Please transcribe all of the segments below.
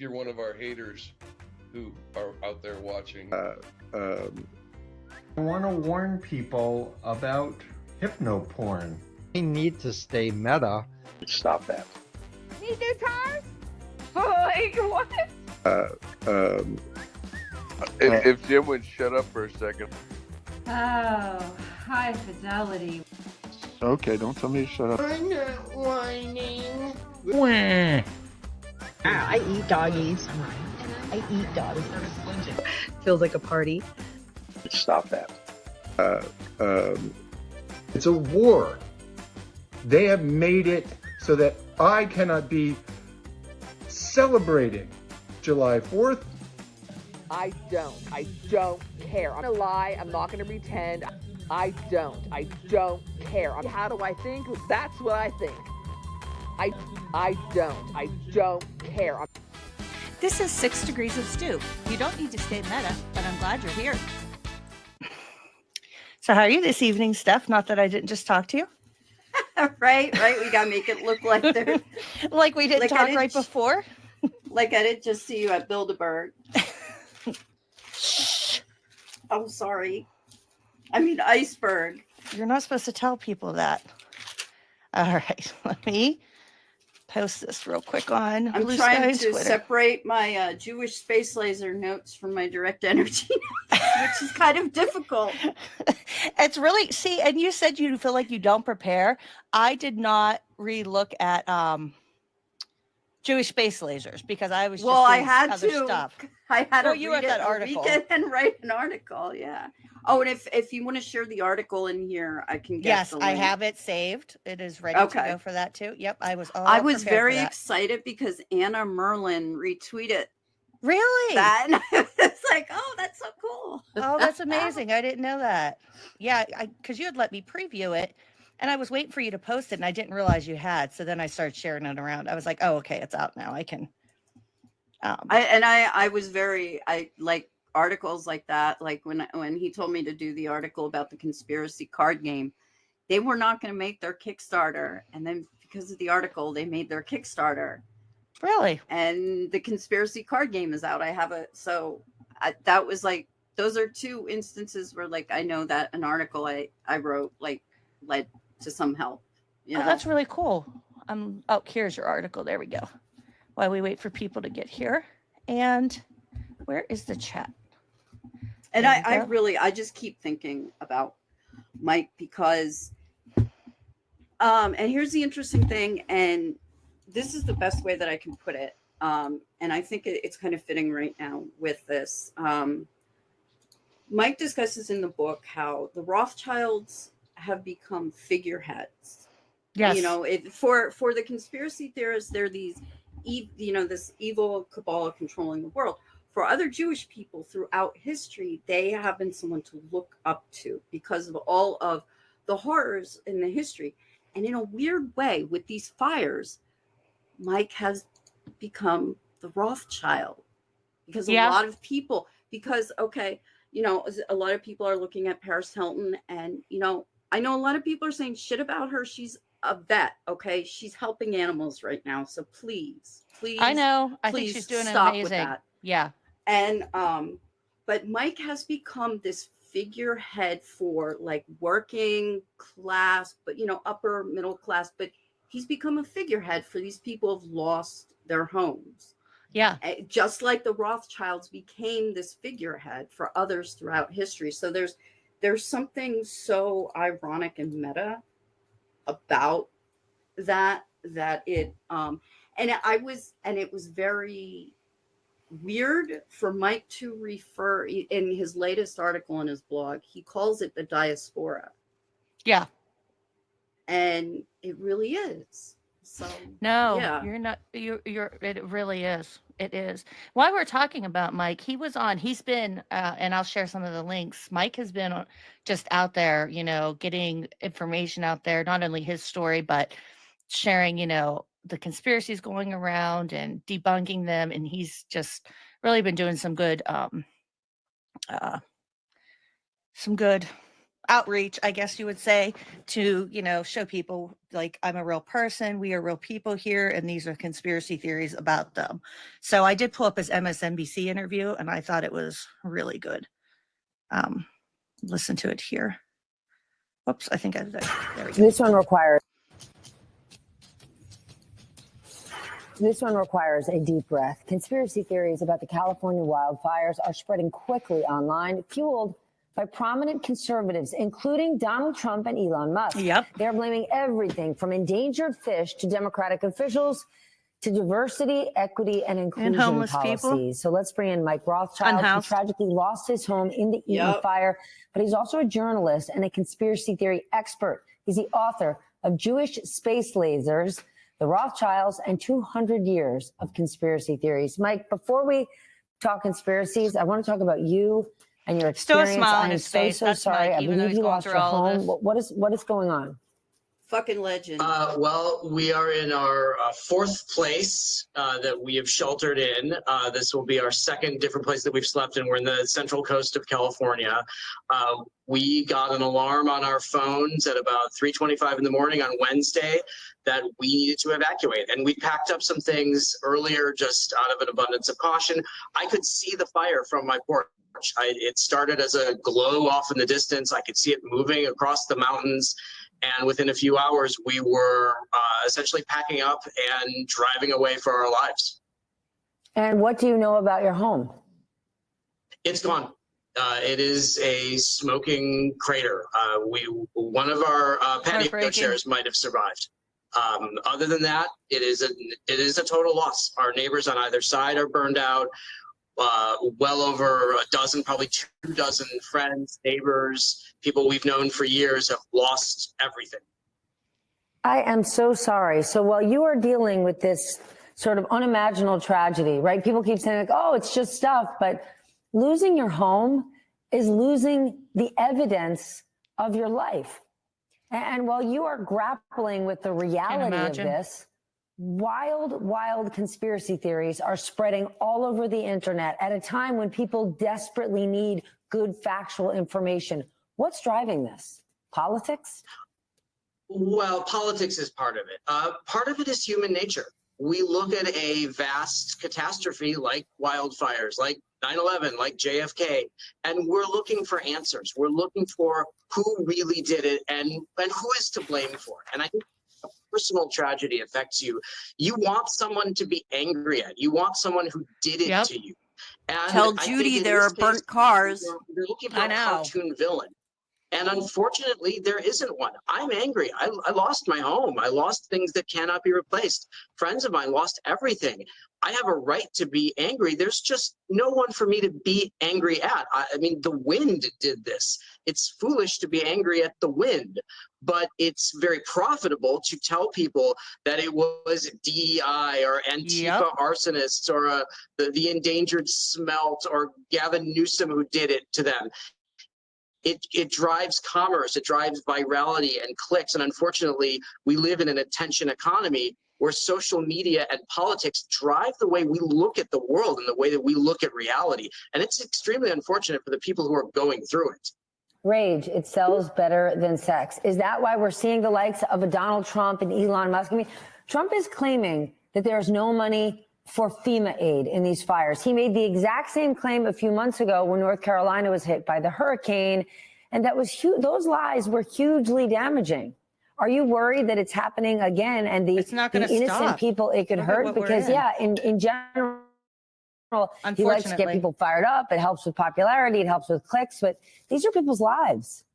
you're one of our haters who are out there watching. I want to warn people about hypnoporn. We need to stay meta. Stop that. Need new tires? Like what? If Jim would shut up for a second. Oh, high fidelity. Okay, don't tell me to shut up. I'm not whining. I eat doggies. I eat doggies. Feels like a party. Stop that. It's a war. They have made it so that I cannot be celebrating July 4th. I don't care. I'm gonna lie, I'm not gonna pretend. I don't care. How do I think? That's what I think. I don't care. This is 6 Degrees of Stew. You don't need to stay meta, but I'm glad you're here. So how are you this evening, Steph? Not that I didn't just talk to you. right. We gotta make it look like they're like we didn't like talk right before. Like I didn't just see you at Bilderberg. I'm sorry. I mean iceberg. You're not supposed to tell people that. All right, let me post this real quick on I'm Blue trying Sky to Twitter. separate my Jewish space laser notes from my direct energy notes, which is kind of difficult. It's really, see, and you said you feel like you don't prepare. I did not re-look at Jewish space lasers because I was just Well, I doing had other to. stuff. I had Well, to you read wrote it that a article. weekend and write an article. Yeah. Oh, and if you want to share the article in here, I can get Yes, the I link. have it saved. It is ready Okay. to go for that too. Yep, I was all I was prepared very for that. excited because Anna Merlin retweeted Really? that. And I was like, oh, that's so cool. Oh, that's amazing. I didn't know that. Yeah, because you had let me preview it and I was waiting for you to post it and I didn't realize you had. So then I started sharing it around. I was like, oh, okay, it's out now. I can. I like articles like that. Like when he told me to do the article about the conspiracy card game, they were not going to make their Kickstarter. And then because of the article, they made their Kickstarter. Really? And the conspiracy card game is out. I have that was like, those are two instances where like, I know that an article I wrote like led to some help. You know? That's really cool. Oh, here's your article. There we go. While we wait for people to get here. And where is the chat? And I just keep thinking about Mike because, and here's the interesting thing, and this is the best way that I can put it. And I think it's kind of fitting right now with this. Mike discusses in the book how the Rothschilds have become figureheads. Yes. You know, for the conspiracy theorists, they're these, this evil cabal controlling the world. For other Jewish people throughout history, they have been someone to look up to because of all of the horrors in the history. And in a weird way, with these fires, Mike has become the Rothschild because a lot of people, a lot of people are looking at Paris Hilton and, I know a lot of people are saying shit about her. She's a vet. Okay. She's helping animals right now. So please. I know. I think she's doing amazing. With that. Yeah. And, but Mike has become this figurehead for like working class, but, upper middle class, but he's become a figurehead for these people who've lost their homes. Yeah. Just like the Rothschilds became this figurehead for others throughout history. So there's something so ironic and meta about that it, and it was very weird for Mike to refer in his latest article on his blog. He calls it the diaspora. Yeah. And it really is. So no, yeah. You're not. It really is. It is. While we're talking about Mike, he's been, and I'll share some of the links. Mike has been just out there, getting information out there, not only his story, but sharing, the conspiracies going around and debunking them. And he's just really been doing some good outreach, I guess you would say, to, you know, show people like I'm a real person, we are real people here, and these are conspiracy theories about them. So I did pull up his MSNBC interview, and I thought it was really good. Listen to it here. Oops, I think I did. There we go. This one requires a deep breath. Conspiracy theories about the California wildfires are spreading quickly online, fueled by prominent conservatives, including Donald Trump and Elon Musk. Yep. They're blaming everything from endangered fish to Democratic officials to diversity, equity, and inclusion homeless policies. people. So let's bring in Mike Rothschild, Unhoused. who tragically lost his home in the Eaton fire, but he's also a journalist and a conspiracy theory expert. He's the author of Jewish Space Lasers, The Rothschilds, and 200 Years of Conspiracy Theories. Mike, before we talk conspiracies, I want to talk about you and your experience. Still a smile on I'm his so, face. so That's sorry. Mike, I even though believe he's you going lost through your all of home. What is going on? Fucking legend. Well, we are in our fourth place that we have sheltered in. This will be our second different place that we've slept in. We're in the central coast of California. We got an alarm on our phones at about 3:25 in the morning on Wednesday that we needed to evacuate. And we packed up some things earlier just out of an abundance of caution. I could see the fire from my porch. It started as a glow off in the distance. I could see it moving across the mountains. And within a few hours, we were essentially packing up and driving away for our lives. And what do you know about your home? It's gone. It is a smoking crater. One of our patio chairs might have survived. Other than that, it is a total loss. Our neighbors on either side are burned out. Well over a dozen, probably 2 dozen friends, neighbors, people we've known for years have lost everything. I am so sorry. So while you are dealing with this sort of unimaginable tragedy, right? People keep saying, like, oh, it's just stuff. But losing your home is losing the evidence of your life. And while you are grappling with the reality of this, wild conspiracy theories are spreading all over the internet at a time when people desperately need good factual information. What's driving this? Politics? Well, politics is part of it. Part of it is human nature. We look at a vast catastrophe like wildfires, like 9/11, like JFK, and we're looking for answers. We're looking for who really did it and who is to blame for it. And I think personal tragedy affects you. You want someone to be angry at. You want someone who did it to you. And tell Judy there are burnt cars. You're looking for a cartoon villain. And unfortunately, there isn't one. I'm angry. I lost my home. I lost things that cannot be replaced. Friends of mine lost everything. I have a right to be angry. There's just no one for me to be angry at. I mean, the wind did this. It's foolish to be angry at the wind, but it's very profitable to tell people that it was DEI or Antifa arsonists or the endangered smelt or Gavin Newsom who did it to them. It drives commerce, it drives virality and clicks. And unfortunately, we live in an attention economy where social media and politics drive the way we look at the world and the way that we look at reality. And it's extremely unfortunate for the people who are going through it. Rage, it sells better than sex. Is that why we're seeing the likes of a Donald Trump and Elon Musk? I mean, Trump is claiming that there's no money for FEMA aid in these fires. He made the exact same claim a few months ago when North Carolina was hit by the hurricane, and that was those lies were hugely damaging. Are you worried that it's happening again and the innocent people it could hurt? Because in general, he likes to get people fired up. It helps with popularity. It helps with clicks. But these are people's lives.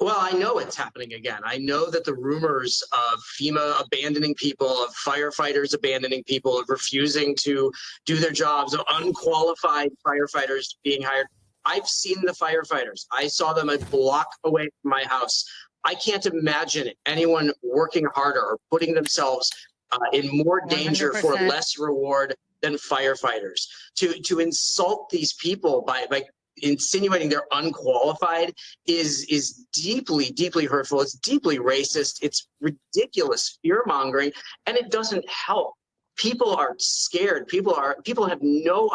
Well, I know it's happening again. I know that the rumors of FEMA abandoning people, of firefighters abandoning people, of refusing to do their jobs, of unqualified firefighters being hired. I've seen the firefighters. I saw them a block away from my house. I can't imagine anyone working harder or putting themselves in more danger 100%. For less reward than firefighters. To insult these people by insinuating they're unqualified is deeply hurtful. It's deeply racist. It's ridiculous fear mongering, and it doesn't help. People are scared. People have no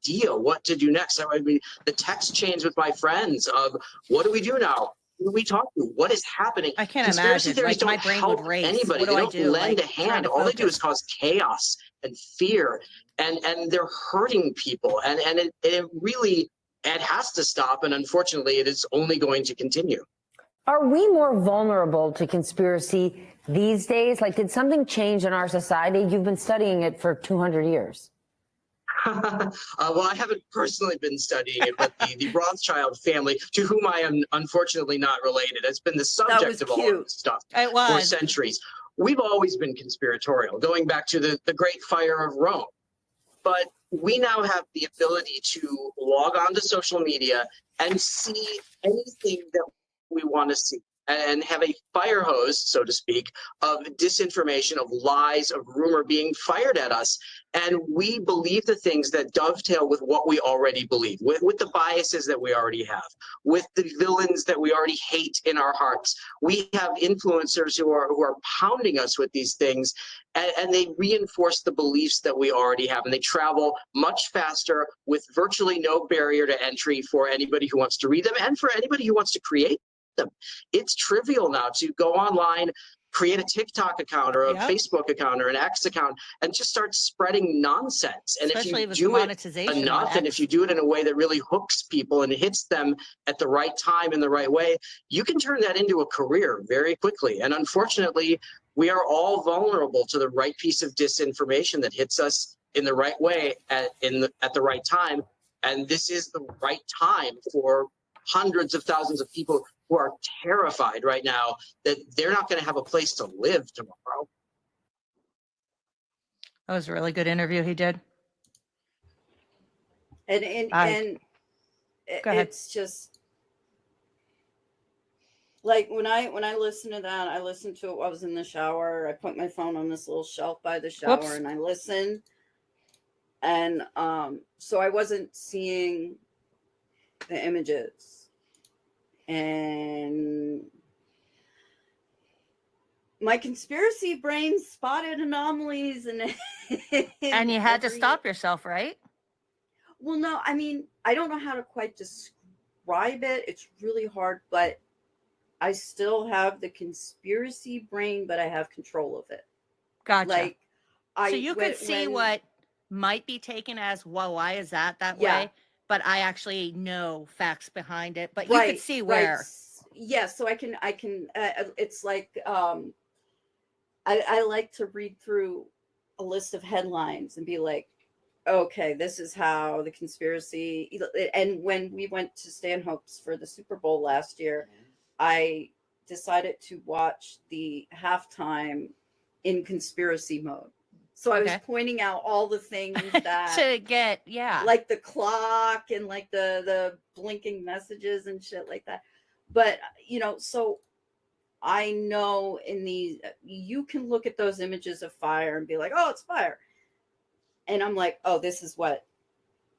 idea what to do next. I mean, the text chains with my friends of what do we do now? Who do we talk to? What is happening? I can't Conspiracy imagine. theories Like, my don't brain help would race. anybody. What do They I don't do? lend Like, a trying hand. to All they do is focus. cause chaos and fear, and they're hurting people. And it really, it has to stop. And unfortunately, it is only going to continue. Are we more vulnerable to conspiracy these days? Like, did something change in our society? You've been studying it for 200 years. Well, I haven't personally been studying it, but the Rothschild family, to whom I am unfortunately not related, has been the subject of all of this stuff for centuries. We've always been conspiratorial, going back to the Great Fire of Rome. But we now have the ability to log on to social media and see anything that we want to see, and have a fire hose, so to speak, of disinformation, of lies, of rumor being fired at us. And we believe the things that dovetail with what we already believe, with the biases that we already have, with the villains that we already hate in our hearts. We have influencers who are pounding us with these things, and they reinforce the beliefs that we already have. And they travel much faster with virtually no barrier to entry for anybody who wants to read them and for anybody who wants to create them. It's trivial now to go online, create a TikTok account or a Facebook account or an X account, and just start spreading nonsense. And Especially if with you do it monetization enough, and if you do it in a way that really hooks people and hits them at the right time in the right way, you can turn that into a career very quickly. And unfortunately, we are all vulnerable to the right piece of disinformation that hits us in the right way at the right time. And this is the right time for hundreds of thousands of people who are terrified right now that they're not going to have a place to live tomorrow. That was a really good interview he did. And Go ahead. it's just like when I listen to that, I listened to it while I was in the shower. I put my phone on this little shelf by the shower and I listened. And so I wasn't seeing the images. And my conspiracy brain spotted anomalies and you had to stop yourself, right? Well, no, I mean, I don't know how to quite describe it. It's really hard, but I still have the conspiracy brain, but I have control of it. Gotcha. Like, so you could see what might be taken as, well, why is that way? But I actually know facts behind it. But you could see where. Right. Yeah, so I can. It's like I like to read through a list of headlines and be like, okay, this is how the conspiracy. And when we went to Stanhope's for the Super Bowl last year, I decided to watch the halftime in conspiracy mode. So I was pointing out all the things that to get, like the clock and like the blinking messages and shit like that. But, you know, so I know you can look at those images of fire and be like, oh, it's fire. And I'm like, oh, this is what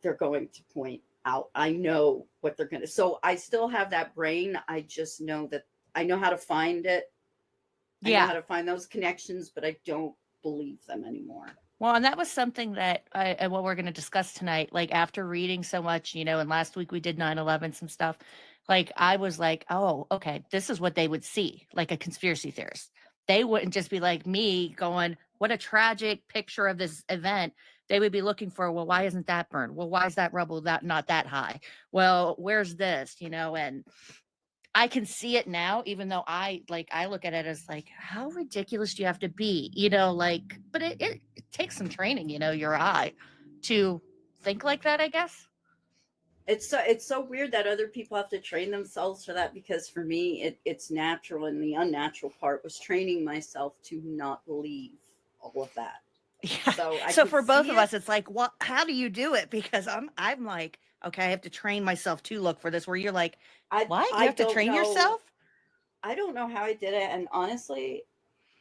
they're going to point out. I know what they're going to. So I still have that brain. I just know that I know how to find it. I know how to find those connections, but I don't believe them anymore. Well, and that was something that what we're going to discuss tonight, like after reading so much, you know, and last week we did 9/11, some stuff, like I was like, oh, okay, this is what they would see, like a conspiracy theorist. They wouldn't just be like me going, what a tragic picture of this event. They would be looking for, well, why isn't that burned? Well, why is that rubble not that high? Well, where's this, you know, and I can see it now, even though I look at it as like, how ridiculous do you have to be? You know, like, but it takes some training, you know, your eye to think like that, I guess. It's so weird that other people have to train themselves for that, because for me, it's natural. And the unnatural part was training myself to not believe all of that. Yeah. So for both of us, it's like, what, how do you do it? Because I'm like, okay, I have to train myself to look for this, where you're like, what? You have to train yourself? I don't know how I did it. And honestly,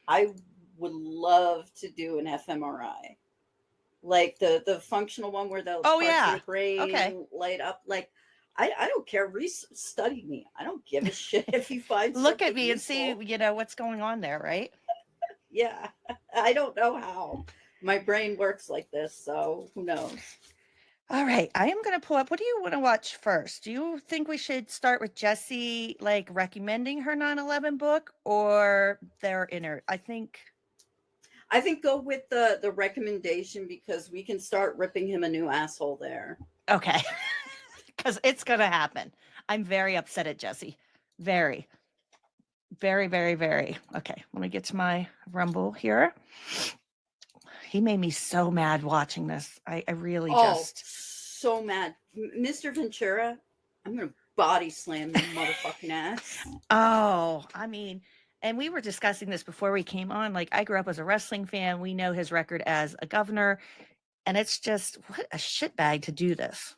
I would love to do an fMRI. Like the functional one where those parts of your brain light up. Like, I don't care. Study me. I don't give a shit if you find look at me useful. And see, you know, what's going on there, right? Yeah. I don't know how my brain works like this, so who knows? All right, I am going to pull up. What do you want to watch first? Do you think we should start with Jessie, like recommending her 9/11 book, or their inner? I think go with the recommendation because we can start ripping him a new asshole there. Okay, because it's going to happen. I'm very upset at Jessie. Very, very, very, very. Okay, let me get to my Rumble here. He made me so mad watching this. I really just so mad. Mr. Ventura, I'm gonna body slam your motherfucking ass. Oh, I mean, and we were discussing this before we came on. Like, I grew up as a wrestling fan. We know his record as a governor, and it's just what a shitbag to do this.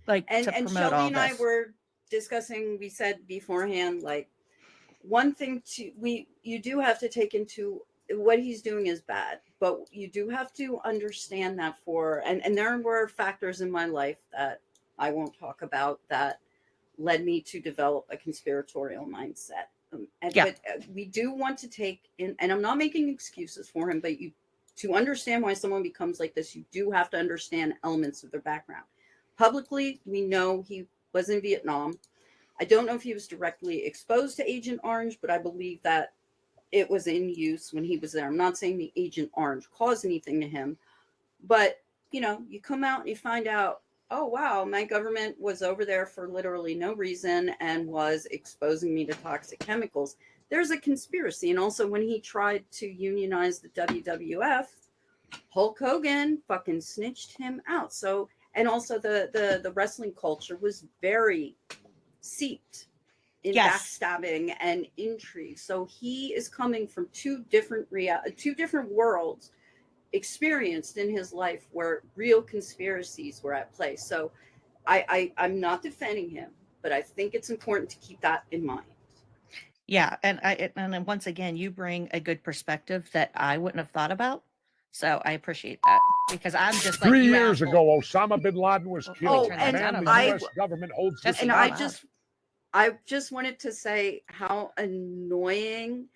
Like, to promote Shelby all and this. I were discussing. We said beforehand, like, one thing you do have to take into what he's doing is bad, but you do have to understand that and there were factors in my life that I won't talk about that led me to develop a conspiratorial mindset. But we do want to take in, and I'm not making excuses for him, but to understand why someone becomes like this, you do have to understand elements of their background. Publicly, we know he was in Vietnam. I don't know if he was directly exposed to Agent Orange, but I believe that it was in use when he was there. I'm not saying the Agent Orange caused anything to him, but you come out and you find out, oh wow, my government was over there for literally no reason and was exposing me to toxic chemicals. There's a conspiracy. And also when he tried to unionize the WWF, Hulk Hogan fucking snitched him out. So, and also the wrestling culture was very seeped in backstabbing and intrigue. So he is coming from two different worlds experienced in his life where real conspiracies were at play. So I'm not defending him, but I think it's important to keep that in mind. Yeah, and then once again, you bring a good perspective that I wouldn't have thought about. So I appreciate that because I'm just like 3 years ago, Osama bin Laden was killed. And the U.S. government holds this. And I just wanted to say how annoying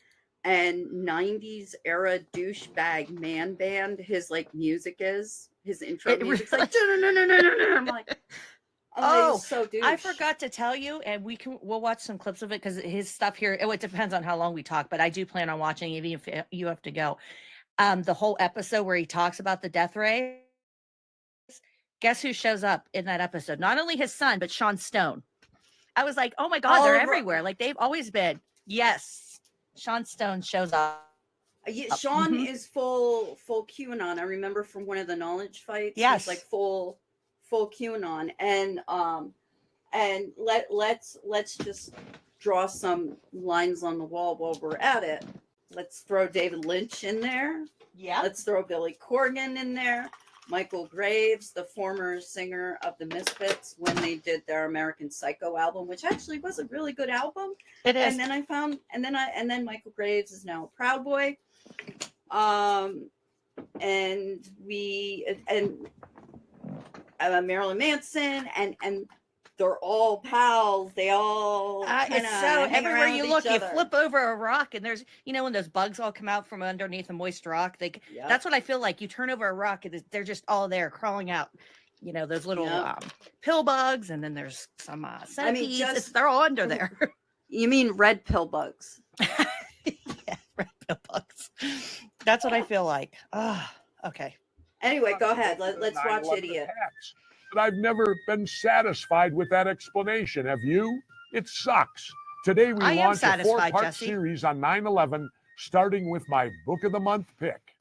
and 90s era douchebag man band his like music is. His intro music's like no. I'm like, oh, so douche. I forgot to tell you, and we'll watch some clips of it because his stuff here. It depends on how long we talk, but I do plan on watching even if you have to go. The whole episode where he talks about the death rays. Guess who shows up in that episode? Not only his son, but Sean Stone. I was like, oh my God, they're everywhere. Like they've always been. Yes. Sean Stone shows up. Sean is full QAnon. I remember from one of the knowledge fights. Yes. He's like full QAnon. And let's just draw some lines on the wall while we're at it. Let's throw David Lynch in there. Yeah. Let's throw Billy Corgan in there. Michael Graves, the former singer of the Misfits, when they did their American Psycho album, which actually was a really good album. It is. And then I found, and then Michael Graves is now a Proud Boy. And Marilyn Manson, and they're all pals. They all it's so everywhere you look, you flip over a rock, and there's when those bugs all come out from underneath a moist rock. That's what I feel like. You turn over a rock, and they're just all there crawling out. Those little pill bugs, and then there's some centipedes. They're all under there. You mean red pill bugs? Yeah, red pill bugs. That's what I feel like. Okay. Anyway, go ahead. Let's watch Idiot. But I've never been satisfied with that explanation. Have you? It sucks. Today we launch a 4-part series on 9/11, starting with my Book of the Month pick.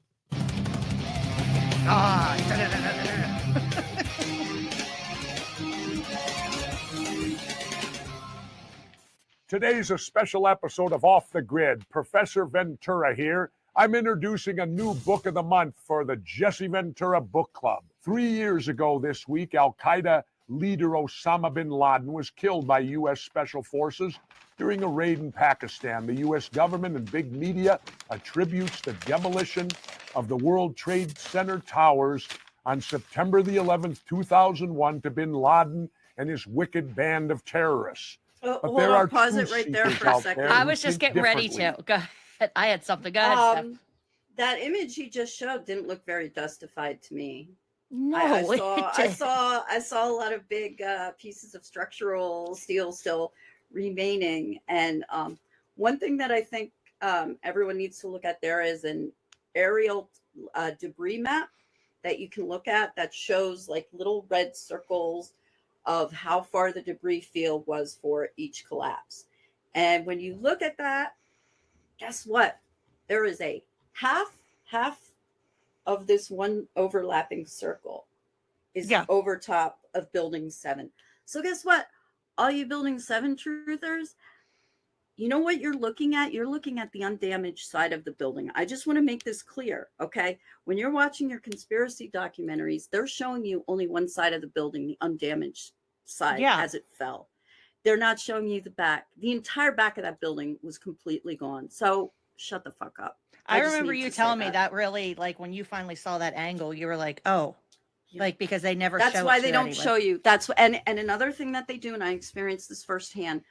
Today's a special episode of Off the Grid. Professor Ventura here. I'm introducing a new Book of the Month for the Jesse Ventura Book Club. 3 years ago this week, Al-Qaeda leader Osama bin Laden was killed by U.S. Special Forces during a raid in Pakistan. The U.S. government and big media attributes the demolition of the World Trade Center towers on September the 11th, 2001 to bin Laden and his wicked band of terrorists. But there are pause it right there for a second. I was just getting ready to. Go ahead. I had something. Go ahead, Steph. That image he just showed didn't look very justified to me. No, I saw a lot of big pieces of structural steel still remaining. And one thing that I think everyone needs to look at, there is an aerial debris map that you can look at that shows like little red circles of how far the debris field was for each collapse. And when you look at that, guess what? There is a half of this one overlapping circle is over top of building 7. So guess what? All you building 7 truthers, you know what you're looking at? You're looking at the undamaged side of the building. I just want to make this clear, okay? When you're watching your conspiracy documentaries, they're showing you only one side of the building, the undamaged side as it fell. They're not showing you the back. The entire back of that building was completely gone. So shut the fuck up. I remember you telling me that really, like, when you finally saw that angle, you were like, oh, like, because they never That's show why it they to don't anyone. show you. That's and another thing that they do, and I experienced this firsthand,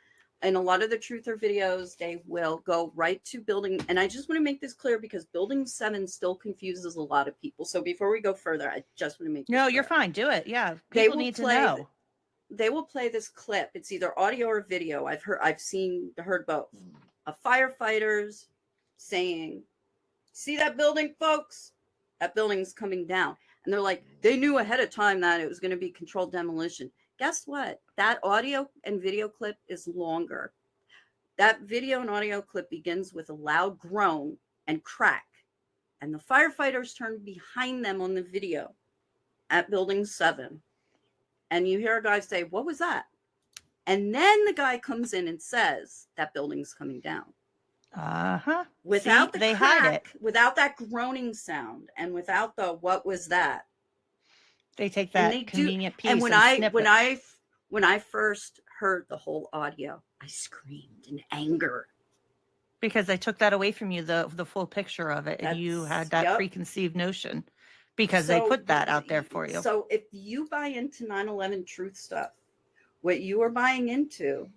in a lot of the truther videos, they will go right to building. And I just want to make this clear because building 7 still confuses a lot of people. So before we go further, I just want to make this No, clear. you're fine. Do it. Yeah. People need to know. They will play this clip. It's either audio or video. I've heard both of firefighters saying, "See that building, folks? That building's coming down." And they're like, they knew ahead of time that it was going to be controlled demolition. Guess what? That audio and video clip is longer. That video and audio clip begins with a loud groan and crack. And the firefighters turn behind them on the video at building 7. And you hear a guy say, "What was that?" And then the guy comes in and says, "That building's coming down." Without the crack, without that groaning sound, and without the "what was that?" They take that convenient piece. And when I first heard the whole audio, I screamed in anger because they took that away from you, the full picture of it, and you had that preconceived notion because they put that out there for you. So if you buy into 9/11 truth stuff, what you are buying into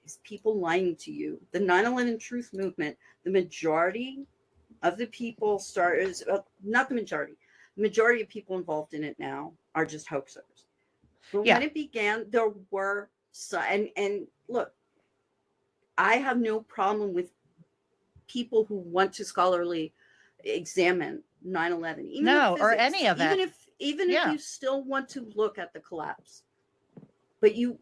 is people lying to you. The 9/11 truth movement, the majority of the people not the majority of people involved in it now are just hoaxers. But when it began, there were and look, I have no problem with people who want to scholarly examine 9/11. Or any of that. Even if you still want to look at the collapse, but you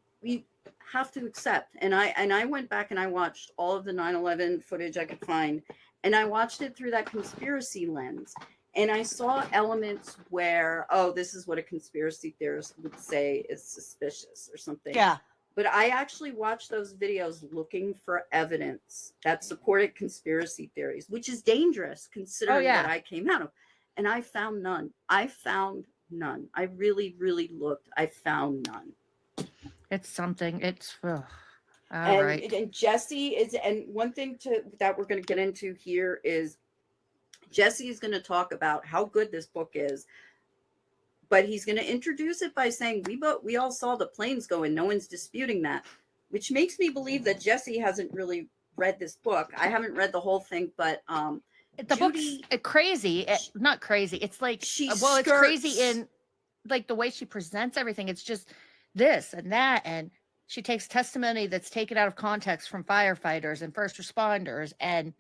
have to accept. And I went back and I watched all of the 9/11 footage I could find, and I watched it through that conspiracy lens. And I saw elements where, oh, this is what a conspiracy theorist would say is suspicious or something. Yeah. But I actually watched those videos looking for evidence that supported conspiracy theories, which is dangerous considering what I came out of. And I found none. I really, really looked. I found none. It's something. It's right. And Jesse is, and one thing that we're going to get into here is Jesse is going to talk about how good this book is, but he's going to introduce it by saying we all saw the planes go and no one's disputing that, which makes me believe that Jesse hasn't really read this book. I haven't read the whole thing, but the book's crazy. Not crazy. It's like it's crazy in like the way she presents everything. It's just this and that, and she takes testimony that's taken out of context from firefighters and first responders, and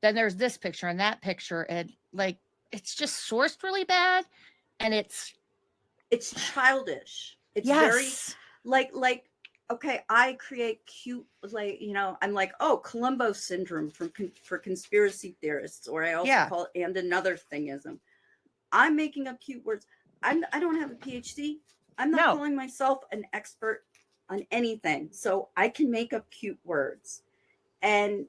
then there's this picture and that picture, and like it's just sourced really bad, and it's childish. It's very like okay, I create cute, like, I'm like, oh, Columbo syndrome for conspiracy theorists, or I also call it and another thingism. I'm making up cute words. I don't have a PhD. I'm not calling myself an expert on anything, so I can make up cute words. And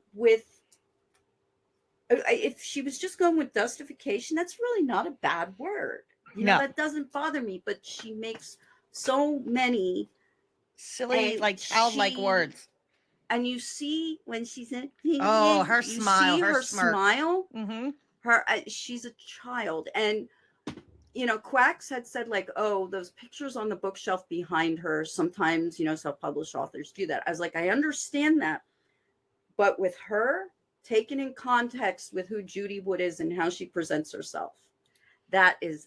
if she was just going with dustification, that's really not a bad word. That doesn't bother me, but she makes so many silly, like childlike words. And you see when she's in, her smile, her smile. Mm-hmm. She's a child. And Quacks had said, like, oh, those pictures on the bookshelf behind her, sometimes self-published authors do that. I was like, I understand that, but with her taken in context with who Judy Wood is and how she presents herself, that is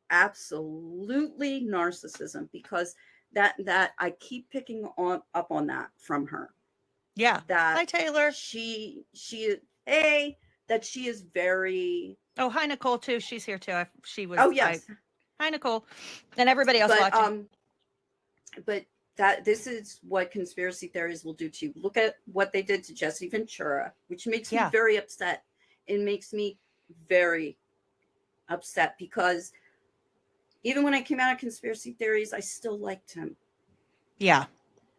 absolutely narcissism, because that I keep picking up on that from her. Yeah. That Hi, Taylor. She that she is very. Oh, hi, Nicole too. She's here too. She was. Oh yes. Hi, Nicole, and everybody else watching. But that this is what conspiracy theories will do to you. Look at what they did to Jesse Ventura, which makes me very upset. It makes me very upset because even when I came out of conspiracy theories, I still liked him. Yeah.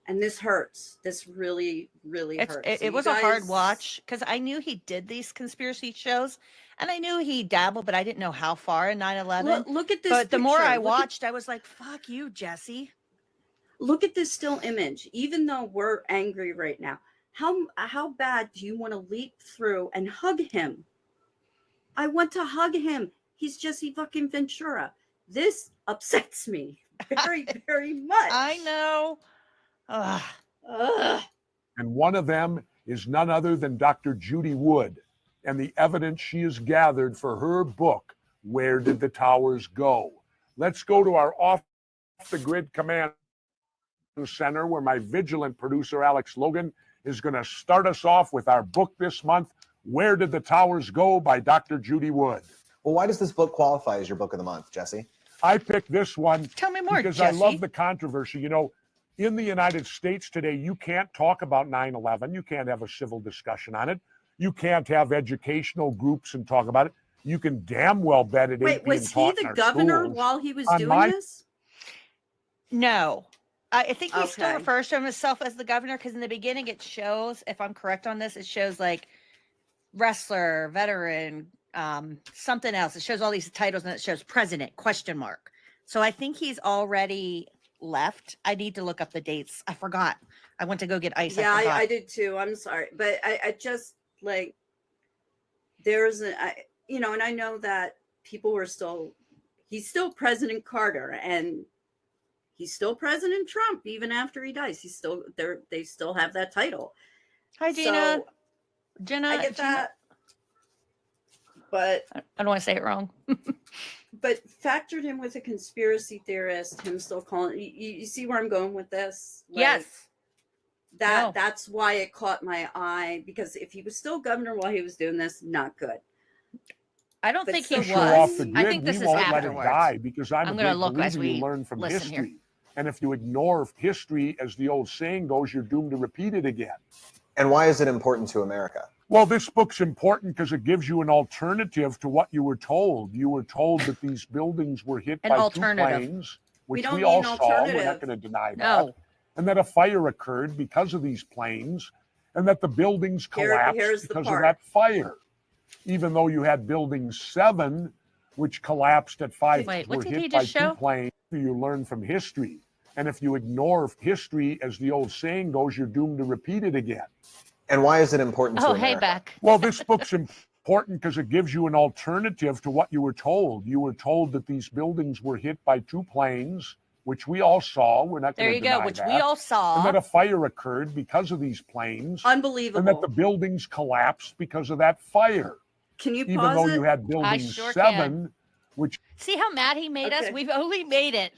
And this hurts. This really, really hurts. It was a hard watch because I knew he did these conspiracy shows and I knew he dabbled, but I didn't know how far in 9/11. Look at this. But the more I watched, I was like, fuck you, Jesse. Look at this still image. Even though we're angry right now, how bad do you want to leap through and hug him? I want to hug him. He's Jesse fucking Ventura. This upsets me very, very much. I know. Ugh. And one of them is none other than Dr. Judy Wood and the evidence she has gathered for her book, Where Did the Towers Go? Let's go to our off-the-grid command center where my vigilant producer, Alex Logan, is going to start us off with our book this month, Where Did the Towers Go by Dr. Judy Wood. Well, why does this book qualify as your book of the month, Jesse? I picked this one Tell me more, because Jesse. I love the controversy. You know, in the United States today, you can't talk about 9/11. You can't have a civil discussion on it. You can't have educational groups and talk about it. You can damn well bet it ain't being taught in our schools. Was he the governor while he was doing this? No. I think he still refers to himself as the governor because in the beginning it shows, if I'm correct on this, it shows like wrestler, veteran, something else. It shows all these titles and it shows president, ? So I think he's already left. I need to look up the dates. I forgot. I went to go get ice. Yeah, I did too. I'm sorry. But I just like, there's and I know that people were he's still President Carter and he's still President Trump even after he dies. He's still there. They still have that title. Hi, Gina. Jenna, I get that. But I don't want to say it wrong. But factored in with a conspiracy theorist, him still calling you see where I'm going with this? Like, yes. That's why it caught my eye, because if he was still governor while he was doing this, not good. I don't think he was. Off the grid, I think this is won't afterwards. let it die because I'm going to a look great as believer we you learn from listen history. here. And if you ignore history, as the old saying goes, you're doomed to repeat it again. And why is it important to America? Well, this book's important because it gives you an alternative to what you were told. You were told that these buildings were hit by two planes, which we all saw. We're not going to deny that. And that a fire occurred because of these planes, and that the buildings collapsed because of that fire. Even though you had Building 7, which collapsed at 5, were hit by two planes. You learn from history. And if you ignore history, as the old saying goes, you're doomed to repeat it again. And why is it important to America? Hey, Beck. Well, this book's important because it gives you an alternative to what you were told. You were told that these buildings were hit by two planes, which we all saw. We're not going to deny that. There you go, which we all saw. And that a fire occurred because of these planes. Unbelievable. And that the buildings collapsed because of that fire. Can you pause Even though you had Building 7, which... See how mad he made us? We've only made it.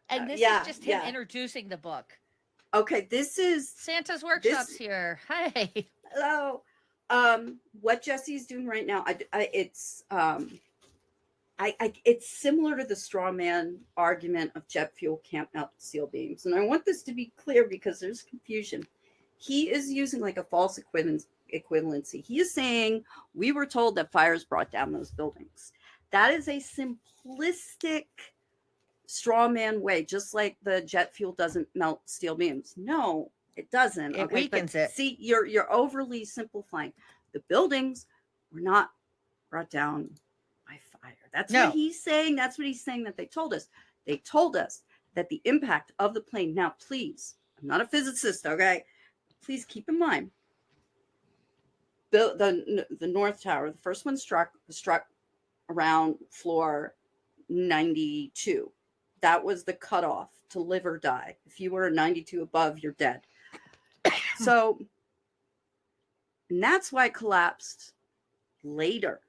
And this is just him introducing the book. Okay, this is Santa's Workshop's here. Hey. Hello. What Jesse's doing right now, it's similar to the straw man argument of jet fuel can't melt steel beams. And I want this to be clear because there's confusion. He is using like a false equivalency. He is saying we were told that fires brought down those buildings. That is a simplistic straw man way, just like the jet fuel doesn't melt steel beams. No, it doesn't. It weakens it. See, you're overly simplifying. The buildings were not brought down by fire. That's what he's saying. That's what he's saying that they told us. They told us that the impact of the plane. Now, please, I'm not a physicist, okay? Please keep in mind the North Tower, the first one struck around floor 92. That was the cutoff to live or die. If you were a 92 above, you're dead. So, and that's why it collapsed later,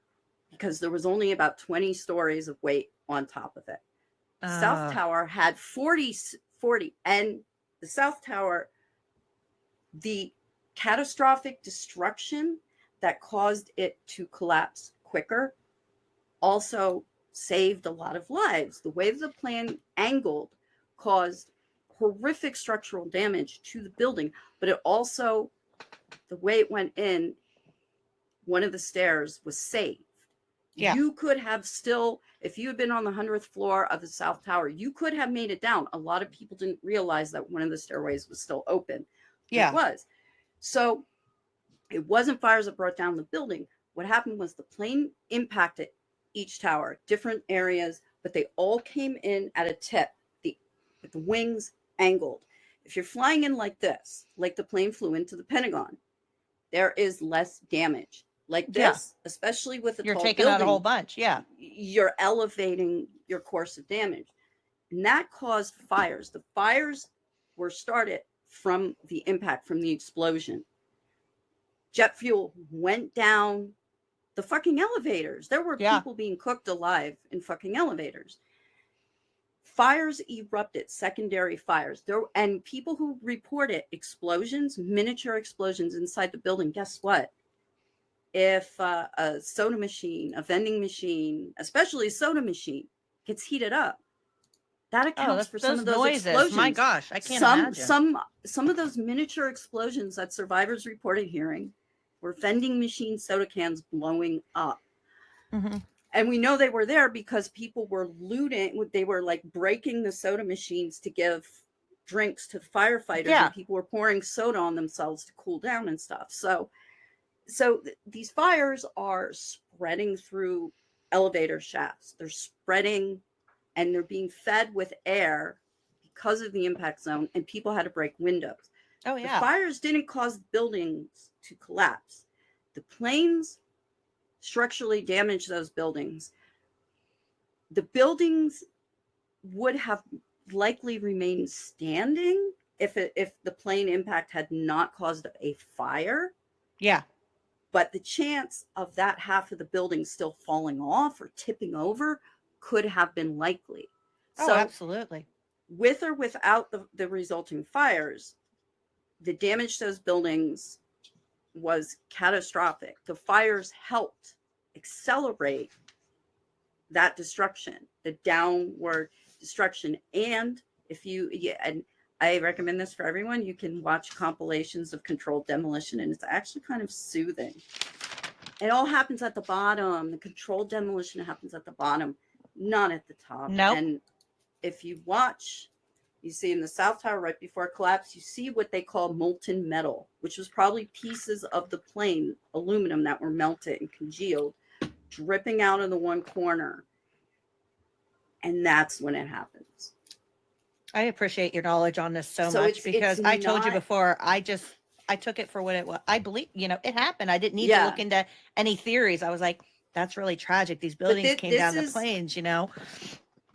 because there was only about 20 stories of weight on top of it. South Tower had 40, and the South Tower, the catastrophic destruction that caused it to collapse quicker also saved a lot of lives. The way the plane angled caused horrific structural damage to the building, but it also, the way it went in, one of the stairs was saved. Yeah. You could have still, if you had been on the 100th floor of the South Tower, you could have made it down. A lot of people didn't realize that one of the stairways was still open. Yeah. It was. So it wasn't fires that brought down the building. What happened was the plane impacted each tower, different areas, but they all came in at a tip, with the wings angled. If you're flying in like this, like the plane flew into the Pentagon, there is less damage. Like this, especially with a you're tall taking building, out a whole bunch. Yeah. You're elevating your course of damage. And that caused fires. The fires were started from the impact, from the explosion. Jet fuel went down the fucking elevators. There were people being cooked alive in fucking elevators. Fires erupted, secondary fires. And people who reported explosions, miniature explosions inside the building, guess what? If a soda machine, a vending machine, especially a soda machine, gets heated up, that accounts for some of those noises. Explosions. My gosh, I can't imagine. Some of those miniature explosions that survivors reported hearing were vending machine soda cans blowing up. Mm-hmm. And we know they were there because people were looting. They were like breaking the soda machines to give drinks to firefighters. Yeah. And people were pouring soda on themselves to cool down and stuff. So these fires are spreading through elevator shafts. They're spreading and they're being fed with air because of the impact zone, and people had to break windows. Oh, yeah. The fires didn't cause buildings to collapse. The planes structurally damaged those buildings. The buildings would have likely remained standing if the plane impact had not caused a fire. Yeah. But the chance of that half of the building still falling off or tipping over could have been likely. Oh, absolutely. With or without the resulting fires, the damage to those buildings was catastrophic. The fires helped accelerate that destruction, the downward destruction. And and I recommend this for everyone. You can watch compilations of controlled demolition, and it's actually kind of soothing. It all happens at the bottom. The controlled demolition happens at the bottom, not at the top. Nope. And if you watch, you see in the South Tower right before it collapsed, you see what they call molten metal, which was probably pieces of the plane, aluminum that were melted and congealed, dripping out in the one corner. And that's when it happens. I appreciate your knowledge on this so much because I told you before, I took it for what it was. I believe, it happened. I didn't need to look into any theories. I was like, that's really tragic. These buildings came down the plains,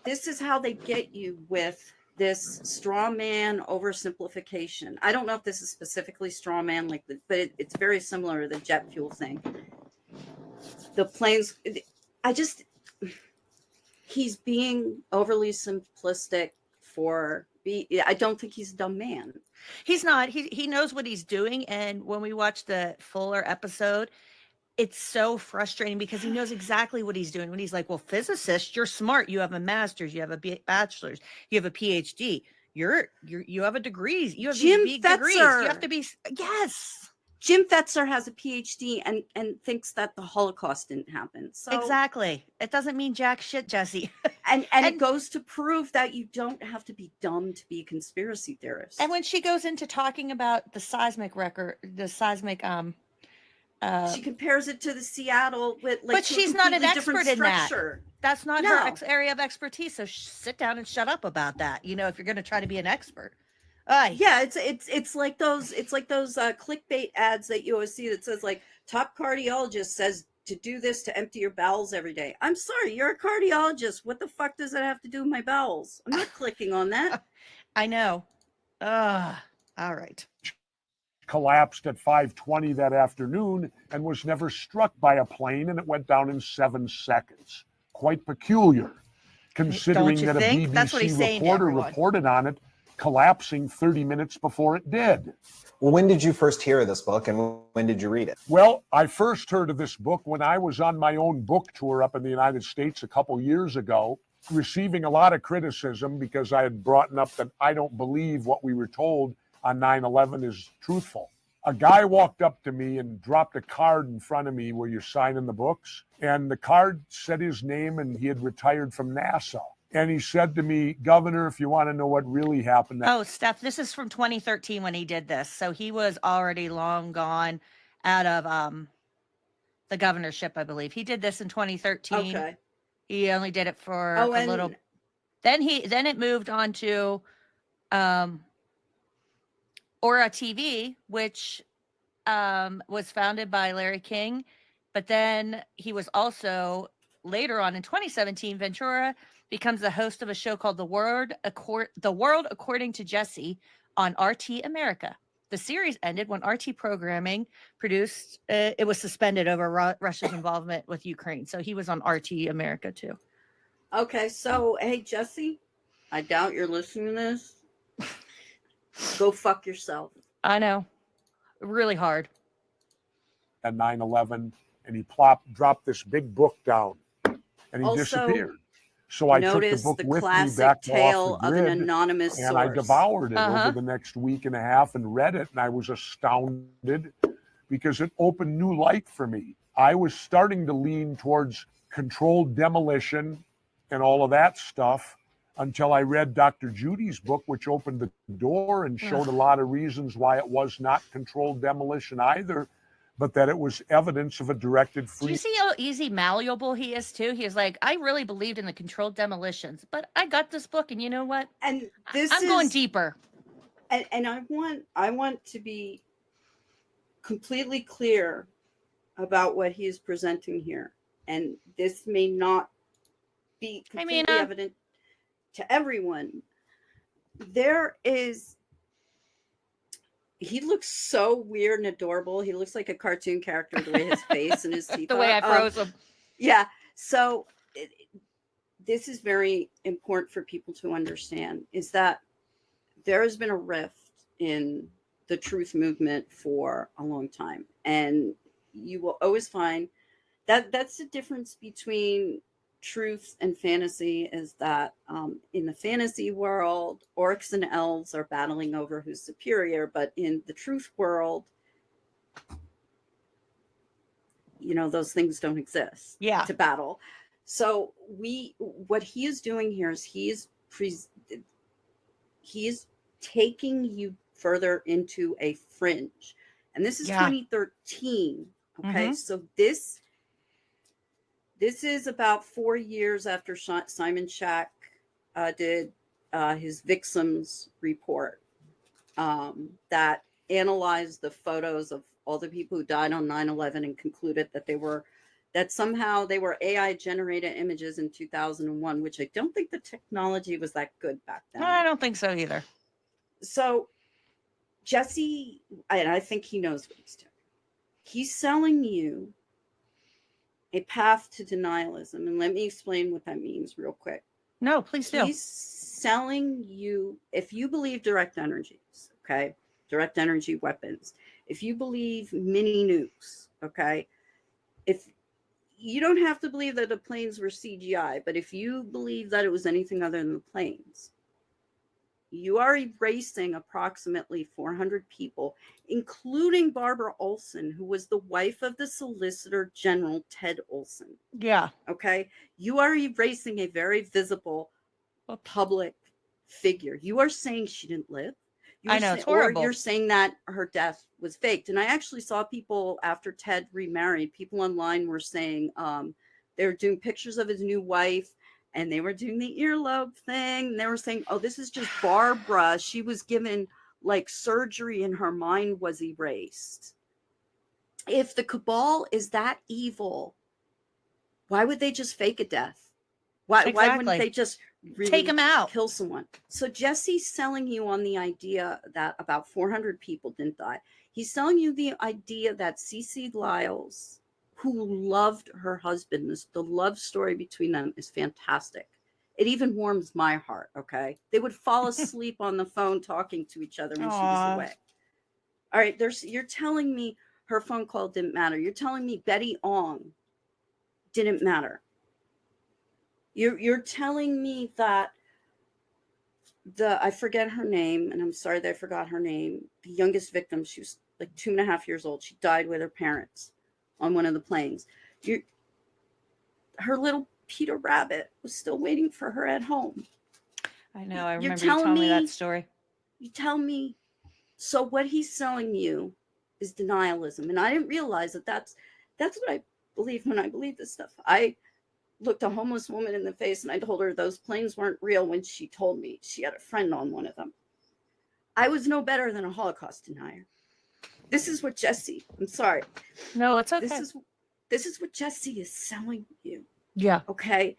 This is how they get you with this straw man oversimplification. I don't know if this is specifically straw man, but it's very similar to the jet fuel thing. The planes, he's being overly simplistic I don't think he's a dumb man. He's not. He knows what he's doing. And when we watch the fuller episode, it's so frustrating because he knows exactly what he's doing. When he's like, well, physicist, you're smart. You have a master's, you have a bachelor's, you have a PhD. You have a degree. You have these big degrees. You have to be, yes. Jim Fetzer has a PhD and thinks that the Holocaust didn't happen. So exactly. It doesn't mean jack shit, Jesse. and it goes to prove that you don't have to be dumb to be a conspiracy theorist. And when she goes into talking about the seismic record, she compares it to the Seattle with but she's not an expert in that. That's not her area of expertise. So sit down and shut up about that. If you're going to try to be an expert. Yeah, it's like those clickbait ads that you always see that says like top cardiologist says to do this to empty your bowels every day. I'm sorry, you're a cardiologist. What the fuck does that have to do with my bowels? I'm not clicking on that. I know. All right. Collapsed at 5:20 that afternoon and was never struck by a plane, and it went down in 7 seconds. Quite peculiar. considering you that a think? That's what he's BBC saying to reporter everyone. reported on it collapsing 30 minutes before it did. Well, when did you first hear of this book and when did you read it? Well, I first heard of this book when I was on my own book tour up in the United States a couple years ago, receiving a lot of criticism because I had brought up that I don't believe what we were told on 9/11 is truthful. A guy walked up to me and dropped a card in front of me where you're signing the books, and the card said his name and he had retired from NASA. And he said to me, Governor, if you want to know what really happened. Oh, Steph, this is from 2013 when he did this. So he was already long gone out of the governorship, I believe. He did this in 2013. Okay. He only did it for Oh, a and little. Then it moved on to Aura TV, which was founded by Larry King. But then he was also later on in 2017, Ventura becomes the host of a show called The World According to Jesse on RT America. The series ended when RT programming produced, it was suspended over Russia's involvement with Ukraine. So he was on RT America too. Okay, so hey Jesse, I doubt you're listening to this. Go fuck yourself. I know. Really hard. At 9/11, and he dropped this big book down, and he Also, disappeared. So I took the book with me back tale off the of grid, an anonymous and I source. devoured it over the next week and a half and read it, and I was astounded because it opened new light for me. I was starting to lean towards controlled demolition and all of that stuff until I read Dr. Judy's book, which opened the door and showed a lot of reasons why it was not controlled demolition either, but that it was evidence of a directed free. Do you see how easy malleable he is too? He is like, I really believed in the controlled demolitions, but I got this book, and you know what? And I'm going deeper. And I want to be completely clear about what he is presenting here. And this may not be completely evident to everyone. He looks so weird and adorable. He looks like a cartoon character, the way his face and his teeth the way I froze him. Yeah. So this is very important for people to understand, is that there has been a rift in the truth movement for a long time. And you will always find that that's the difference between truth and fantasy, is that in the fantasy world, orcs and elves are battling over who's superior, but in the truth world, those things don't exist to battle. So what he is doing here is he is taking you further into a fringe, and this is 2013. Okay, so this is about 4 years after Simon Shack did his Vixens report that analyzed the photos of all the people who died on 9/11 and concluded that somehow they were AI generated images in 2001, which I don't think the technology was that good back then. I don't think so either. So Jesse, and I think he knows what he's doing. He's selling you a path to denialism. And let me explain what that means real quick. No, please do. He's selling you, if you believe direct energies, okay, direct energy weapons, if you believe mini nukes, okay, if you don't have to believe that the planes were CGI, but if you believe that it was anything other than the planes, you are erasing approximately 400 people, including Barbara Olson, who was the wife of the Solicitor General Ted Olson. Yeah. Okay. You are erasing a very visible public figure. You are saying she didn't live. I know, it's horrible. Or you're saying that her death was faked. And I actually saw people after Ted remarried, people online were saying they were doing pictures of his new wife, and they were doing the earlobe thing. And they were saying, oh, this is just Barbara. She was given like surgery and her mind was erased. If the cabal is that evil, why would they just fake a death? Why wouldn't they just really take him out, kill someone? So Jesse's selling you on the idea that about 400 people didn't die. He's selling you the idea that Cece Lyles, who loved her husband, the love story between them is fantastic. It even warms my heart. Okay. They would fall asleep on the phone talking to each other when she was away. All right. You're telling me her phone call didn't matter. You're telling me Betty Ong didn't matter. You're telling me that I forget her name, and I'm sorry that I forgot her name. The youngest victim, she was like 2.5 years old. She died with her parents on one of the planes. Her little Peter Rabbit was still waiting for her at home. I know. I remember you telling me that story. You tell me. So what he's selling you is denialism, and I didn't realize that that's what I believe when I believe this stuff. I looked a homeless woman in the face and I told her those planes weren't real when she told me she had a friend on one of them. I was no better than a Holocaust denier. This is what Jesse, I'm sorry. No, it's okay. This is what Jesse is selling you. Yeah. Okay.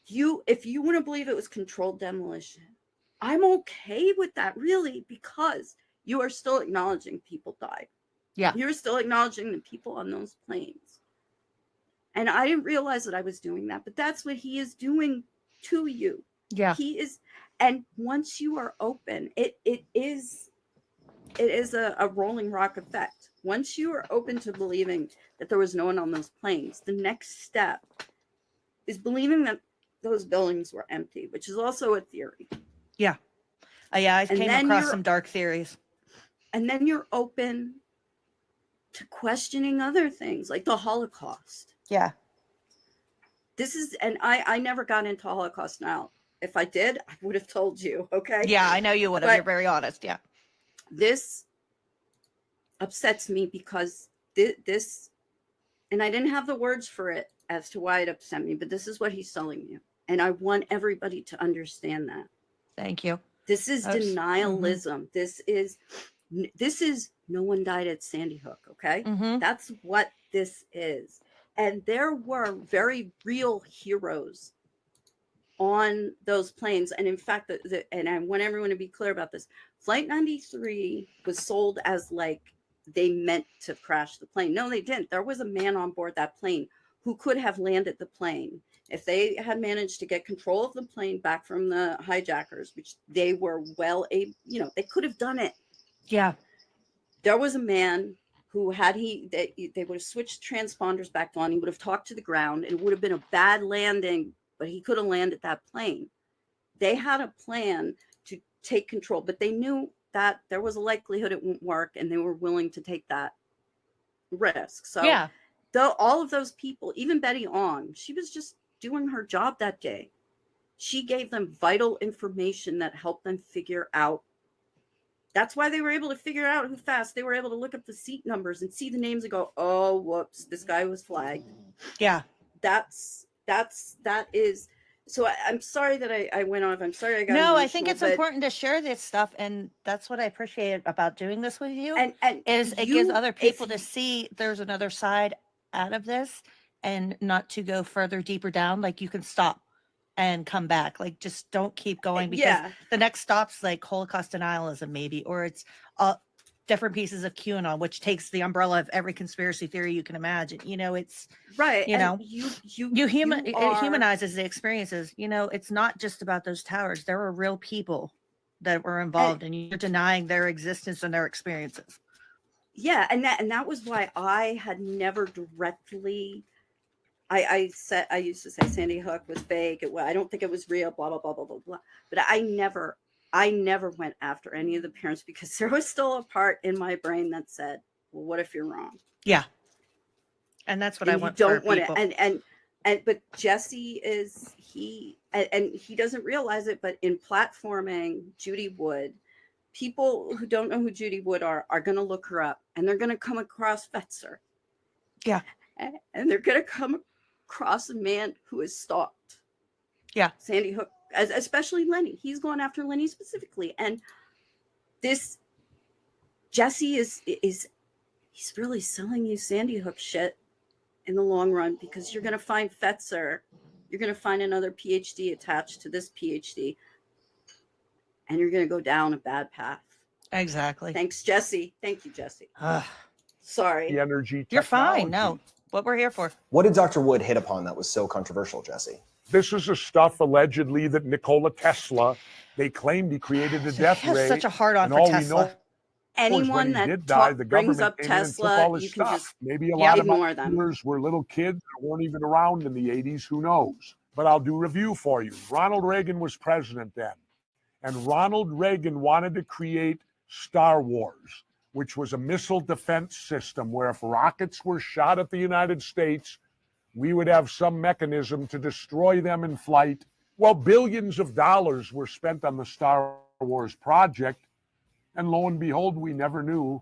If you want to believe it was controlled demolition, I'm okay with that, really, because you are still acknowledging people died. Yeah. You're still acknowledging the people on those planes. And I didn't realize that I was doing that, but that's what he is doing to you. Yeah. He is. And once you are open, it is a rolling rock effect. Once you are open to believing that there was no one on those planes, the next step is believing that those buildings were empty, which is also a theory. Yeah. I came across some dark theories. And then you're open to questioning other things like the Holocaust. Yeah. And I never got into Holocaust now. If I did, I would have told you, okay? Yeah, I know you would have. You're very honest, yeah. This upsets me because this, and I didn't have the words for it as to why it upset me, but this is what he's selling you. And I want everybody to understand that. Thank you. This is denialism. Mm-hmm. This is no one died at Sandy Hook, okay? Mm-hmm. That's what this is. And there were very real heroes on those planes. And in fact, and I want everyone to be clear about this. Flight 93 was sold as like they meant to crash the plane. No, they didn't. There was a man on board that plane who could have landed the plane. If they had managed to get control of the plane back from the hijackers, which they were they could have done it. Yeah. There was a man who they would have switched transponders back on. He would have talked to the ground. It would have been a bad landing, but he could have landed that plane. They had a plan to take control, but they knew that there was a likelihood it wouldn't work, and they were willing to take that risk. So yeah. All of those people, even Betty Ong, she was just doing her job that day. She gave them vital information that helped them figure out. That's why they were able to figure out who fast. They were able to look up the seat numbers and see the names and go, oh, whoops, this guy was flagged. Yeah. That is. So I'm sorry that I went off. I'm sorry I got No, I think it's important to share this stuff. And that's what I appreciate about doing this with you. And it gives other people to see there's another side out of this and not to go further deeper down. Like you can stop and come back. Like just don't keep going because the next stop's like Holocaust denialism maybe, or it's different pieces of QAnon, which takes the umbrella of every conspiracy theory you can imagine. It's right. It humanizes the experiences. It's not just about those towers. There were real people that were involved, and you're denying their existence and their experiences. Yeah, and that was why I had never directly. I used to say Sandy Hook was fake. I don't think it was real. Blah blah blah blah blah blah. But I never went after any of the parents because there was still a part in my brain that said, "Well, what if you're wrong?" Yeah, and that's what I want. You don't want it, but Jesse he doesn't realize it. But in platforming Judy Wood, people who don't know who Judy Wood are going to look her up, and they're going to come across Fetzer. Yeah, and they're going to come across a man who is stalked. Yeah, Sandy Hook. Especially Lenny. He's going after Lenny specifically. And this Jesse he's really selling you Sandy Hook shit in the long run because you're going to find Fetzer. You're going to find another PhD attached to this PhD. And you're going to go down a bad path. Exactly. Thanks, Jesse. Thank you, Jesse. Sorry. The energy. You're fine. No, what we're here for. What did Dr. Wood hit upon that was so controversial, Jesse? This is the stuff allegedly that Nikola Tesla, they claimed he created a death He has ray. such a hard on and for all Tesla. we know is Anyone when he that did die, the brings government up came in and took Tesla, all his you can stuff. just Maybe a lot of ignore my them. viewers were little kids that weren't even around in the 80s. Who knows? But I'll do review for you. Ronald Reagan was president then. And Ronald Reagan wanted to create Star Wars, which was a missile defense system where if rockets were shot at the United States, we would have some mechanism to destroy them in flight. Well, billions of dollars were spent on the Star Wars project, and lo and behold, we never knew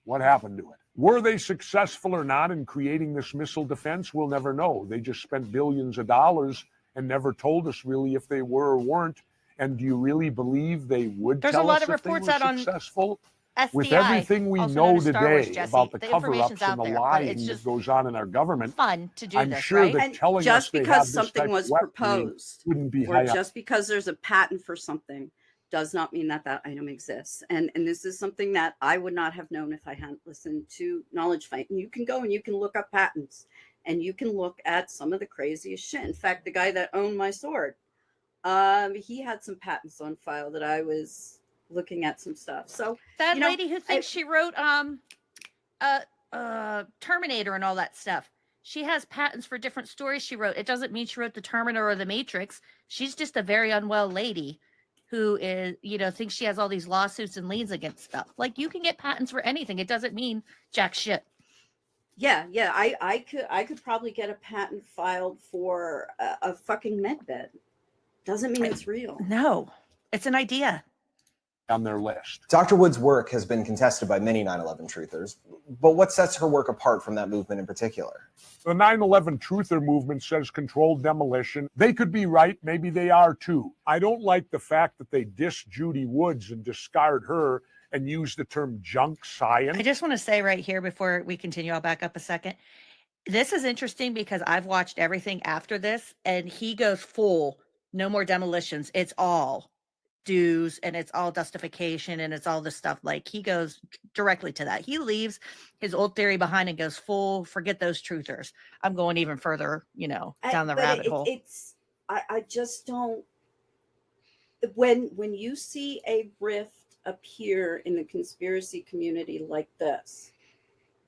what happened to it. Were they successful or not in creating this missile defense? We'll never know. They just spent billions of dollars and never told us really if they were or weren't. And do you really believe they would There's a tell lot us of if they reports were out on successful? SDI, With everything we also know known as Star Wars, today Jesse, about the the cover-ups information's and out the there, but lying it's that just goes on in our government, fun to do I'm this, sure right? that And telling just us they because have this something type was of weaponry proposed wouldn't be or high up. just because there's a patent for something does not mean that that item exists. And this is something that I would not have known if I hadn't listened to Knowledge Fight. And you can go and you can look up patents and you can look at some of the craziest shit. In fact, the guy that owned my sword, he had some patents on file that I was looking at some stuff. So That lady who thinks she wrote Terminator and all that stuff. She has patents for different stories she wrote. It doesn't mean she wrote the Terminator or the Matrix. She's just a very unwell lady who is, thinks she has all these lawsuits and liens against stuff. Like, you can get patents for anything. It doesn't mean jack shit. Yeah. I could probably get a patent filed for a fucking med bed. Doesn't mean it's real. No, it's an idea. On their list. Dr. Wood's work has been contested by many 9/11 truthers, but what sets her work apart from that movement in particular? The 9/11 truther movement says controlled demolition. They could be right. Maybe they are too. I don't like the fact that they diss Judy Woods and discard her and use the term junk science. I just want to say right here before we continue, I'll back up a second. This is interesting because I've watched everything after this and he goes full, no more demolitions. It's all dues and it's all justification and it's all this stuff. Like, he goes directly to that. He leaves his old theory behind and goes full, forget those truthers. I'm going even further, down the rabbit hole. I just don't, when you see a rift appear in the conspiracy community like this,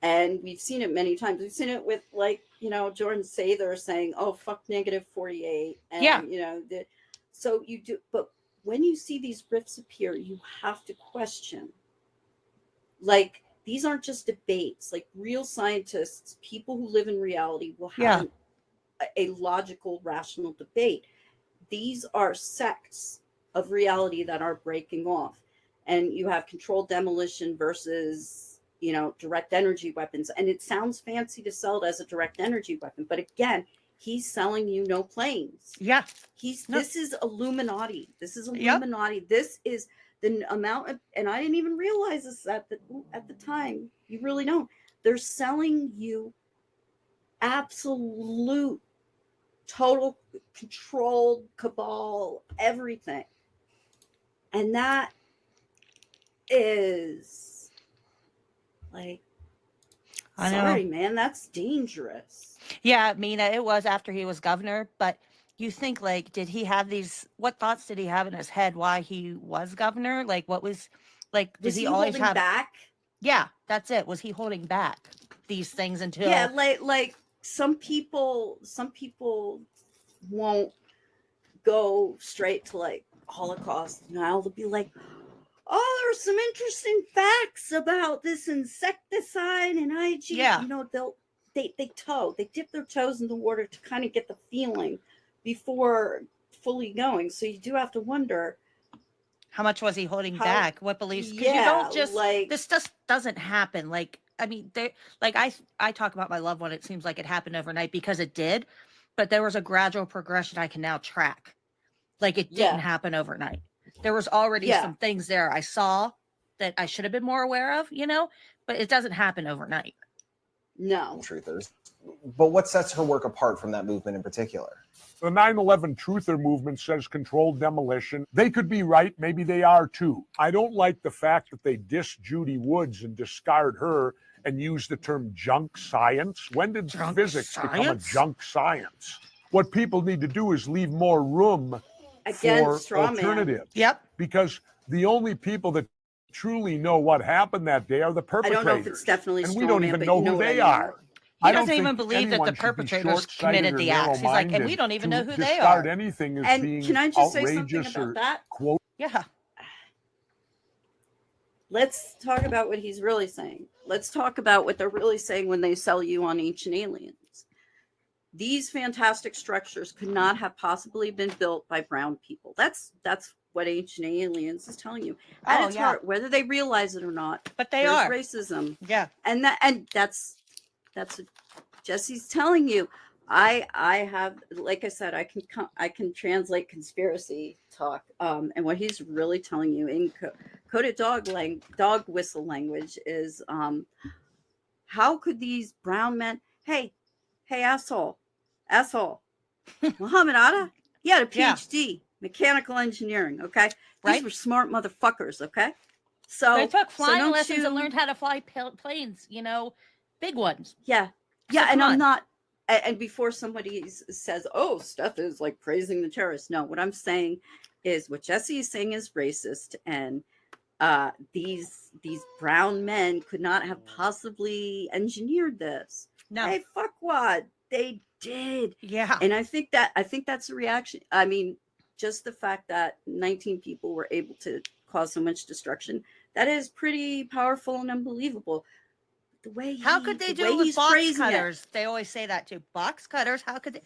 and we've seen it many times. We've seen it with, like, Jordan Sather saying, oh, fuck -48. And, so you do, but when you see these rifts appear, you have to question. Like, these aren't just debates. Like, real scientists, people who live in reality will have a logical, rational debate. These are sects of reality that are breaking off. And you have controlled demolition versus, direct energy weapons. And it sounds fancy to sell it as a direct energy weapon. But again, he's selling you no planes. Yeah. This is Illuminati. This is Illuminati. Yep. This is the amount of, and I didn't even realize this at the time. You really don't. They're selling you absolute, total controlled cabal, everything. And that is like, sorry, man, that's dangerous. Yeah, Mina, it was after he was governor, but you think, like, did he have what thoughts did he have in his head why he was governor? Like, what was, like, was he always have back? Yeah, that's it. Was he holding back these things until? Yeah, like some people won't go straight to, like, Holocaust denial. They'll be like, oh, there's some interesting facts about this insecticide and IG. Yeah. They dip their toes in the water to kind of get the feeling before fully going. So you do have to wonder, how much was he holding back? What beliefs? Because you don't just, like, this just doesn't happen. Like, I mean, I talk about my loved one. It seems like it happened overnight because it did, but there was a gradual progression I can now track. Like, it didn't happen overnight. There was already some things there I saw that I should have been more aware of, but it doesn't happen overnight. No. Truthers. But what sets her work apart from that movement in particular? The 9/11 truther movement says controlled demolition. They could be right. Maybe they are too. I don't like the fact that they diss Judy Woods and discard her and use the term junk science. When did physics become a junk science? what people need to do is leave more room Again, for straw man. alternatives. Yep. Because the only people that truly know what happened that day are the I perpetrators. don't know if it's definitely and straw we don't man, even but know you know who what I they mean. are. He I don't doesn't even think believe that the anyone should be perpetrators short-sighted committed or the acts. He's like, and we narrow-minded don't even know to who they discard are. anything as And being can I just say something outrageous about or that? quote. Yeah. Let's talk about what he's really saying. Let's talk about what they're really saying when they sell you on Ancient Aliens. These fantastic structures could not have possibly been built by brown people. That's what Ancient Aliens is telling you. At its heart, whether they realize it or not, but they there's are racism. Yeah. And that's what Jesse's telling you. I have, like I said, I can translate conspiracy talk, and what he's really telling you in coded dog whistle language is, how could these brown men? Hey, asshole, Muhammad Atta, he had a PhD, mechanical engineering. Okay, these were smart motherfuckers. Okay, so they took flying don't lessons and you- learned how to fly planes. You know, big ones. Yeah. So And come I'm on. not, and before somebody says, oh, Steph is like praising the terrorists. No, what I'm saying is what Jesse is saying is racist. And these brown men could not have possibly engineered this. No. Hey, fuckwad. They did. Yeah. And I think that's a reaction. I mean, just the fact that 19 people were able to cause so much destruction, that is pretty powerful and unbelievable. The way How could they do it with box cutters? They always say that too. Box cutters. How could they?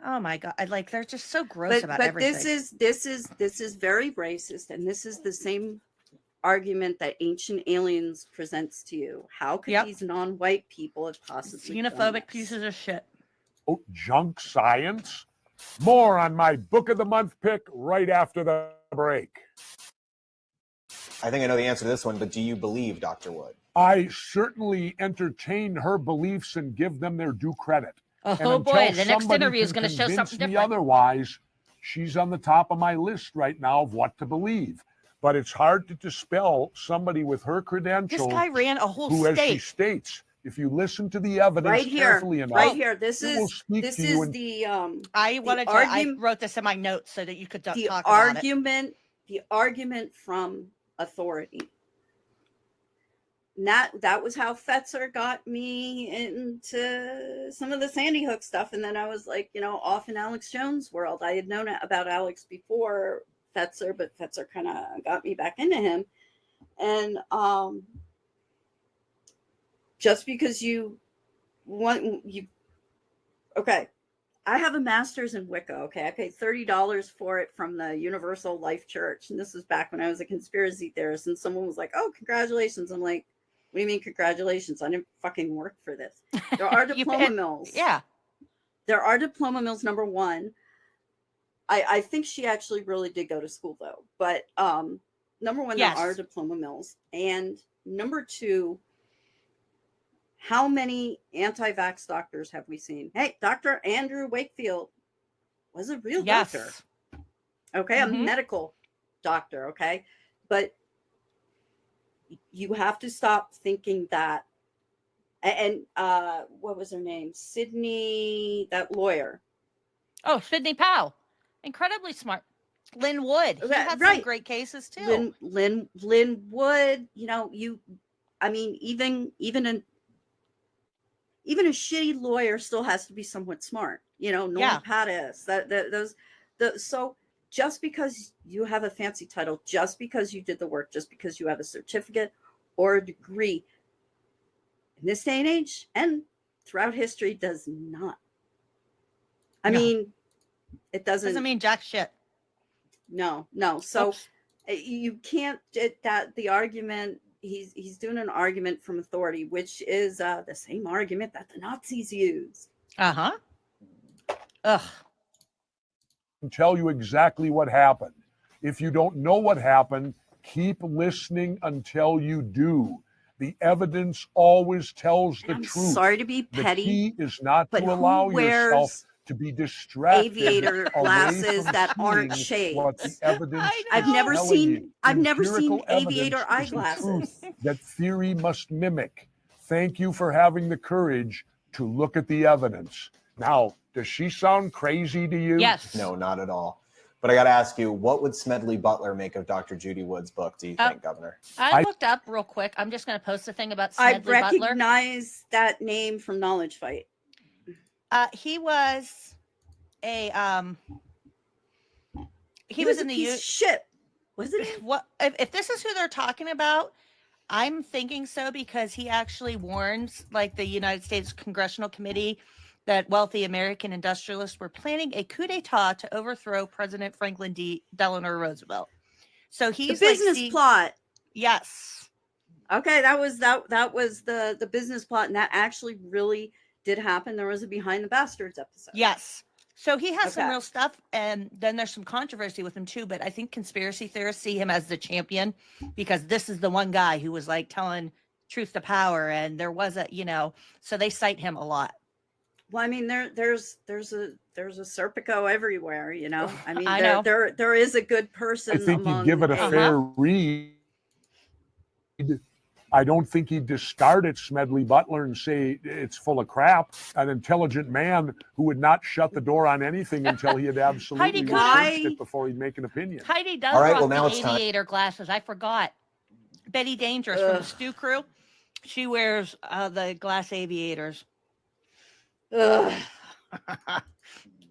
Oh my God! They're just so gross about everything. This is very racist, and this is the same argument that Ancient Aliens presents to you. How could these non-white people have possibly xenophobic pieces of shit? Oh, junk science. More on my book of the month pick right after the break. I think I know the answer to this one, but do you believe Dr. Wood? I certainly entertain her beliefs and give them their due credit. Oh boy, the next interview is going to show something different. Otherwise, she's on the top of my list right now of what to believe. But it's hard to dispel somebody with her credentials. This guy ran a whole who, state. as she states, if you listen to the evidence carefully enough, right here. This it will is speak this to is you and the I wanted to. I wrote this in my notes so that you could talk about it. The argument from authority. And that was how Fetzer got me into some of the Sandy Hook stuff. And then I was like, off in Alex Jones' world. I had known about Alex before Fetzer, but Fetzer kind of got me back into him. And just because okay, I have a master's in Wicca. Okay, I paid $30 for it from the Universal Life Church, and this was back when I was a conspiracy theorist. And someone was like, "Oh, congratulations!" I'm like, "What do you mean congratulations? I didn't fucking work for this." There are diploma mills. Yeah, there are diploma mills. Number one, I think she actually really did go to school though. But number one, yes. There are diploma mills, and number two, how many anti-vax doctors have we seen? Hey, Dr. Andrew Wakefield was a real doctor. Okay, a medical doctor, okay? But you have to stop thinking that, and what was her name? Sydney, that lawyer. Oh, Sidney Powell. Incredibly smart. Lynn Wood. He had some great cases too. Lynn Wood, even a shitty lawyer still has to be somewhat smart. Norm Pattis, so just because you have a fancy title, just because you did the work, just because you have a certificate or a degree in this day and age and throughout history does not. I mean, it doesn't mean jack shit. No. So you can't the argument. He's doing an argument from authority, which is the same argument that the Nazis used. Ugh. Tell you exactly what happened. If you don't know what happened, keep listening until you do. The evidence always tells the truth. Sorry to be petty. The key is not to allow yourself to be distracted. Aviator glasses that aren't shades. What the evidence I've never seen Empirical aviator evidence is the eyeglasses. truth that theory must mimic. Thank you for having the courage to look at the evidence. Now, Does she sound crazy to you? Yes. No, not at all. But I got to ask you, what would Smedley Butler make of Dr. Judy Wood's book, do you think, Governor? I looked up real quick. I'm just going to post a thing about Smedley I Butler. recognize that name from Knowledge Fight. He was a he was in the piece of shit, wasn't he? What if this is who they're talking about? I'm thinking so because he actually warns like the United States Congressional Committee that wealthy American industrialists were planning a coup d'etat to overthrow President Franklin Delano Roosevelt. So he's the business plot. Yes. Okay, that was the business plot, and that actually really did happen. There was a Behind the Bastards episode. Yes. So he has some real stuff, and then there's some controversy with him too. But I think conspiracy theorists see him as the champion because this is the one guy who was like telling truth to power, and there was a so they cite him a lot. Well, I mean, there's a Serpico everywhere, I mean, I know. there is a good person. I think you give it a fair read. I don't think he'd discard it, Smedley Butler, and say it's full of crap. An intelligent man who would not shut the door on anything until he had absolutely researched it before he'd make an opinion. Heidi does rock the aviator glasses. I forgot. Betty Dangerous from the Stew Crew. She wears the glass aviators. Ugh.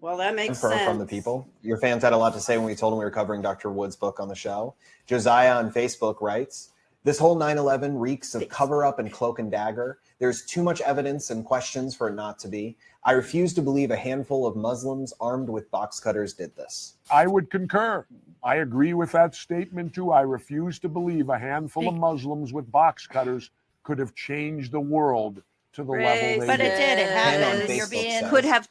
Well, that makes sense. From the people. Your fans had a lot to say when we told them we were covering Dr. Wood's book on the show. Josiah on Facebook writes, this whole 9/11 reeks of cover-up and cloak and dagger. There's too much evidence and questions for it not to be. I refuse to believe a handful of Muslims armed with box cutters did this. I would concur. I agree with that statement too. I refuse to believe a handful of Muslims with box cutters could have changed the world to the level they but did. it did. It happened. You're being could have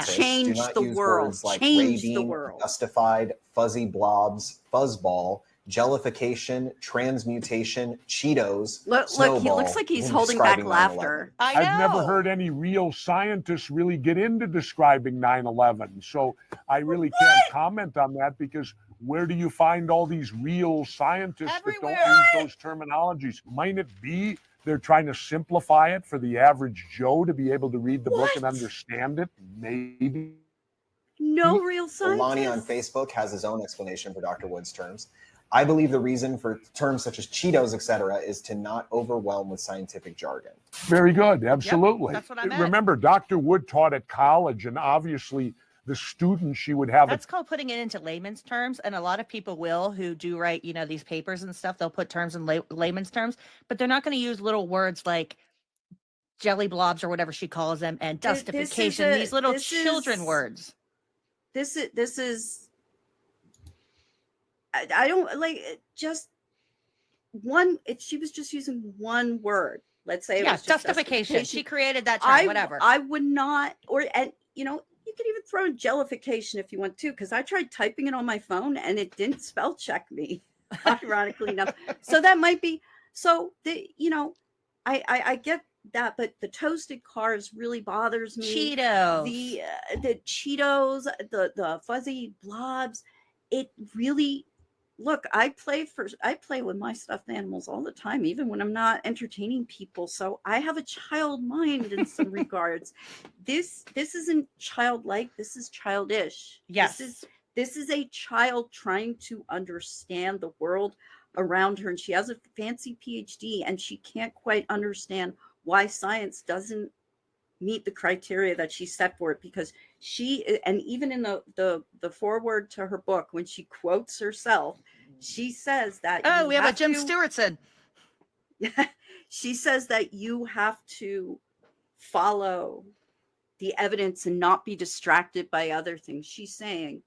changed changed do the not use world. words like Changed ravine, the world. justified, fuzzy blobs, fuzzball, jellification, transmutation, Cheetos. Look, he looks like he's holding back laughter. I've never heard any real scientists really get into describing 9/11. So I really can't comment on that because where do you find all these real scientists that don't use those terminologies? Might it be they're trying to simplify it for the average Joe to be able to read the book and understand it? Maybe. No real scientists. Lonnie on Facebook has his own explanation for Dr. Wood's terms. I believe the reason for terms such as Cheetos, etc., is to not overwhelm with scientific jargon. Very good. Absolutely. Yep, that's what I meant. Remember, Dr. Wood taught at college, and obviously the students she would have. That's called putting it into layman's terms. And a lot of people will who do write, these papers and stuff. They'll put terms in layman's terms, but they're not going to use little words like jelly blobs or whatever she calls them and dustification. These little children words. This is. I don't like just one. If she was just using one word, let's say, it was just justification. She created that term. Whatever. I would not, you could even throw in jellification if you want to, because I tried typing it on my phone and it didn't spell check me, ironically enough. So that might be. So I get that, but the toasted carbs really bothers me. Cheetos. The Cheetos, the fuzzy blobs. It really. Look, I play with my stuffed animals all the time, even when I'm not entertaining people. So I have a child mind in some regards. This isn't childlike. This is childish. Yes. This is a child trying to understand the world around her. And she has a fancy PhD and she can't quite understand why science doesn't meet the criteria that she set for it, because and even in the foreword to her book, when she quotes herself, she says that we have a Jim Stewartson. She says that you have to follow the evidence and not be distracted by other things. She's saying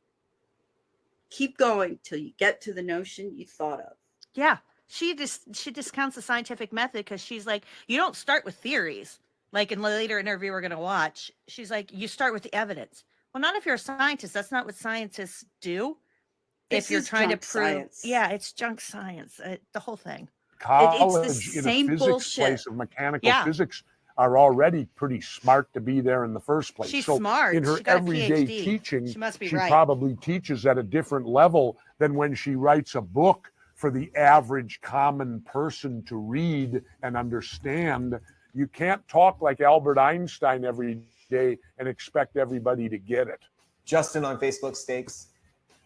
keep going till you get to the notion you thought of. Yeah, she discounts the scientific method because she's like, you don't start with theories. Like in the later interview we're going to watch, she's like, you start with the evidence. Well, not if you're a scientist. That's not what scientists do. If you're trying to prove, science. Yeah, it's junk science. The whole thing. College it's the in same a physics bullshit. place of mechanical physics are already pretty smart to be there in the first place. She's so smart. In her She got a everyday PhD. teaching, She must be she right. probably teaches at a different level than when she writes a book for the average common person to read and understand. You can't talk like Albert Einstein every day and expect everybody to get it. Justin on Facebook states,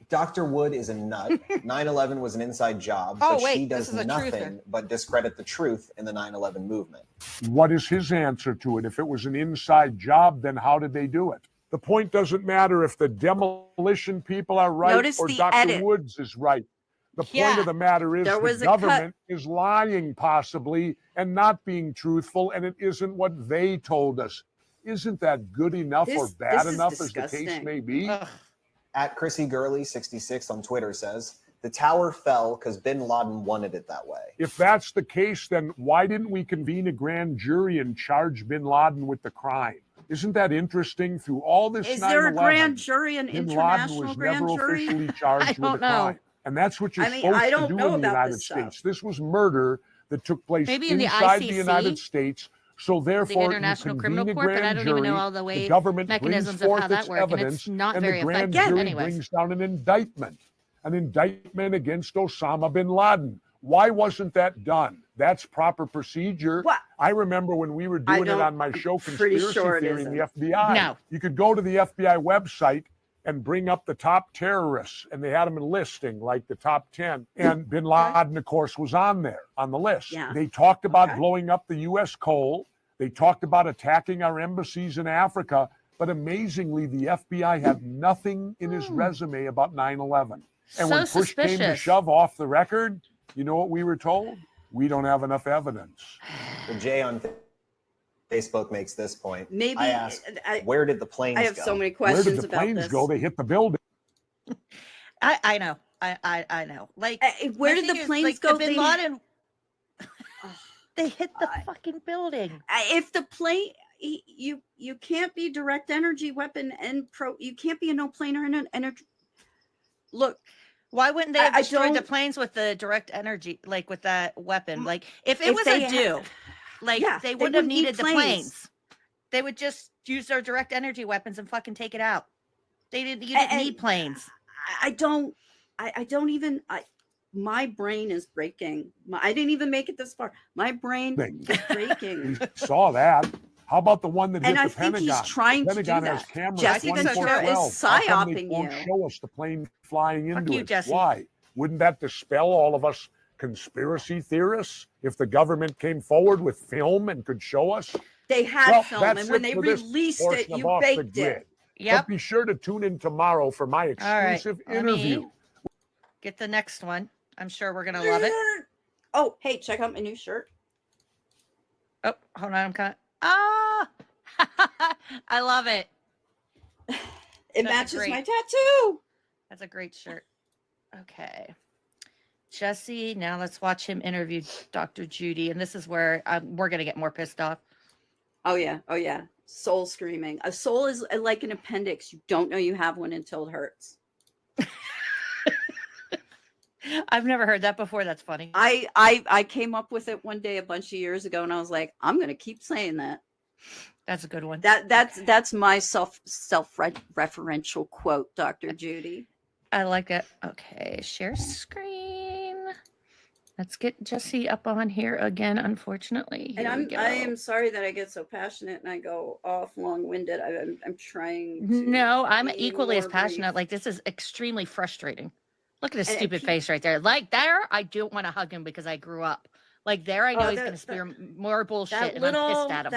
Dr. Wood is a nut. 9/11 was an inside job, Oh, but wait, she this does is a nothing truther. but discredit the truth in the 9/11 movement. What is his answer to it? If it was an inside job, then how did they do it? The point doesn't matter if the demolition people are right Notice or the Dr. edit. Woods is right. The point Yeah. of the matter is There was the a cut. government is lying possibly and not being truthful, and it isn't what they told us. Isn't that good enough or bad this is enough as the case disgusting. may be? Ugh. At Chrissy Gurley 66 on Twitter says, the tower fell because bin Laden wanted it that way. If that's the case, then why didn't we convene a grand jury and charge bin Laden with the crime? Isn't that interesting? Through all this Is 9/11, there a grand jury, an bin Laden international was grand never jury? officially I charged with a don't know. crime. And that's what you're I mean, supposed I to don't do know in the about United this stuff. States. This was murder that took place Maybe in the inside the ICC, United States. So the therefore, you International Criminal convene a Court, but I grand don't even know jury, all the the way government brings mechanisms of forth how that its works, and evidence, it's not and very the grand effective. jury Anyways, brings down an indictment against Osama bin Laden. Why wasn't that done? That's proper procedure. What? I remember when we were doing it don't- on my show, I'm pretty Conspiracy sure it Theory in the isn't. FBI. No. You could go to the FBI website and bring up the top terrorists, and they had them in listing, like the top 10. And bin Laden, of course, was on there on the list. Yeah. They talked about Okay. blowing up the U.S. coal. They talked about attacking our embassies in Africa. But amazingly, the FBI had nothing in his resume about 9/11. And so when push came to suspicious. shove off the record, you know what we were told? We don't have enough evidence. The Jay on Facebook makes this point. Maybe I asked, I, where did the planes I have go? so many Where questions did the about planes this. go? They hit the building. I know. I know. Like, Where my did thing the is, planes like, go? the Bin They- Laden, they hit the fucking building. If the plane, you can't be direct energy weapon and you can't be a no planer and an energy. Look, Why wouldn't they have I destroyed the don't- planes with the direct energy, like with that weapon? Like, if it If was they a do, like yeah, they they wouldn't have wouldn't need needed the planes. planes. They would just use their direct energy weapons and fucking take it out. They didn't. You didn't And- need planes. I don't even. My brain is breaking. I didn't even make it this far. My brain is breaking. We saw that. How about the one that hit And the I think Pentagon? he's trying the to do Pentagon has that. cameras Jesse Ventura 24/12. is How come they psyoping won't you. show us the plane flying into you, it? Jesse. Why? Wouldn't that dispel all of us conspiracy theorists if the government came forward with film and could show us? They had Well, film, that's and when it they for this released portion it, of you Off the baked Grid. it. Yep. But be sure to tune in tomorrow for my All right. exclusive Let me interview. get the next one. I'm sure we're gonna love it. Oh, hey, check out my new shirt. Oh, hold on. I'm kind of. Ah, I love it. It That's matches great. my tattoo. That's a great shirt. Okay. Jesse, now let's watch him interview Dr. Judy. And this is where we're going to get more pissed off. Oh yeah, soul screaming. A soul is like an appendix. You don't know you have one until it hurts. I've never heard that before. That's funny. I came up with it one day a bunch of years ago, and I was like, I'm gonna keep saying that. That's a good one. That's my self-referential quote, Dr. Judy. I like it. Okay, share screen. Let's get Jesse up on here again, unfortunately. And Here we I go. am sorry that I get so passionate and I go off long-winded. I'm trying to No, I'm be equally as more passionate. brief. Like, this is extremely frustrating. Look at his And stupid face right there. Like, there, I don't want to hug him because I grew up. Like, there, I know Oh, he's that- going to spew more bullshit, that and I'm little pissed at him.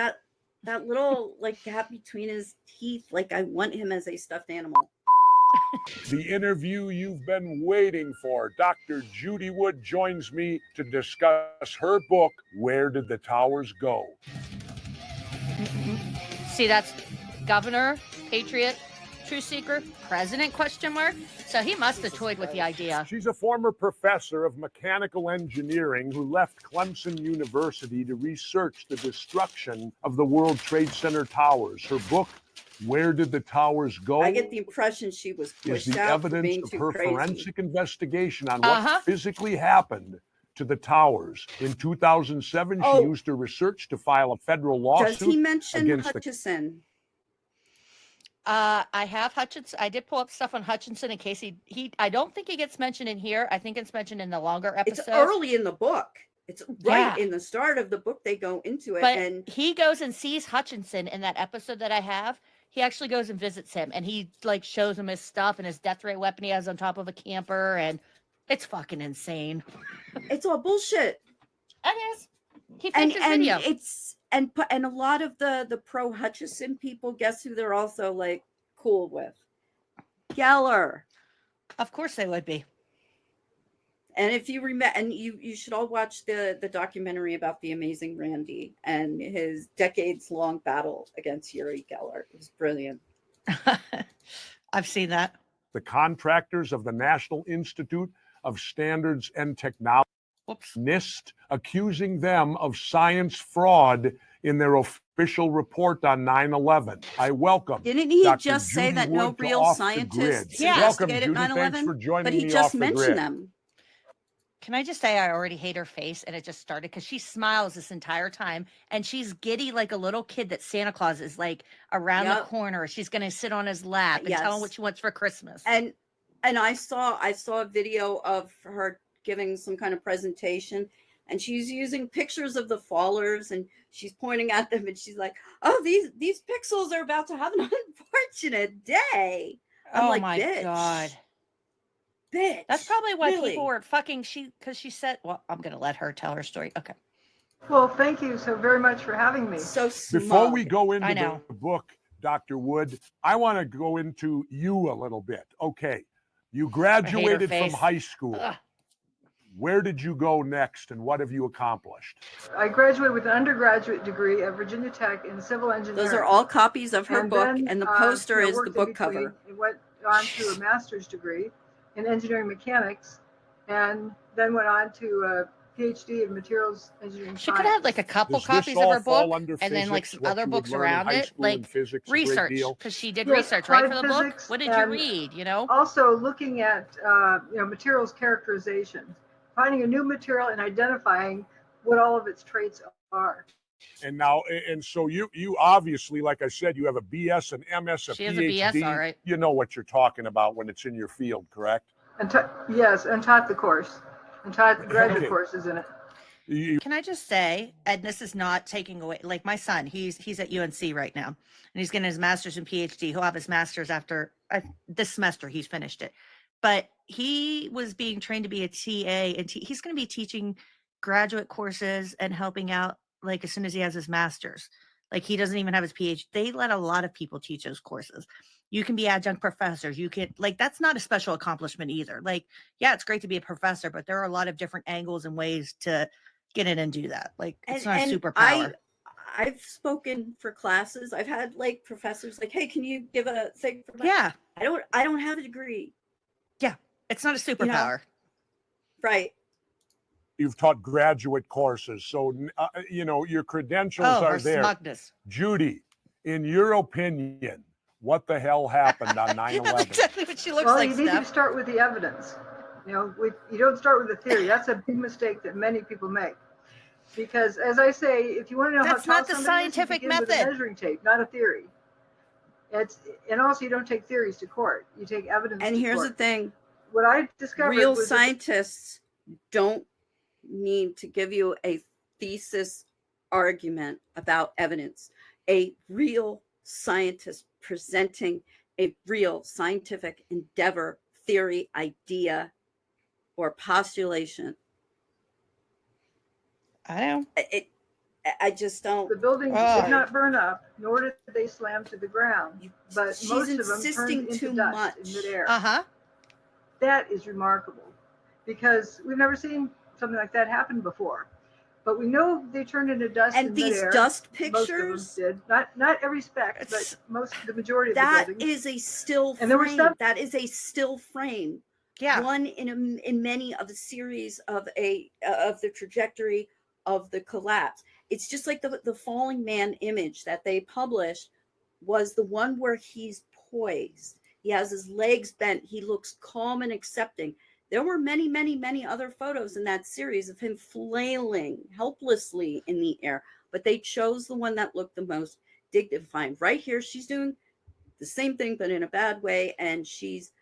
that little like gap between his teeth, like I want him as a stuffed animal. The interview you've been waiting for. Dr. Judy Wood joins me to discuss her book, Where Did the Towers Go? See, that's governor, patriot, truth seeker, president, question mark. So he must have toyed with the idea. She's a former professor of mechanical engineering who left Clemson University to research the destruction of the World Trade Center towers. Her book, Where Did the Towers Go? I get the impression she was is pushed the out for evidence being of too her crazy. forensic investigation on what Uh-huh. physically happened to the towers. In 2007, she Oh. used her research to file a federal Does lawsuit he mention against the Hutchison? I have Hutchinson. I did pull up stuff on Hutchinson in case he I don't think he gets mentioned in here. I think it's mentioned in the longer It's episode. early in the book. It's right Yeah. in the start of the book. They go into it, But and he goes and sees Hutchinson in that episode that I have. He actually goes and visits him, and he like shows him his stuff and his death ray weapon he has on top of a camper, and it's fucking insane. it's all bullshit. It is. He faked his video. It's and a lot of the pro Hutchison people, guess who they're also like cool with? Geller. Of course they would be. And if you remember, and you should all watch the documentary about the amazing Randy and his decades-long battle against Uri Geller. It was brilliant. I've seen that. The contractors of the National Institute of Standards and Technology, NIST, accusing them of science fraud in their official report on 9/11. I welcome. Didn't he Dr. just say Judy that no Wood to real Off the scientists Grid. Welcome, investigated Judy. Thanks 9/11? for joining But he me just off the mentioned grid. them. Can I just say I already hate her face, and it just started because she smiles this entire time, and she's giddy like a little kid that Santa Claus is like around the Yep. corner. She's gonna sit on his lap and tell him Yes. what she wants for Christmas. And I saw a video of her giving some kind of presentation, and she's using pictures of the fallers, and she's pointing at them, and she's like, "Oh, these pixels are about to have an unfortunate day." I'm oh like, my bitch, god. bitch. That's probably why really? people were fucking because she said, well, I'm gonna let her tell her story. Okay. Well, thank you so very much for having me. So smug. Before we go I into know. the book, Dr. Wood, I want to go into you a little bit. Okay, you graduated from face. high school. Ugh. Where did you go next, and what have you accomplished? I graduated with an undergraduate degree at Virginia Tech in civil engineering. Those are all copies of her And book, then, and the poster is worked the in book between cover. and went on to a master's degree in engineering mechanics, and then went on to a PhD in materials engineering. She could have like a couple Does this copies of all her fall book under and then like physics, some what other you would books learn in around high it, school in like physics, a great research, deal? because she did Yes, research right for the book. physics What did you and read? You know, Also looking at materials characterization, finding a new material and identifying what all of its traits are. And now, and so you obviously, like I said, you have a BS, an MS, a She has PhD. a BS, all right. You know what you're talking about when it's in your field, correct? And yes, and taught the course, and taught the graduate Okay. courses in it. can I just say, and this is not taking away, like my son, he's at UNC right now, and he's getting his master's and PhD. He'll have his master's after this semester. He's finished it, but he was being trained to be a TA, and he's going to be teaching graduate courses and helping out like as soon as he has his master's. Like he doesn't even have his PhD. They let a lot of people teach those courses. You can be adjunct professors. You can like that's not a special accomplishment either. Like, yeah, it's great to be a professor, but there are a lot of different angles and ways to get in and do that. Like it's not a superpower. I've spoken for classes. I've had like professors like, "Hey, can you give a thing for my-" Yeah. I don't have a degree. Yeah. It's not a superpower. Right. You've taught graduate courses, so your credentials Oh, are her there. smugness. Judy, in your opinion, what the hell happened on 9/11? That's exactly what she looks Well, like, you need to Steph. start with the evidence. You don't start with a theory. That's a big mistake that many people make. Because, as I say, if you want to know That's how not tall the somebody is, you scientific begin with method. a measuring tape, not a theory. And also, you don't take theories to court. You take evidence. And to here's court. the thing: What I discovered real was that scientists don't need to give you a thesis argument about evidence. A real scientist presenting a real scientific endeavor, theory, idea, or postulation. I know. I just don't. the buildings Oh. did not burn up, nor did they slam to the ground. But She's most of them insisting turned into too dust much. in midair. Uh-huh. That is remarkable, because we've never seen something like that happen before. But we know they turned into dust And in these midair. dust Most pictures, of them did. Not every speck, It's- but the majority of the that buildings. is a still And there were frame. some- That is a still frame. Yeah. One in many of the series of the trajectory of the collapse. It's just like the falling man image that they published was the one where he's poised. He has his legs bent. He looks calm and accepting. There were many, many, many other photos in that series of him flailing helplessly in the air, but they chose the one that looked the most dignified. Right here, she's doing the same thing, but in a bad way, and she's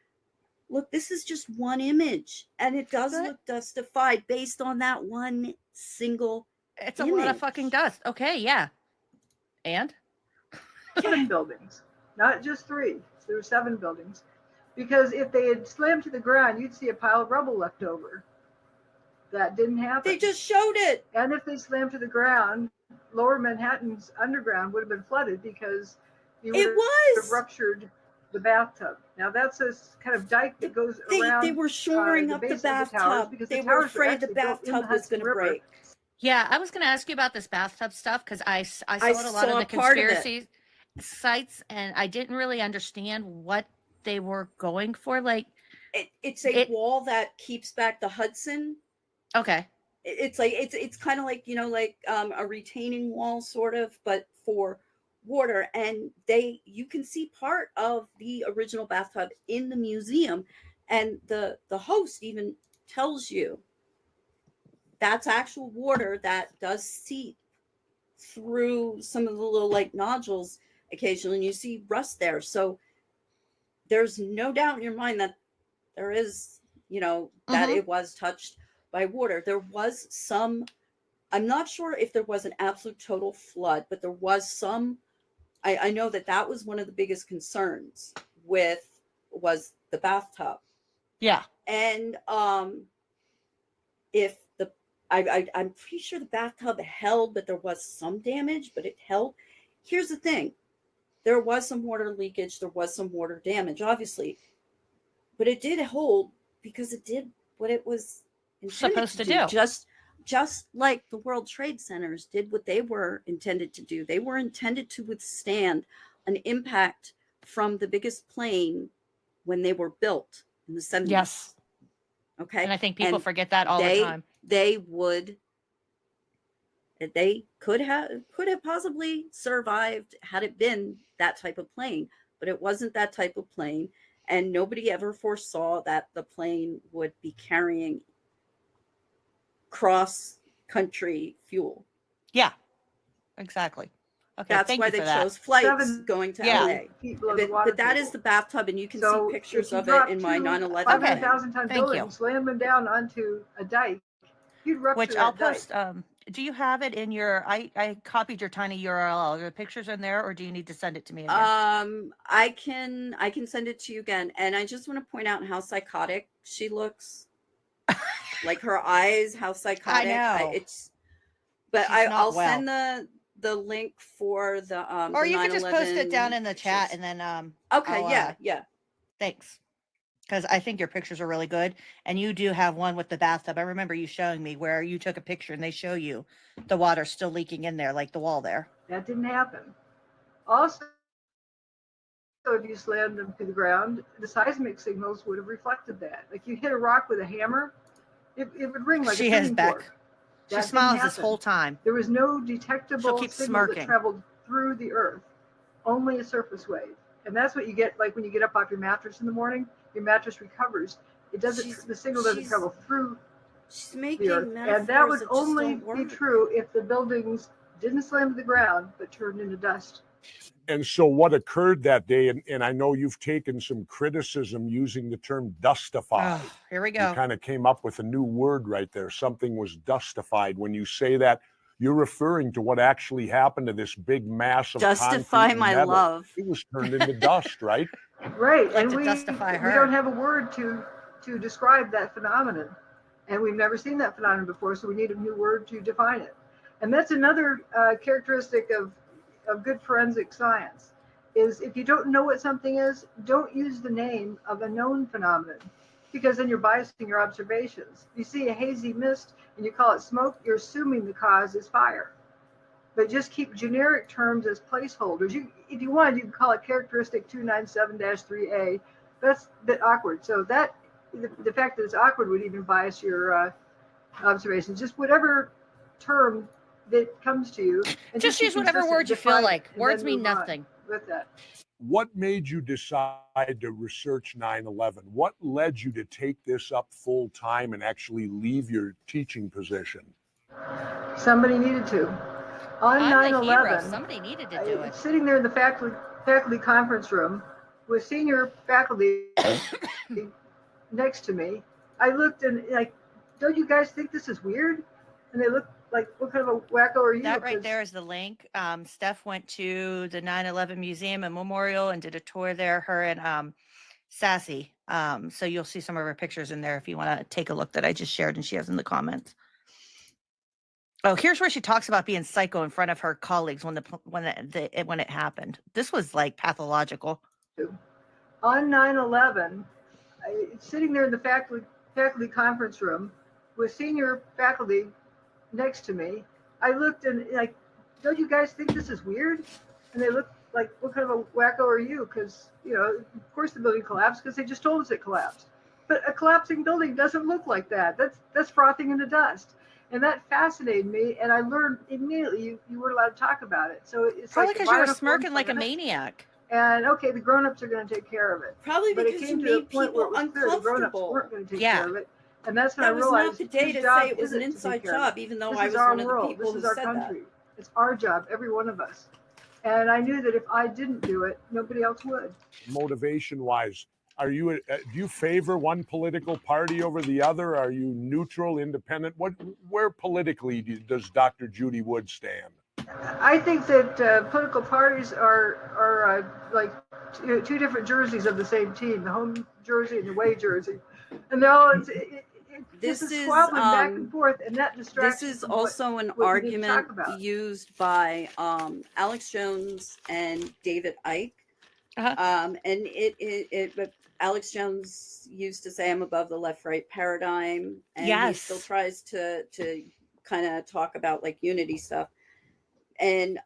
look, this is just one image, and it does look dustified based on that one single It's a lot of fucking dust. Okay, yeah. And? 7 buildings, not just 3. There were 7 buildings. Because if they had slammed to the ground, you'd see a pile of rubble left over. That didn't happen. They just showed it. And if they slammed to the ground, lower Manhattan's underground would have been flooded because you would have ruptured the bathtub. Now that's a kind of dike that goes around. They were shoring up the bathtub because they were afraid the bathtub was going to break. Yeah, I was going to ask you about this bathtub stuff because I saw it a lot of the conspiracy sites, and I didn't really understand what they were going for. Like, it's a wall that keeps back the Hudson. Okay. It's like it's kind of like, you know, like a retaining wall sort of, but for water. And you can see part of the original bathtub in the museum, and the host even tells you that's actual water that does seep through some of the little like nodules occasionally, and you see rust there. So there's no doubt in your mind that there is, you know, that it was touched by water. There was some, I'm not sure if there was an absolute total flood, but there was some, I know that was one of the biggest concerns was the bathtub. Yeah. And if I'm pretty sure the bathtub held, but there was some damage, but it held. Here's the thing. There was some water leakage. There was some water damage, obviously, but it did hold because it did what it was supposed to do. Just like the World Trade Centers did what they were intended to do. They were intended to withstand an impact from the biggest plane when they were built in the 70s. Yes. Okay. And I think people forget that all the time. They could have possibly survived had it been that type of plane, but it wasn't that type of plane. And nobody ever foresaw that the plane would be carrying cross-country fuel. Yeah, exactly. Okay, that's why they chose flights going to LA. But that is the bathtub, and you can see pictures of it in my 9/11. 500,000-ton building, slam them down onto a dike. You'd rupture Which that I'll dike. post. Do you have it in your? I copied your tiny URL. Are the pictures in there, or do you need to send it to me again? I can send it to you again, and I just want to point out how psychotic she looks. Like her eyes, how psychotic. I know. I'll send the link for the or the you can just post it down in the pictures. chat, and then Okay, I'll, yeah. Thanks. Because I think your pictures are really good, and you do have one with the bathtub. I remember you showing me where you took a picture, and they show you the water still leaking in there, like the wall there. That didn't happen. Also, if you slammed them to the ground, the seismic signals would have reflected that. Like you hit a rock with a hammer, it would ring like She a has tuning back. fork. She That smiles didn't this happen. whole time. There was no detectable She'll keep signal smirking. that traveled through the earth, only a surface wave. And that's what you get like when you get up off your mattress in the morning, your mattress recovers. It doesn't, the signal doesn't travel through the earth. And that would only be true if the buildings didn't slam to the ground, but turned into dust. And so what occurred that day, and I know you've taken some criticism using the term dustified. Oh, here we go. You kind of came up with a new word right there. Something was dustified. When you say that, you're referring to what actually happened to this big mass of Justify concrete and my metal. love. It was turned into dust, right? Right, Like and to we justify her. don't have a word to describe that phenomenon, and we've never seen that phenomenon before, so we need a new word to define it. And that's another characteristic of good forensic science, is if you don't know what something is, don't use the name of a known phenomenon, because then you're biasing your observations. You see a hazy mist and you call it smoke, you're assuming the cause is fire. But just keep generic terms as placeholders. If you want, you can call it characteristic 297-3A. That's a bit awkward. So that the fact that it's awkward would even bias your observations. Just whatever term that comes to you. And Just be use whatever consistent, word you feel define it, like. and Words then mean move on nothing. with that. What made you decide to research 9/11? What led you to take this up full time and actually leave your teaching position? Somebody needed to. On I'm the hero. 9/11, Somebody needed to do it. sitting there in the faculty conference room with senior faculty next to me. I looked and like, don't you guys think this is weird? And they looked like, what kind of a wacko are you? That right there is the link. Steph went to the 9/11 Museum and Memorial and did a tour there, her and Sassy. So you'll see some of her pictures in there if you want to take a look that I just shared and she has in the comments. Oh, here's where she talks about being psycho in front of her colleagues when it happened. This was like pathological. On 9/11, sitting there in the faculty conference room with senior faculty next to me, I looked and like, don't you guys think this is weird? And they looked like, what kind of a wacko are you? Because, you know, of course the building collapsed because they just told us it collapsed. But a collapsing building doesn't look like that. That's frothing into dust. And that fascinated me, and I learned immediately you weren't allowed to talk about it. So it's probably like because you were smirking like a maniac. And okay, the grown-ups are going to take care of it. Probably but because it came you to a made point where it people was clear the grown-ups uncomfortable. weren't going to take care of it. And that's when That I was realized not the day whose to job say it was is an to take inside care of job, it? even though This I is was our one of the world. people This is who our said country. It's our job, every one of us. And I knew that if I didn't do it, nobody else would. Motivation-wise, do you favor one political party over the other? Are you neutral, independent? Where politically does Dr. Judy Wood stand? I think that political parties are like two different jerseys of the same team: the home jersey and the away jersey. And this is squabbling back and forth, and that distracts. This is also an argument used by Alex Jones and David Icke. But Alex Jones used to say, "I'm above the left-right paradigm," and he still tries to kind of talk about like unity stuff. And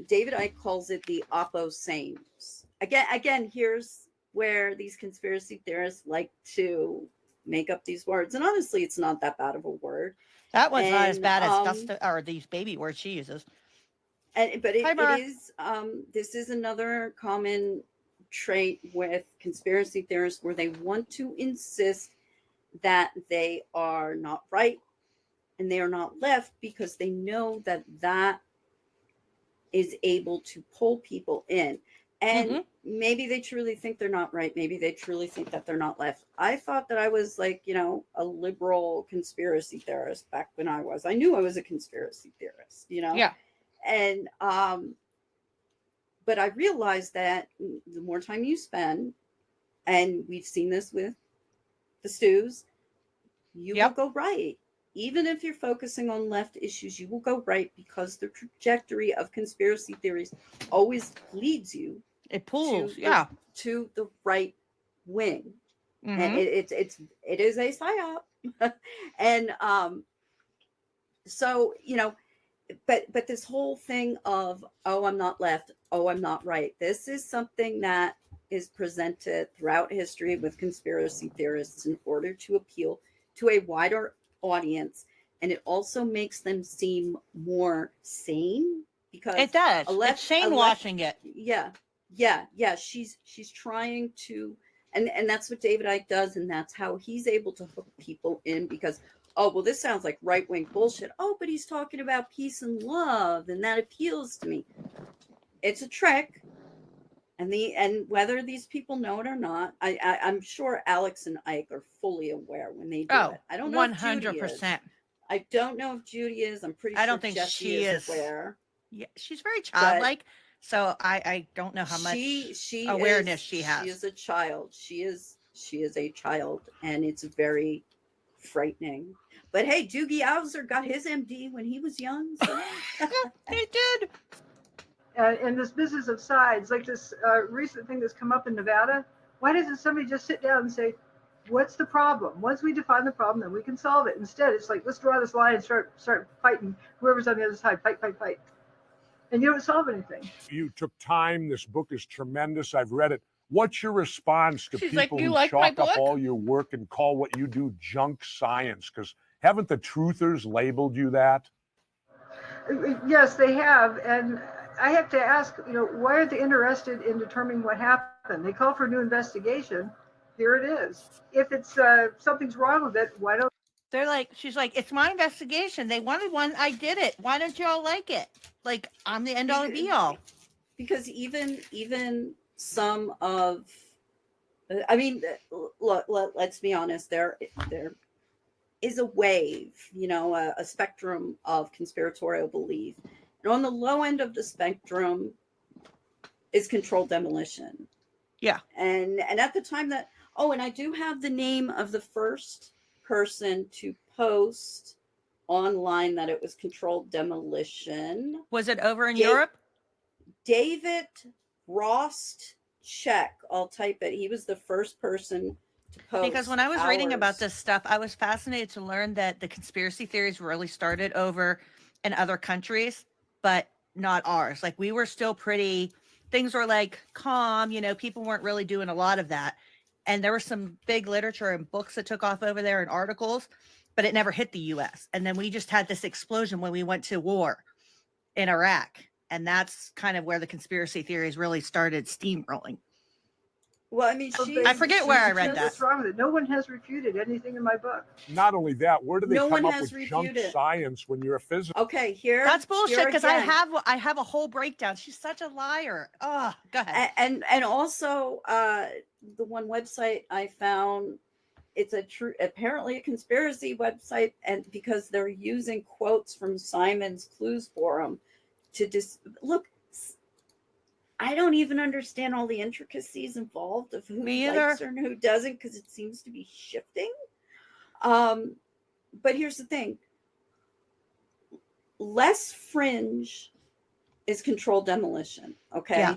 David Icke calls it the opposames. Again, here's where these conspiracy theorists like to make up these words, and honestly, it's not that bad of a word. That one's not as bad as these baby words she uses. But it is. This is another common trait with conspiracy theorists, where they want to insist that they are not right and they are not left, because they know that that is able to pull people in. And maybe they truly think they're not right. Maybe they truly think that they're not left. I thought that I was like, you know, a liberal conspiracy theorist back when I knew I was a conspiracy theorist, you know? Yeah. And, but I realized that the more time you spend, and we've seen this with the stews, you will go right. Even if you're focusing on left issues, you will go right, because the trajectory of conspiracy theories always leads you. It pulls, to the right wing, and it is a psyop, and so you know, but this whole thing of I'm not left, I'm not right. This is something that is presented throughout history with conspiracy theorists in order to appeal to a wider audience, and it also makes them seem more sane, because it does. It's sane washing it. Yeah. She's trying to, and that's what David Icke does, and that's how he's able to hook people in, because this sounds like right-wing bullshit. But he's talking about peace and love, and that appeals to me. It's a trick. And whether these people know it or not, I'm sure Alex and Icke are fully aware when they do it. I don't know 100%. I don't know if Judy is. I'm pretty sure. I don't think Jesse she is aware. Yeah, she's very childlike. So I don't know how much awareness she has. She is a child. She is a child, and it's very frightening. But hey, Doogie Howser got his MD when he was young. So. He did. And this business of sides, like this recent thing that's come up in Nevada, why doesn't somebody just sit down and say, what's the problem? Once we define the problem, then we can solve it. Instead, it's like, let's draw this line and start fighting. Whoever's on the other side, fight. And you don't solve anything. You took time. This book is tremendous. I've read it. What's your response to people who like chalk up all your work and call what you do junk science? Because haven't the truthers labeled you that? Yes, they have. And I have to ask, why are they interested in determining what happened? They call for a new investigation. Here it is. If it's something's wrong with it, why don't she's like, it's my investigation. They wanted one. I did it. Why don't y'all like it? Like, I'm the end all and be all. Because even some of I mean, look, let's be honest. There is a wave, a spectrum of conspiratorial belief, and on the low end of the spectrum is controlled demolition. Yeah. And at the time that, and I do have the name of the first person to post online that it was controlled demolition. Was it over in Europe? David Rost Check. I'll type it. He was the first person to post. Because when I was reading about this stuff, I was fascinated to learn that the conspiracy theories really started over in other countries, but not ours. Like, we were still pretty, things were like calm, people weren't really doing a lot of that. And there was some big literature and books that took off over there and articles, but it never hit the US. And then we just had this explosion when we went to war in Iraq. And that's kind of where the conspiracy theories really started steamrolling. Well, I mean, I forget where I read that. What's wrong with it? No one has refuted anything in my book. Not only that, where do they No come one up has with junk refuted. science when you're a physicist? Okay, here. That's bullshit, here because I again. have a whole breakdown. She's such a liar. Oh, go ahead. And also, the one website I found, it's apparently a conspiracy website, and because they're using quotes from Simon's Clues Forum to look. I don't even understand all the intricacies involved of who likes her and who doesn't, because it seems to be shifting. But here's the thing. Less fringe is controlled demolition, okay? Yeah.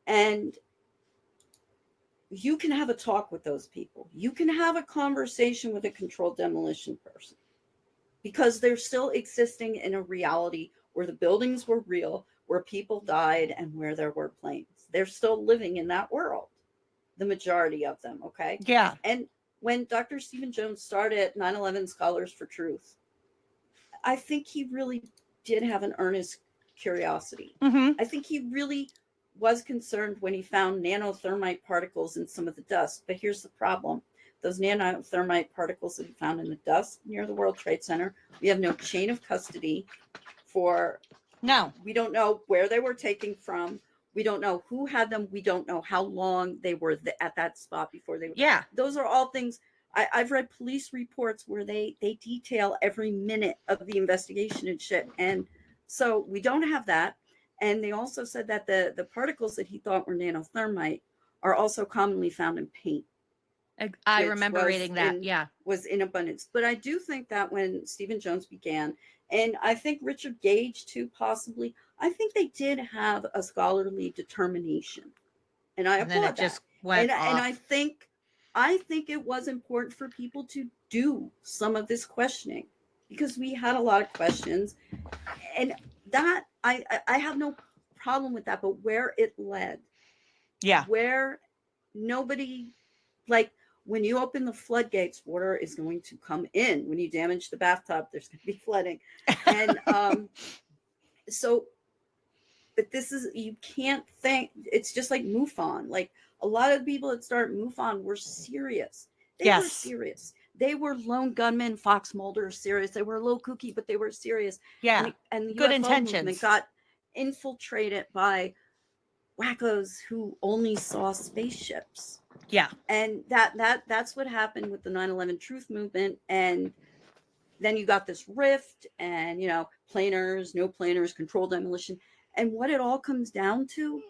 And you can have a talk with those people. You can have a conversation with a controlled demolition person, because they're still existing in a reality where the buildings were real, where people died, and where there were planes. They're still living in that world, the majority of them, okay? Yeah. And when Dr. Stephen Jones started 9/11 Scholars for Truth, I think he really did have an earnest curiosity. Mm-hmm. I think he really was concerned when he found nanothermite particles in some of the dust. But here's the problem. Those nanothermite particles that he found in the dust near the World Trade Center, we have no chain of custody for. No. We don't know where they were taken from. We don't know who had them. We don't know how long they were at that spot before they were. Yeah. Those are all things. I've read police reports where they detail every minute of the investigation and shit. And so we don't have that. And they also said that the particles that he thought were nanothermite are also commonly found in paint. I remember reading that. Yeah. Was in abundance. But I do think that when Stephen Jones began, and I think Richard Gage too, possibly, I think they did have a scholarly determination. And I applaud then it that. just went off. And I think it was important for people to do some of this questioning, because we had a lot of questions. And that I have no problem with that, but where it led. Yeah. Where nobody, like, when you open the floodgates, water is going to come in. When you damage the bathtub, there's going to be flooding. And but this is, you can't think, it's just like MUFON. Like, a lot of the people that started MUFON were serious. They were serious. They were lone gunmen, Fox Mulder, serious. They were a little kooky, but they were serious. Yeah. And the good UFO intentions. movement got infiltrated by wackos who only saw spaceships. Yeah. And that's what happened with the 9/11 Truth Movement. And then you got this rift, and planers, no planers, controlled demolition. And what it all comes down to,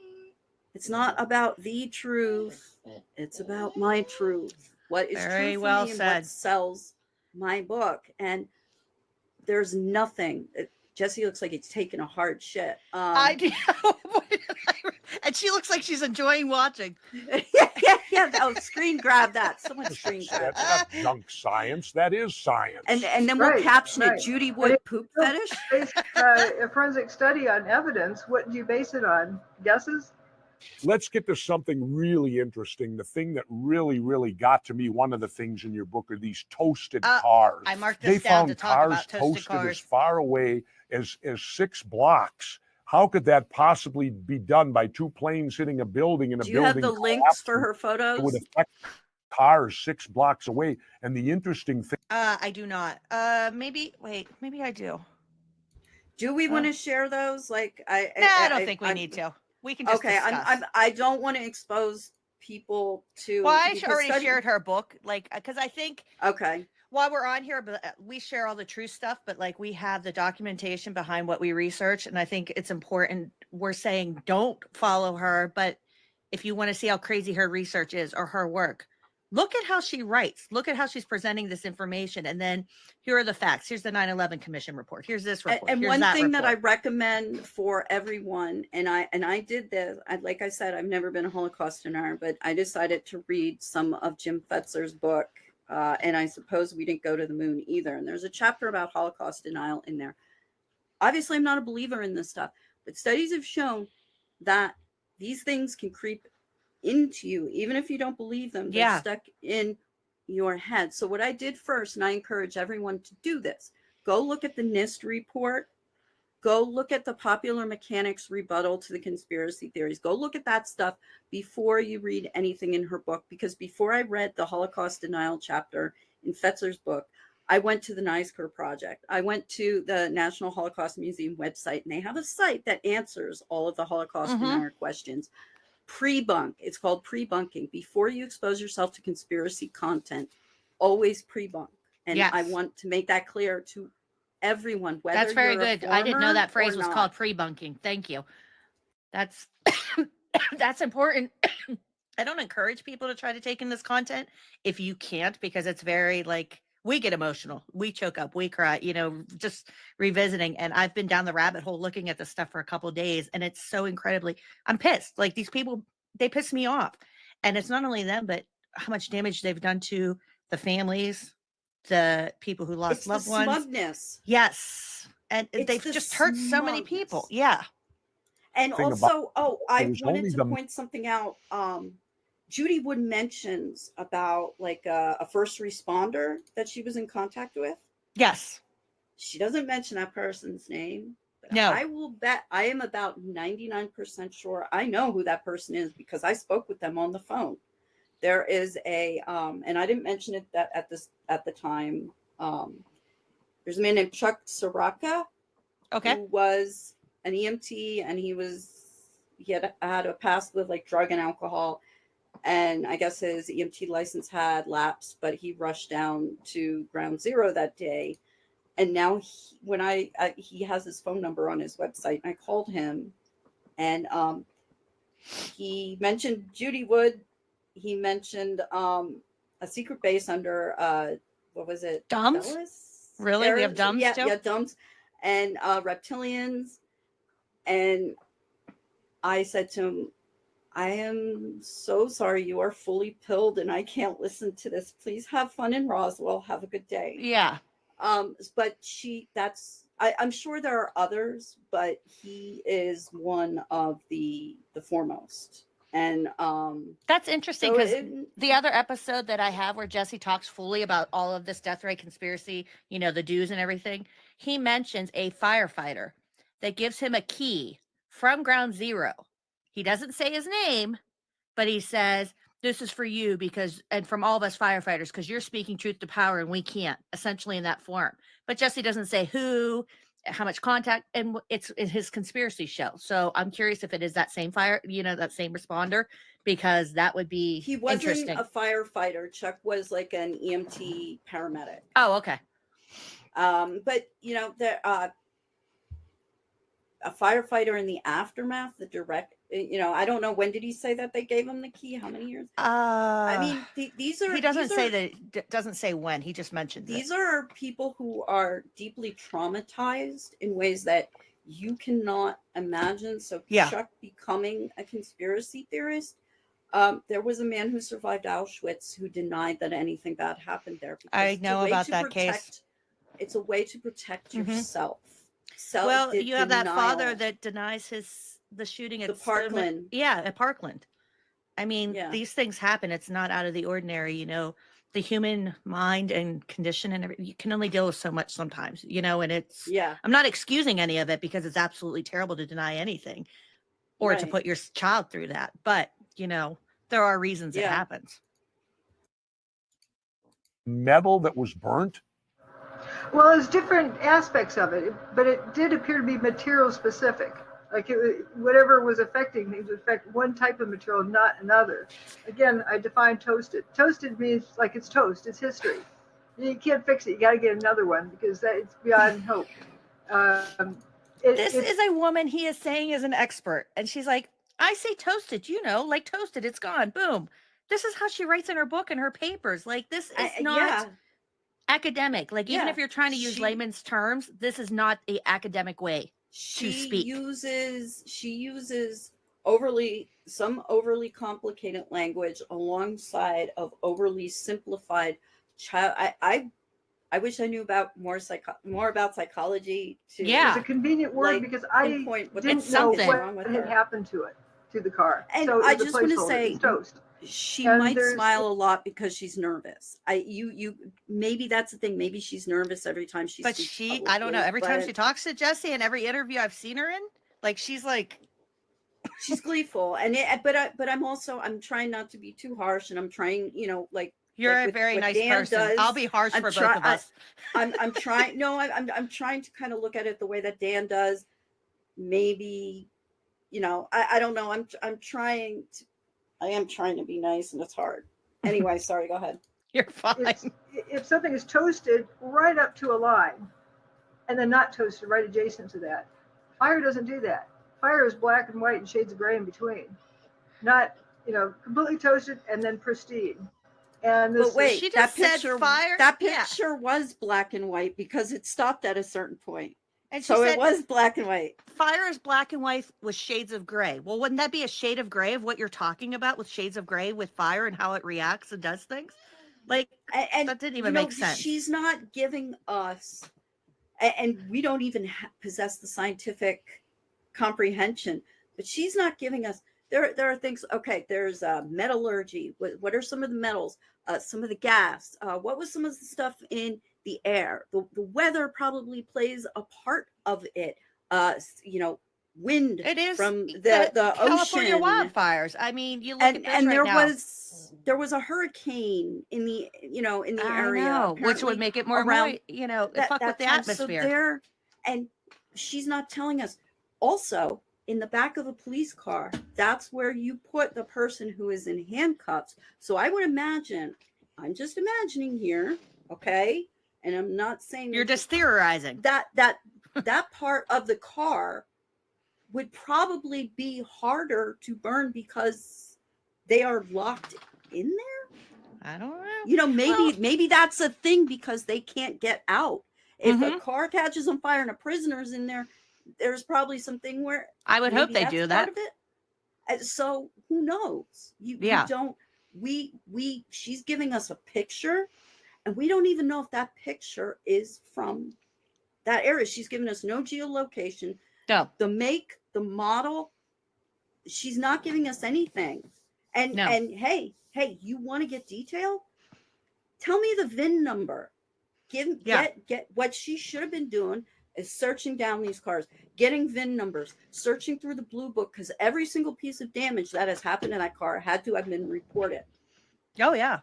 it's not about the truth, it's about my truth. What is Very true for well me and said. what sells my book. And there's nothing. Jesse looks like he's taking a hard shit. I do. And she looks like she's enjoying watching. Yeah. Oh, screen grab that. Someone screen grab That's that. not junk science. That is science. And then we'll caption it, Judy Wood poop fetish. A forensic study on evidence. What do you base it on? Guesses? Let's get to something really interesting. The thing that really, really got to me, one of the things in your book, are these toasted cars. I marked They this down found to talk cars about toasted toasted cars. as far away as 6 blocks. How could that possibly be done by 2 planes hitting a building and a Do you have building the links for her It photos? would affect cars 6 blocks away. And the interesting thing, I do not. Maybe I do. Do we want to share those? Like, I don't think we need to. We can just okay. discuss. I don't want to expose people to. Well, I because already study- shared her book, like, because I think Okay. while we're on here, but we share all the true stuff, but like we have the documentation behind what we research, and I think it's important. We're saying don't follow her, but if you want to see how crazy her research is or her work, look at how she writes. Look at how she's presenting this information, and then here are the facts. Here's the 9/11 Commission report. Here's this report. And Here's one that thing that I report. recommend for everyone, and I did this. Like I said, I've never been a Holocaust denier, but I decided to read some of Jim Fetzer's book. And I suppose we didn't go to the moon either. And there's a chapter about Holocaust denial in there. Obviously, I'm not a believer in this stuff, but studies have shown that these things can creep into you, even if you don't believe them. They're Yeah. stuck in your head. So what I did first, and I encourage everyone to do this, go look at the NIST report. Go look at the popular mechanics rebuttal to the conspiracy theories. Go look at that stuff before you read anything in her book. Because before I read the Holocaust denial chapter in Fetzer's book, I went to the NISCR project. I went to the National Holocaust Museum website, and they have a site that answers all of the Holocaust denier questions. Pre-bunk. It's called pre-bunking. Before you expose yourself to conspiracy content, always pre-bunk. And Yes. I want to make that clear to everyone, whether That's very you're a good. I didn't know former that phrase or was not. called pre-bunking. Thank you. That's that's important. I don't encourage people to try to take in this content if you can't, because it's very like, we get emotional, we choke up, we cry, just revisiting. And I've been down the rabbit hole looking at this stuff for a couple of days, and it's so incredibly, I'm pissed. Like, these people, they piss me off. And it's not only them, but how much damage they've done to the families, the people who lost It's loved the ones. smuggness. Yes. And It's they've the just hurt so many people. Yeah. And Thing also, I it was wanted only to the- point something out. Judy Wood mentions about like a first responder that she was in contact with. Yes. She doesn't mention that person's name. But No. I will bet, I am about 99% sure I know who that person is, because I spoke with them on the phone. There is a, and I didn't mention it that at the time. There's a man named Chuck Soraka, okay, who was an EMT, and he had a past with like drug and alcohol, and I guess his EMT license had lapsed, but he rushed down to Ground Zero that day, and now he has his phone number on his website, and I called him, and he mentioned Judy Wood. He mentioned a secret base under what was it? Doms? Dulles? Really? We have Doms still? Yeah, Doms and reptilians. And I said to him, I am so sorry, you are fully pilled and I can't listen to this. Please have fun in Roswell. Have a good day. Yeah. But I'm sure there are others, but he is one of the foremost. And that's interesting, so because the other episode that I have where Jesse talks fully about all of this death ray conspiracy, the do's and everything, he mentions a firefighter that gives him a key from Ground Zero. He doesn't say his name, but he says, this is for you and from all of us firefighters, because you're speaking truth to power and we can't, essentially in that form. But Jesse doesn't say who, how much contact, and it's in his conspiracy show. So I'm curious if it is that same that same responder, because that would be he wasn't interesting. a firefighter. Chuck was like an EMT paramedic. Oh, okay. But there a firefighter in the aftermath, the direct, I don't know, when did he say that they gave him the key? How many years? I mean, these are, he doesn't say that, doesn't say when, he just mentioned these are people who are deeply traumatized in ways that you cannot imagine. So Yeah. Chuck becoming a conspiracy theorist, there was a man who survived Auschwitz who denied that anything bad happened there. I know about that case. It's a way to protect Mhm. yourself. Well, you have that father that denies the shooting at Parkland. At Parkland. I mean, Yeah. these things happen. It's not out of the ordinary, the human mind and condition and everything. You can only deal with so much sometimes, and it's, I'm not excusing any of it, because it's absolutely terrible to deny anything or to Right. put your child through that. But, there are reasons it happens. Metal that was burnt? Well, there's different aspects of it, but it did appear to be material specific. Like whatever was affecting things would affect one type of material, not another. Again, I define toasted. Toasted means like it's toast. It's history. You can't fix it. You got to get another one because it's beyond hope. This is a woman he is saying is an expert. And she's like, I say toasted, like toasted, it's gone. Boom. This is how she writes in her book and her papers. Like, this is not academic. Like, even if you're trying to use layman's terms, this is not a academic way to speak. She uses overly complicated language alongside of overly simplified I wish I knew more about psychology. It's a convenient word because I didn't know what had happened to the car. And so I just want to say, toast. She might smile a lot because she's nervous. Maybe that's the thing. Maybe she's nervous every time she speaks. But I don't know. Every time she talks to Jesse, and every interview I've seen her in, like she's gleeful. And but I'm trying not to be too harsh, and I'm trying, You're a very nice person. I'll be harsh for both of us. I'm trying. No, I'm trying to kind of look at it the way that Dan does. Maybe, I don't know. I am trying to be nice, and it's hard. Anyway, sorry. Go ahead. You're fine. If something is toasted right up to a line, and then not toasted right adjacent to that, fire doesn't do that. Fire is black and white and shades of gray in between, not completely toasted and then pristine. And but wait, she just said fire. That picture was black and white because it stopped at a certain point. And so it was black and white. Fire is black and white with shades of gray. Well, wouldn't that be a shade of gray of what you're talking about with shades of gray with fire and how it reacts and does things? Like, and that didn't even make sense. She's not giving us, and we don't even possess the scientific comprehension, but she's not giving us, there are things, okay, there's metallurgy. What are some of the metals? Some of the gas? What was some of the stuff in the air? The weather probably plays a part of it. Wind. It is from the California ocean. wildfires. I mean, you look at this and right there was a hurricane in the area, which would make it more around fuck with the atmosphere. And she's not telling us. Also, in the back of a police car, that's where you put the person who is in handcuffs. So I would imagine, I'm just imagining here, okay, and I'm not saying you're just theorizing that part of the car would probably be harder to burn because they are locked in there. I don't know. Maybe that's a thing because they can't get out. If a car catches on fire and a prisoner's in there, there's probably something where I would hope they do that. So who knows? She's giving us a picture, and we don't even know if that picture is from that area. She's giving us no geolocation. No. The make, the model, she's not giving us anything. And hey, you want to get detail? Tell me the VIN number. Get what she should have been doing is searching down these cars, getting VIN numbers, searching through the blue book, because every single piece of damage that has happened in that car had to have been reported. Oh yeah.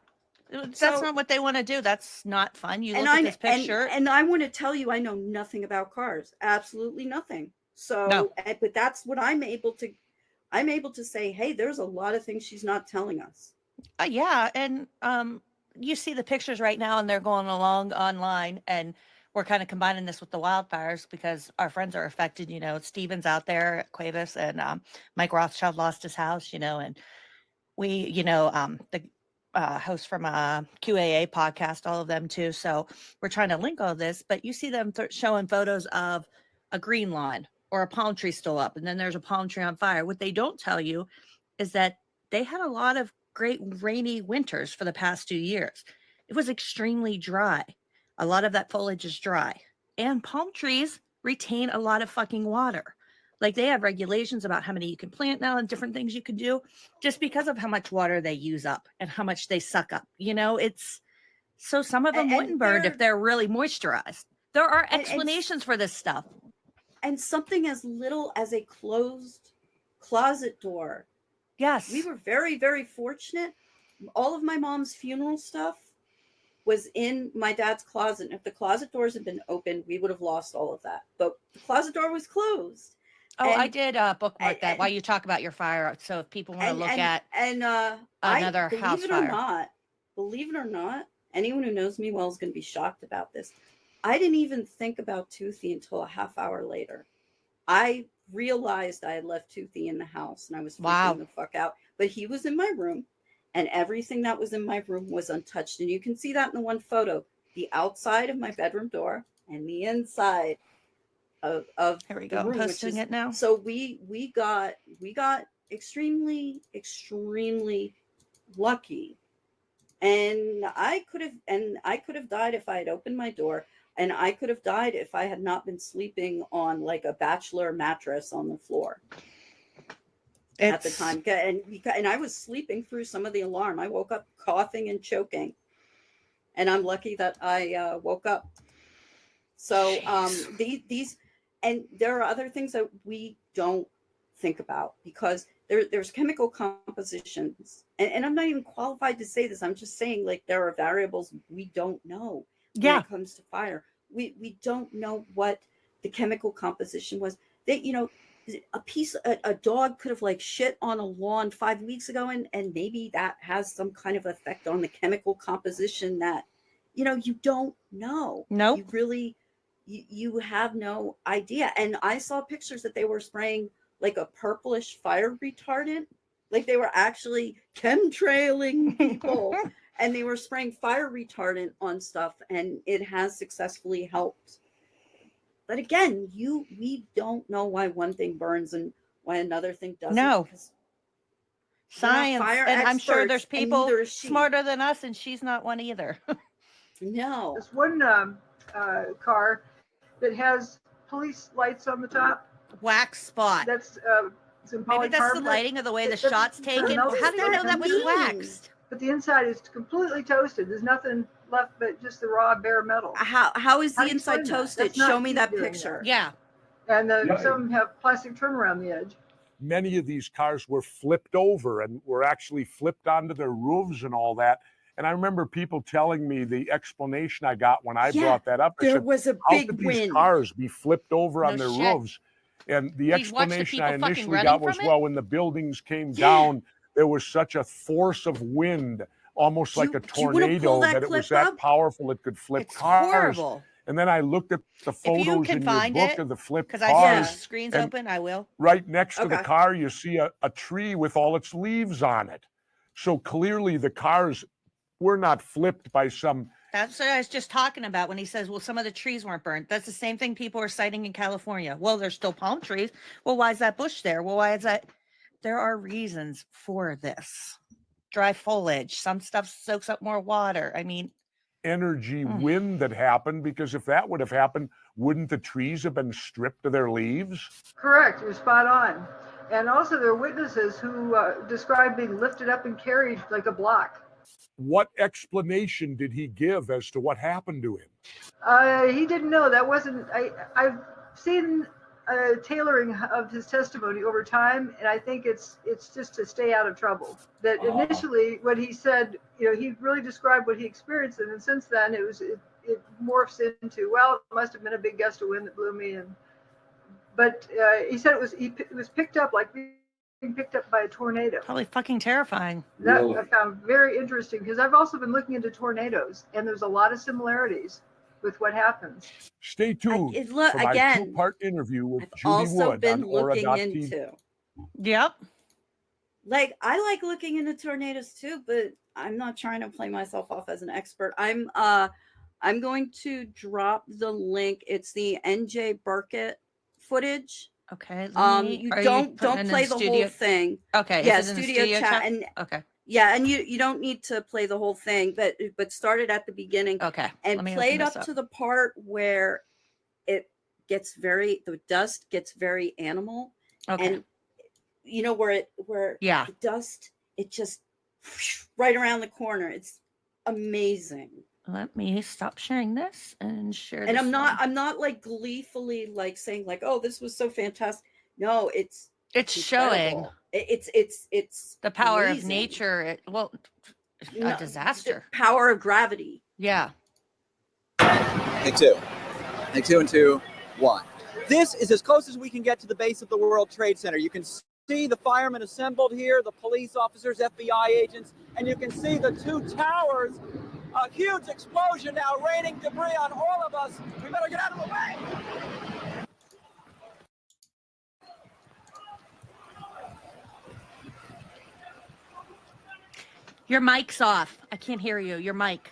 That's not what they want to do. That's not fun. You look at this picture. And I want to tell you, I know nothing about cars. Absolutely nothing. So, but that's what I'm able to say, hey, there's a lot of things she's not telling us. Yeah. And you see the pictures right now, and they're going along online, and we're kind of combining this with the wildfires because our friends are affected. Steven's out there at Cuevas, and Mike Rothschild lost his house, and we, the host from a QAA podcast, all of them too. So we're trying to link all this, but you see them showing photos of a green lawn or a palm tree still up, and then there's a palm tree on fire. What they don't tell you is that they had a lot of great rainy winters for the past 2 years. It was extremely dry. A lot of that foliage is dry, and palm trees retain a lot of fucking water. Like, they have regulations about how many you can plant now and different things you can do just because of how much water they use up and how much they suck up. It's so some of them wouldn't burn if they're really moisturized. There are explanations for this stuff. And something as little as a closed closet door. Yes. We were very, very fortunate. All of my mom's funeral stuff was in my dad's closet. And if the closet doors had been open, we would have lost all of that. But the closet door was closed. Oh, I And did bookmark that while you talk about your fire. So if people want to look at I another house believe it fire. or not, anyone who knows me well is going to be shocked about this. I didn't even think about Toothy until a half hour later. I realized I had left Toothy in the house and I was freaking the fuck out. But he was in my room and everything that was in my room was untouched. And you can see that in the one photo, the outside of my bedroom door and the inside of Here we the go. room, I'm posting it now. So we got extremely lucky. And I could have died if I had opened my door, and I could have died if I had not been sleeping on like a bachelor mattress on the floor at the time. And I was sleeping through some of the alarm. I woke up coughing and choking, and I'm lucky that I woke up. So these and there are other things that we don't think about because there's chemical compositions, and I'm not even qualified to say this. I'm just saying, like, there are variables we don't know when it comes to fire. We don't know what the chemical composition was. That, you know, a dog could have like shit on a lawn 5 weeks ago, and maybe that has some kind of effect on the chemical composition that, you know, you don't know. Nope. You really, you have no idea. And I saw pictures that they were spraying like a purplish fire retardant, like they were actually chemtrailing people and they were spraying fire retardant on stuff, and it has successfully helped. But again, we don't know why one thing burns and why another thing doesn't. No. Science, and I'm sure there's people smarter than us, and she's not one either. No. There's one car that has police lights on the top. Wax spot. That's some Maybe that's the lighting of the way the shot's taken. How do you know that was waxed? But the inside is completely toasted. There's nothing left but just the raw bare metal. How is the do you inside explain that? toasted? That's not Show me heat that doing picture. that. Yeah. And some of them have plastic trim around the edge. Many of these cars were flipped over and were actually flipped onto their roofs and all that. And I remember people telling me the explanation I got when I brought that up. I There said, was a how big could wind. these cars be flipped over on No their shit. roofs? And the He's watched the explanation people I fucking initially running got was, from it? well, when the buildings came down, there was such a force of wind, almost like a do you wanna pull tornado, that that it was clip that up? powerful it could flip It's cars. horrible. And then I looked at the If you photos can in your find book it, of the flipped because I see cars. the screen's and open, I will. Right next to the Okay. car, you see a tree with all its leaves on it. So clearly the cars were not flipped by some. That's what I was just talking about when he says, well, some of the trees weren't burnt. That's the same thing people are citing in California. Well, there's still palm trees. Well, why is that bush there? Well, why is that? There are reasons for this. Dry foliage. Some stuff soaks up more water. I mean, Energy wind that happened, because if that would have happened, wouldn't the trees have been stripped of their leaves? Correct, you're spot on. And also there are witnesses who described being lifted up and carried like a block. What explanation did he give as to what happened to him? He didn't know. That wasn't, I've seen tailoring of his testimony over time, and I think it's just to stay out of trouble. That initially what he said, you know, he really described what he experienced, and then since then it morphs into, well, it must have been a big gust of wind that blew me. But he said it was picked up like being picked up by a tornado. Probably fucking terrifying. That I found very interesting, because I've also been looking into tornadoes, and there's a lot of similarities with what happens. Stay tuned for my again, two-part interview with I've Judy also Wood been on looking Aura.tv. into. Yep. Like, I like looking into tornadoes too, but I'm not trying to play myself off as an expert. I'm going to drop the link. It's the NJ Burkett footage. Okay. You don't play the whole thing. Okay. Yeah, is it in the studio chat. And okay. yeah, and you don't need to play the whole thing, but start it at the beginning. Okay. And play it up to the part where it gets the dust gets very animal. Okay. And you know where yeah, the dust, it just right around the corner. It's amazing. Let me stop sharing this and share. And this I'm not like gleefully like saying like, oh, this was so fantastic. No, it's showing. It's the power amazing. of nature. A disaster. The power of gravity. Yeah. Take two. Take 2 and 2, 1. This is as close as we can get to the base of the World Trade Center. You can see the firemen assembled here, the police officers, FBI agents, and you can see the two towers. A huge explosion now, raining debris on all of us. We better get out of the way. Your mic's off. I can't hear you. Your mic.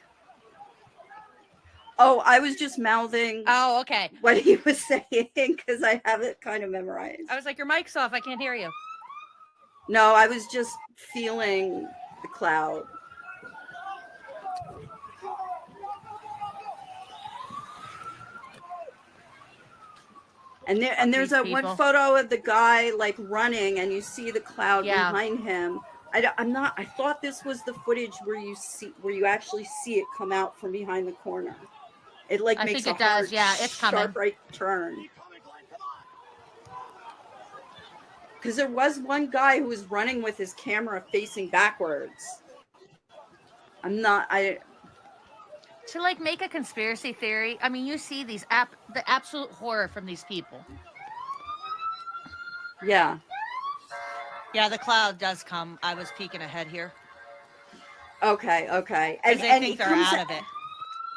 Oh, I was just mouthing. Oh, okay. What he was saying because I have it kind of memorized. I was like, your mic's off. I can't hear you. No, I was just feeling the cloud. And there's that one photo of the guy like running, and you see the cloud behind him. I thought this was the footage where you actually see it come out from behind the corner. It like makes a hard, it's coming. sharp right turn. Because there was one guy who was running with his camera facing backwards. To like make a conspiracy theory, I mean, you see these the absolute horror from these people. Yeah. Yeah, the cloud does come. I was peeking ahead here. Okay. And they think they're out of it.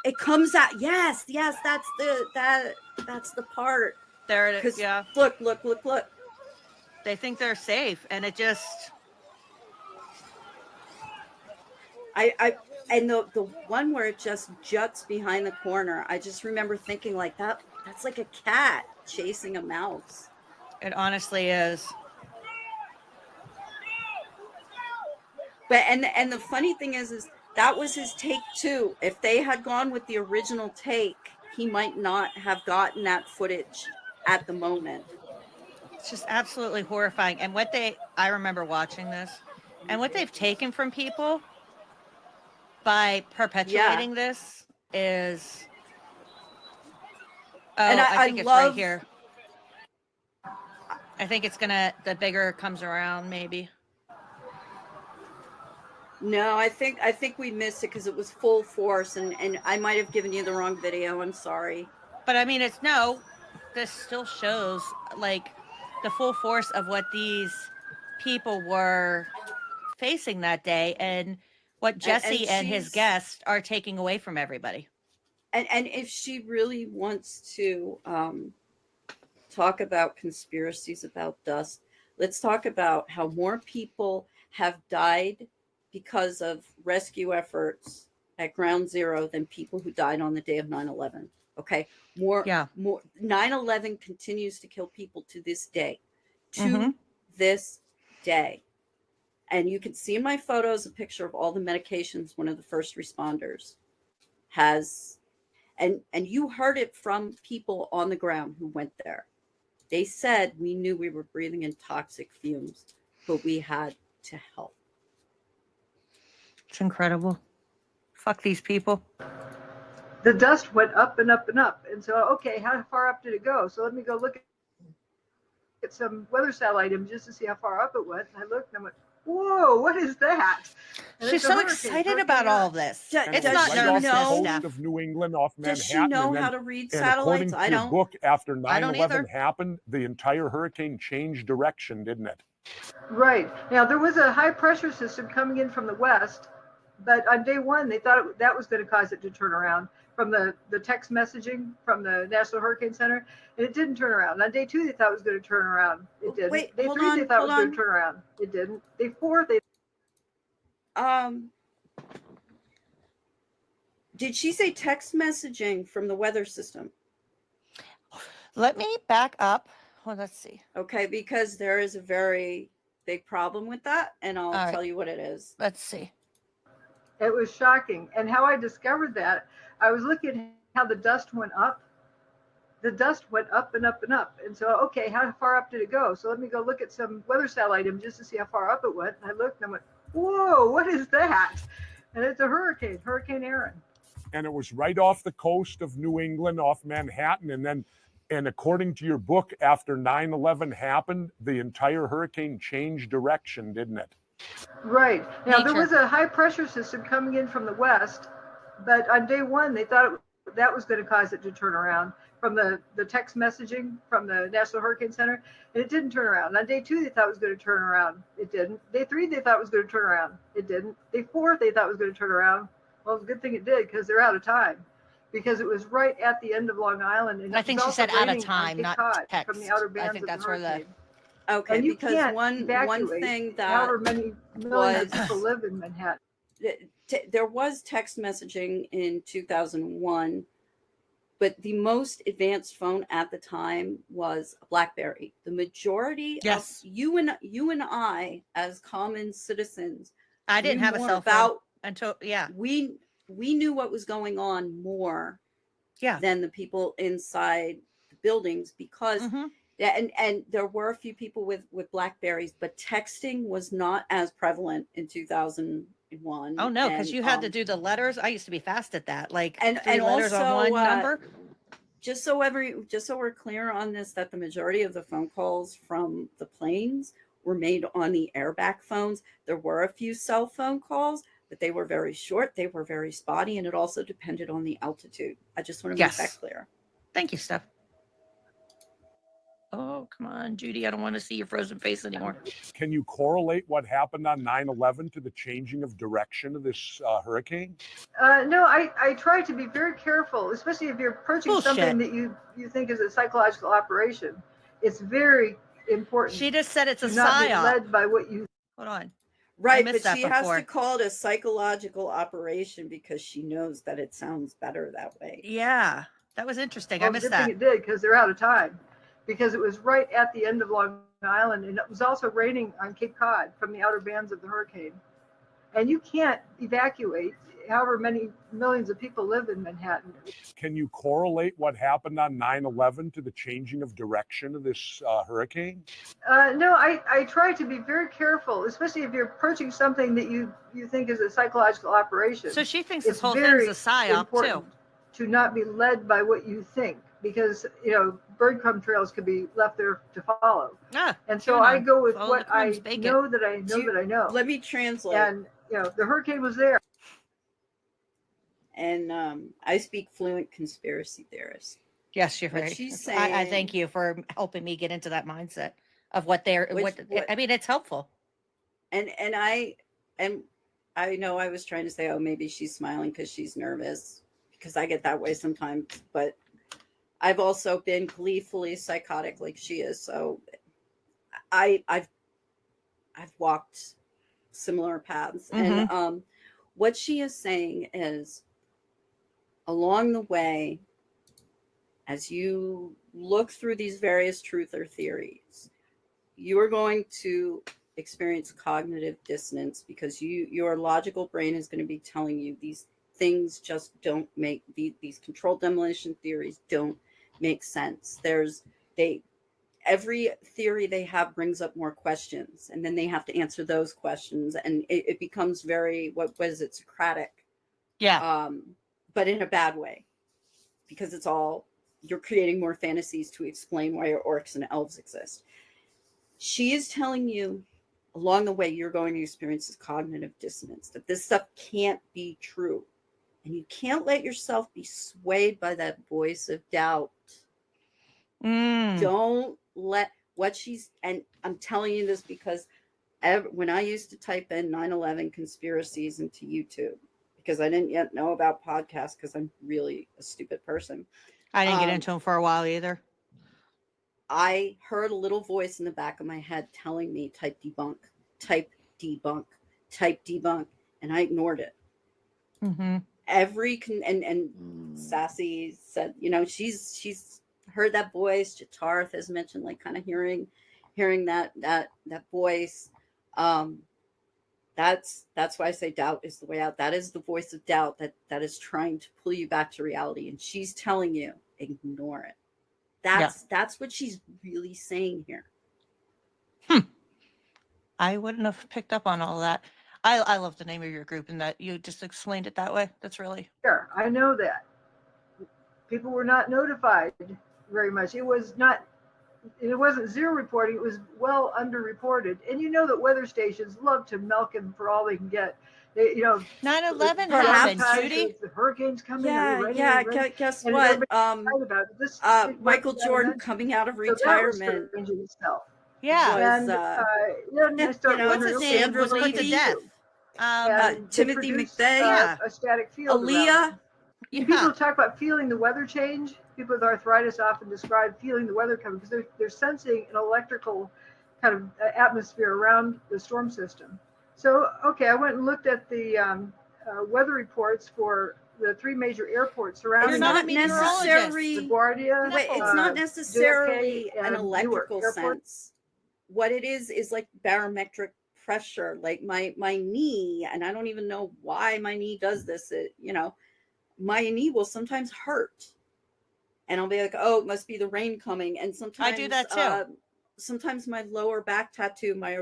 It comes out. Yes, that's the part. There it is. Yeah. Look. They think they're safe, and it just. And the one where it just juts behind the corner, I just remember thinking like that's like a cat chasing a mouse. It honestly is. But and the funny thing is that was his take too. If they had gone with the original take, he might not have gotten that footage at the moment. It's just absolutely horrifying. And I remember watching this, and what they've taken from people by perpetuating this is, and I think it's right here. I think it's the bigger it comes around, maybe. No, I think we missed it because it was full force, and I might have given you the wrong video. I'm sorry. But I mean, this still shows like the full force of what these people were facing that day, and what Jesse and his guests are taking away from everybody. And if she really wants to talk about conspiracies about dust, let's talk about how more people have died because of rescue efforts at Ground Zero than people who died on the day of 9/11. Okay, more. 9/11 continues to kill people to this day. This day. And you can see in my photos a picture of all the medications one of the first responders has. And you heard it from people on the ground who went there. They said, we knew we were breathing in toxic fumes, but we had to help. It's incredible. Fuck these people. The dust went up and up and up. And so, okay, how far up did it go? So let me go look at some weather satellite images to see how far up it went. And I looked and I went, whoa, what is that? And she's so excited about all this. It's not right nervous off the stuff. coast of New England, off Manhattan. Does she know how to read satellites? According to your book, after I don't 9/11 either. happened, the entire hurricane changed direction, didn't it? Right. Now, there was a high pressure system coming in from the west, but on day one, they thought that was going to cause it to turn around from the text messaging from the National Hurricane Center, and it didn't turn around. On day two, they thought it was going to turn around. It didn't. Wait, Day hold three, on, they thought it was hold going on. to turn around. It didn't. Day four, they. Did she say text messaging from the weather system? Let me back up. Well, let's see. Okay, because there is a very big problem with that, and I'll tell you what it is. Let's see. It was shocking. And how I discovered that, I was looking at how the dust went up. The dust went up and up and up. And so, okay, how far up did it go? So let me go look at some weather satellite images to see how far up it went. And I looked and I went, whoa, what is that? And it's a hurricane, Hurricane Aaron. And it was right off the coast of New England, off Manhattan. And according to your book, after 9/11 happened, the entire hurricane changed direction, didn't it? Right. Now, there was a high pressure system coming in from the west, but on day one, they thought that was going to cause it to turn around from the text messaging from the National Hurricane Center, and it didn't turn around. On day 2, they thought it was going to turn around. It didn't. Day 3, they thought it was going to turn around. It didn't. Day 4, they thought it was going to turn around. Well, it's a good thing it did, because they're out of time. Because it was right at the end of Long Island, and I think she said out of time, not text. from the outer bands I think of that's the where the hurricane. Okay, And you because can't one evacuate thing that however many millions was of people live in Manhattan. There was text messaging in 2001, but the most advanced phone at the time was a BlackBerry. The majority of you and I, as common citizens, I didn't knew have a more cell phone about until we knew what was going on more than the people inside the buildings, because and there were a few people with BlackBerries, but texting was not as prevalent in 2001. Oh no, because And, you had to do the letters. I used to be fast at that, like and 3 letters also, on one number. Just so we're clear on this, that the majority of the phone calls from the planes were made on the airback phones. There were a few cell phone calls, but they were very short, they were very spotty, and it also depended on the altitude. I just want to make that clear. Thank you, Steph. Oh, come on, Judy. I don't want to see your frozen face anymore. Can you correlate what happened on 9/11 to the changing of direction of this hurricane? No, I try to be very careful, especially if you're approaching something that you think is a psychological operation. It's very important. She just said it's a to not be psyop. led by what you. Hold on. Right, but she has to call it a psychological operation because she knows that it sounds better that way. Yeah, that was interesting. Well, I missed good thing that. it did, because they're out of time. Because it was right at the end of Long Island, and it was also raining on Cape Cod from the outer bands of the hurricane. And you can't evacuate however many millions of people live in Manhattan. Can you correlate what happened on 9/11 to the changing of direction of this hurricane? No, I try to be very careful, especially if you're approaching something that you think is a psychological operation. So she thinks It's this whole very thing's a psyop important too. to not be led by what you think, because breadcrumb trails could be left there to follow. And so I go with what I know that I know that I know. Let me translate. And the hurricane was there. And I speak fluent conspiracy theorist. Yes, you're What right. she's I saying- thank you for helping me get into that mindset of what they're. I mean, it's helpful. And I know I was trying to say, oh, maybe she's smiling because she's nervous, because I get that way sometimes. But I've also been gleefully psychotic like she is. So I've walked similar paths. And what she is saying is, along the way, as you look through these various truth or theories, you are going to experience cognitive dissonance, because your logical brain is going to be telling you these things just don't make these controlled demolition theories don't make sense. Every theory they have brings up more questions, and then they have to answer those questions, and it becomes very what is it, Socratic? Yeah. But in a bad way, because you're creating more fantasies to explain why orcs and elves exist. She is telling you along the way you're going to experience this cognitive dissonance, that this stuff can't be true. And you can't let yourself be swayed by that voice of doubt. Don't let and I'm telling you this because when I used to type in 9/11 conspiracies into YouTube, because I didn't yet know about podcasts, because I'm really a stupid person. I didn't get into them for a while either. I heard a little voice in the back of my head telling me, type debunk, type debunk, type debunk. And I ignored it. Mm-hmm. Sassy said, she's heard that voice. Jatarth has mentioned, like, kind of hearing that voice. That's why I say doubt is the way out. That is the voice of doubt that is trying to pull you back to reality. And she's telling you, ignore it. That's what she's really saying here. I wouldn't have picked up on all that. I love the name of your group and that you just explained it that way. That's really. Sure, I know that. People were not notified very much. It wasn't zero reporting. It was well underreported. And you know that weather stations love to milk him for all they can get. They, 9/11 Perhaps- happened, Judy. The hurricanes coming. Yeah, Are you ready? yeah. Are you ready? Guess And what? everybody's excited about it. This Michael wasn't Jordan mentioned. coming out of So that was retirement strange in itself. Yeah. was, And I start what's wondering, his okay, name? what Was put do to we death. do? Timothy they produce, McVeigh, a static field around Aaliyah. them. People talk about feeling the weather change. People with arthritis often describe feeling the weather coming because they're sensing an electrical kind of atmosphere around the storm system. So, okay, I went and looked at the weather reports for the 3 major airports surrounding. It's not necessarily LaGuardia. Wait, it's not necessarily JFK, an and electrical Newark Airport. sense. What it is like barometric pressure. Like my knee, and I don't even know why my knee does this. My knee will sometimes hurt, and I'll be like, "Oh, it must be the rain coming." And sometimes I do that too. Sometimes my lower back tattoo, my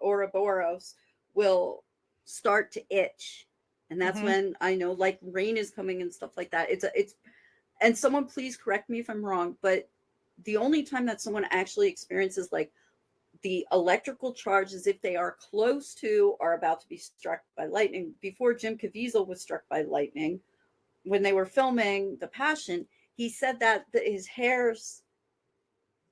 Ouroboros, will start to itch, and that's when I know like rain is coming and stuff like that. It's and someone please correct me if I'm wrong, but the only time that someone actually experiences like the electrical charge is if they are close to or about to be struck by lightning. Before Jim Caviezel was struck by lightning, when they were filming The Passion, he said that his hairs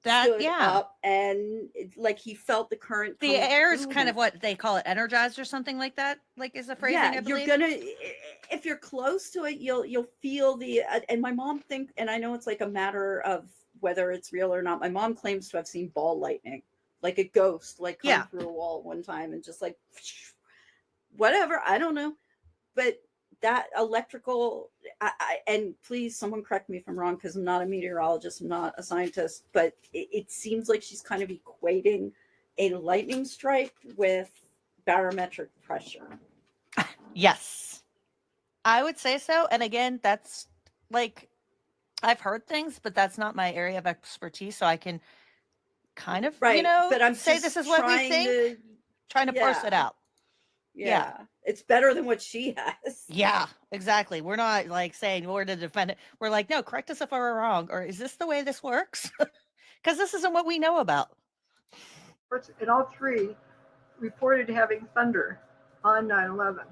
stood up and like he felt the current. The air is kind of what they call it, energized or something like that. Like is the phrasing? Yeah, I believe. you're gonna, if you're close to it, you'll feel the. And my mom and I know it's like a matter of whether it's real or not. My mom claims to have seen ball lightning, like a ghost, like come through a wall one time and just like whatever. I don't know, but that electrical. And please, someone correct me if I'm wrong because I'm not a meteorologist, I'm not a scientist, but it seems like she's kind of equating a lightning strike with barometric pressure. Yes, I would say so. And again, that's like I've heard things, but that's not my area of expertise, so I can kind of but I'm say this is what we think, trying to parse it out. Yeah, it's better than what she has. Yeah, exactly. We're not like saying we're to defend it. We're like, no, correct us if we're wrong, or is this the way this works? Because this isn't what we know about. And all 3 reported having thunder on 9/11.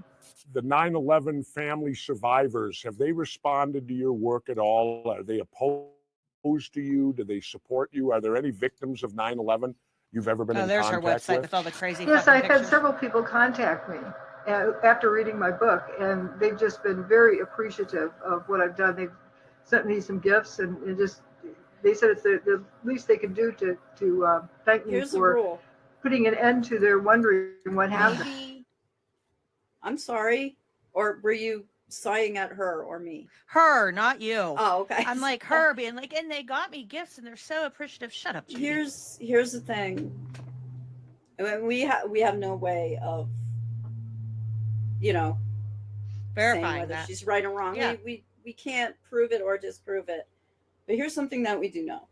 The 9/11 family survivors, have they responded to your work at all? Are they opposed to you? Do they support you? Are there any victims of 9/11 you've ever been in there's her contact website with? with all the crazy. Yes, I've pictures. had several people contact me after reading my book, and they've just been very appreciative of what I've done. They've sent me some gifts, and just they said it's the least they can do to thank me for putting an end to their wondering what happened. I'm sorry, or were you sighing at her or me? Her, not you. Oh, okay. I'm like her being like, and they got me gifts, and they're so appreciative. Shut up, Judy. Here's the thing. I mean, we have no way of, verifying saying whether that she's right or wrong. Yeah. We can't prove it or disprove it. But here's something that we do know.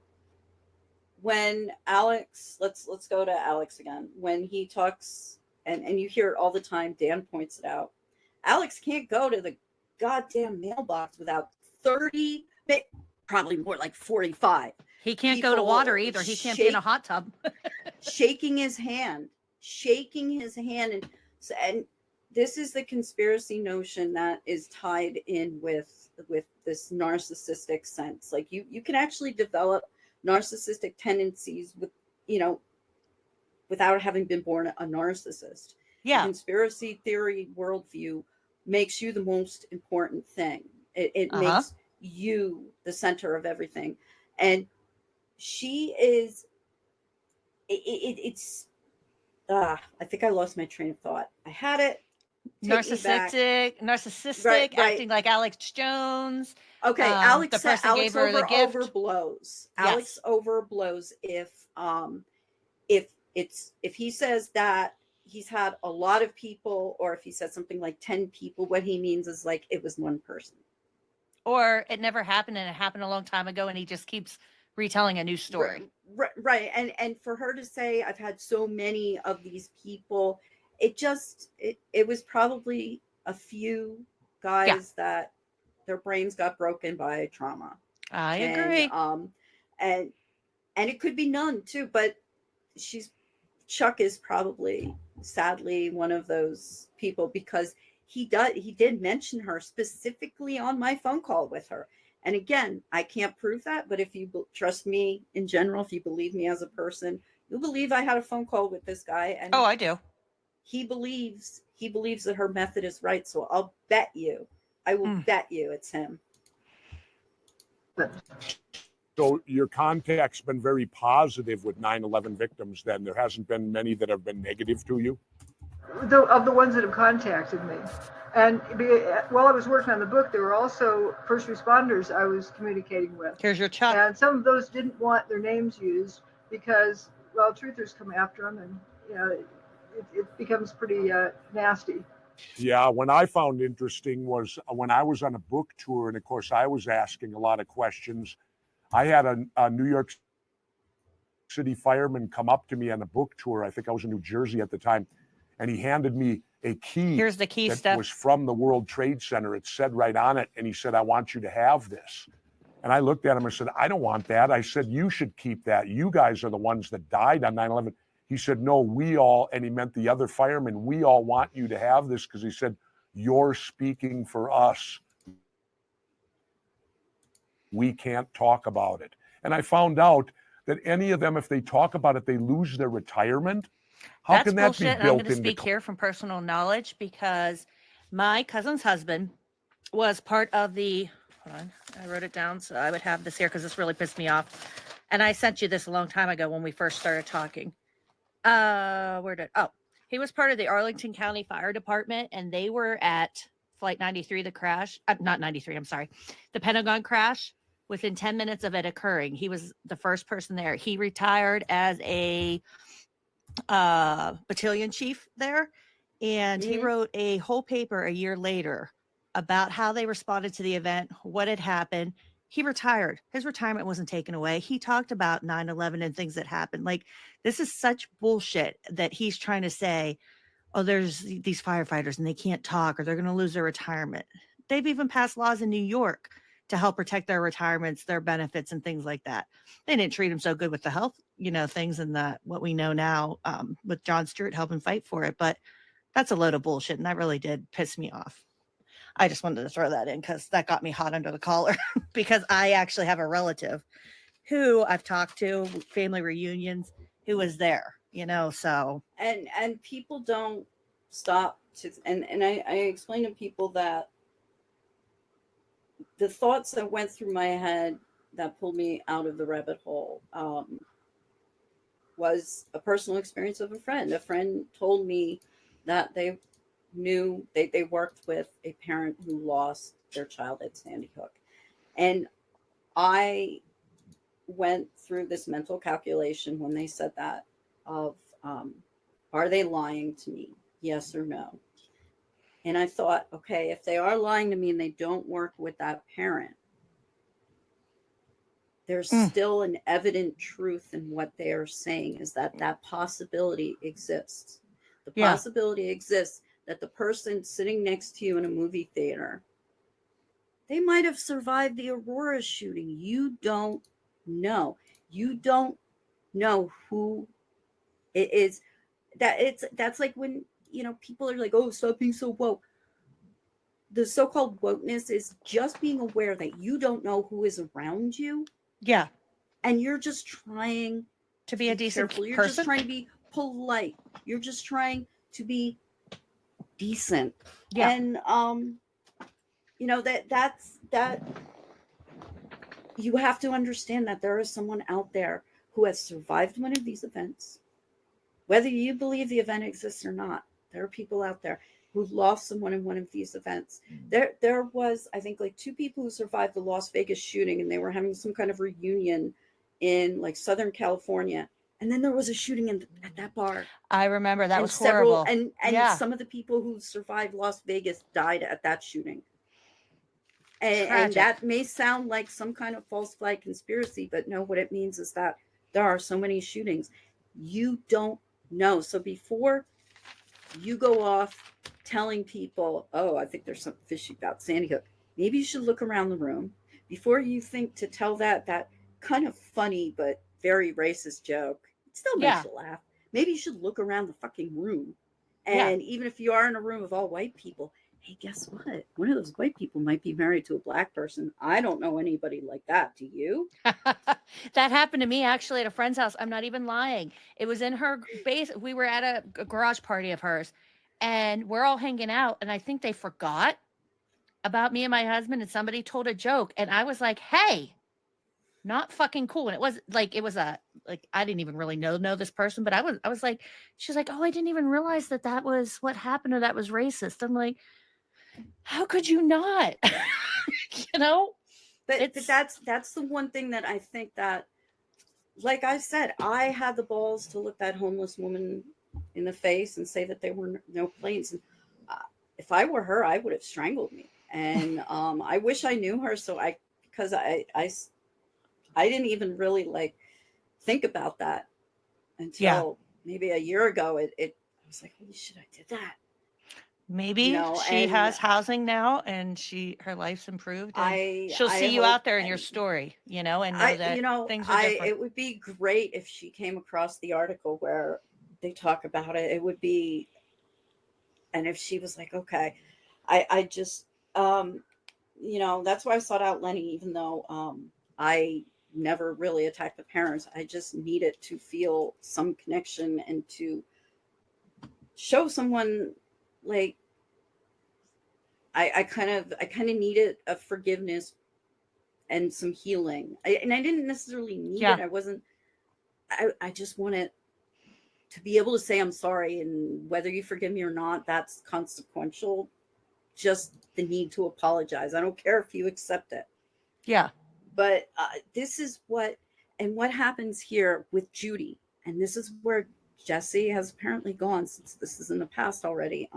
When Alex, let's go to Alex again. When he talks, and you hear it all the time, Dan points it out. Alex can't go to the goddamn mailbox without 30, probably more like 45. He can't go to water either. He can't be in a hot tub. shaking his hand. And this is the conspiracy notion that is tied in with this narcissistic sense. Like you can actually develop narcissistic tendencies without having been born a narcissist. Yeah. The conspiracy theory worldview makes you the most important thing. It makes you the center of everything. And she is, I think I lost my train of thought. I had it. Narcissistic, Right. acting like Alex Jones. Okay, the person gave her the gift. Overblows. Yes. Alex overblows if he says that he's had a lot of people, or if he says something like 10 people, what he means is like it was one person. Or it never happened and it happened a long time ago and he just keeps retelling a new story. Right. And for her to say I've had so many of these people, it was probably a few guys that their brains got broken by trauma. I agree. And it could be none too, but Chuck is probably sadly one of those people because he did mention her specifically on my phone call with her. And again, I can't prove that, but if you trust me in general, if you believe me as a person, you'll believe I had a phone call with this guy. And oh, I do. He believes that her method is right. So I'll bet you, I will bet you it's him. So your contact's been very positive with 9/11 victims then. There hasn't been many that have been negative to you? Of the ones that have contacted me. And while I was working on the book, there were also first responders I was communicating with. Here's your Chuck. And some of those didn't want their names used because, well, truthers come after them, and you know, it becomes pretty nasty. Yeah, what I found interesting was when I was on a book tour, and of course I was asking a lot of questions. I had a New York City fireman come up to me on a book tour. I think I was in New Jersey at the time, and he handed me a key. Here's the key, that Steph. was from the World Trade Center. It said right on it, and he said, "I want you to have this." And I looked at him and said, "I don't want that." I said, "You should keep that. You guys are the ones that died on 9/11. He said, "No, we all," and he meant the other firemen, "we all want you to have this," because he said, "You're speaking for us. We can't talk about it." And I found out that any of them, if they talk about it, they lose their retirement. How That's can that bullshit, be and I'm built going to into? speak here from personal knowledge because my cousin's husband was part of the, hold on, I wrote it down so I would have this here because this really pissed me off. And I sent you this a long time ago when we first started talking. He was part of the Arlington County Fire Department, and they were at Flight 93, the crash, not 93, I'm sorry, the Pentagon crash. Within 10 minutes of it occurring, he was the first person there. He retired as a battalion chief there, and he wrote a whole paper a year later about how they responded to the event, what had happened. He retired. His retirement wasn't taken away. He talked about 9/11 and things that happened. Like, this is such bullshit that he's trying to say, oh, there's these firefighters and they can't talk or they're going to lose their retirement. They've even passed laws in New York to help protect their retirements, their benefits, and things like that. They didn't treat them so good with the health, things and what we know now with Jon Stewart helping fight for it. But that's a load of bullshit, and that really did piss me off. I just wanted to throw that in because that got me hot under the collar because I actually have a relative who I've talked to, family reunions, who was there, so. And people don't stop to, and I explain to people that the thoughts that went through my head that pulled me out of the rabbit hole was a personal experience of a friend. A friend told me that they worked with a parent who lost their child at Sandy Hook. And I went through this mental calculation when they said that of, are they lying to me? Yes or no? And I thought, okay, if they are lying to me and they don't work with that parent, there's still an evident truth in what they are saying, is that possibility exists. The possibility exists that the person sitting next to you in a movie theater, they might have survived the Aurora shooting. You don't know. You don't know who it is. That's like when, people are like, oh, stop being so woke. The so-called wokeness is just being aware that you don't know who is around you. Yeah. And you're just trying to be a decent careful. You're person. just trying to be polite. You're just trying to be decent. Yeah. And that's you have to understand that there is someone out there who has survived one of these events. Whether you believe the event exists or not, there are people out there who lost someone in one of these events. There was, I think, like 2 people who survived the Las Vegas shooting, and they were having some kind of reunion in like Southern California. And then there was a shooting at that bar. I remember that was horrible. And some of the people who survived Las Vegas died at that shooting. And that may sound like some kind of false flag conspiracy, but no, what it means is that there are so many shootings. You don't know. So before you go off telling people, oh, I think there's something fishy about Sandy Hook, maybe you should look around the room before you think to tell that kind of funny but very racist joke. It still makes you laugh. Maybe you should look around the fucking room. And even if you are in a room of all white people, hey, guess what? One of those white people might be married to a black person. I don't know anybody like that. Do you? That happened to me actually at a friend's house. I'm not even lying. It was in her base. We were at a garage party of hers, and we're all hanging out. And I think they forgot about me and my husband, and somebody told a joke, and I was like, "Hey, not fucking cool." And it was a like I didn't even really know this person, but I was like, she's like, "Oh, I didn't even realize that was what happened or that was racist." I'm like, how could you not? You know? But that's the one thing that I think that, like I said, I had the balls to look that homeless woman in the face and say that there were no planes. And if I were her, I would have strangled me. And I wish I knew her, because I didn't even really like think about that until maybe a year ago. I was like, holy shit, I did that. Maybe she has housing now, and her life's improved. And she'll see you out there in your story, and know that things are different. It would be great if she came across the article where they talk about it. It would be, and if she was like, okay, I just, that's why I sought out Lenny, even though I never really attacked the parents. I just needed to feel some connection and to show someone like, I kind of needed a forgiveness and some healing. And I didn't necessarily need it. I just wanted to be able to say I'm sorry, and whether you forgive me or not, that's consequential. Just the need to apologize. I don't care if you accept it. Yeah. But this is what happens here with Judy. And this is where Jesse has apparently gone, since this is in the past already.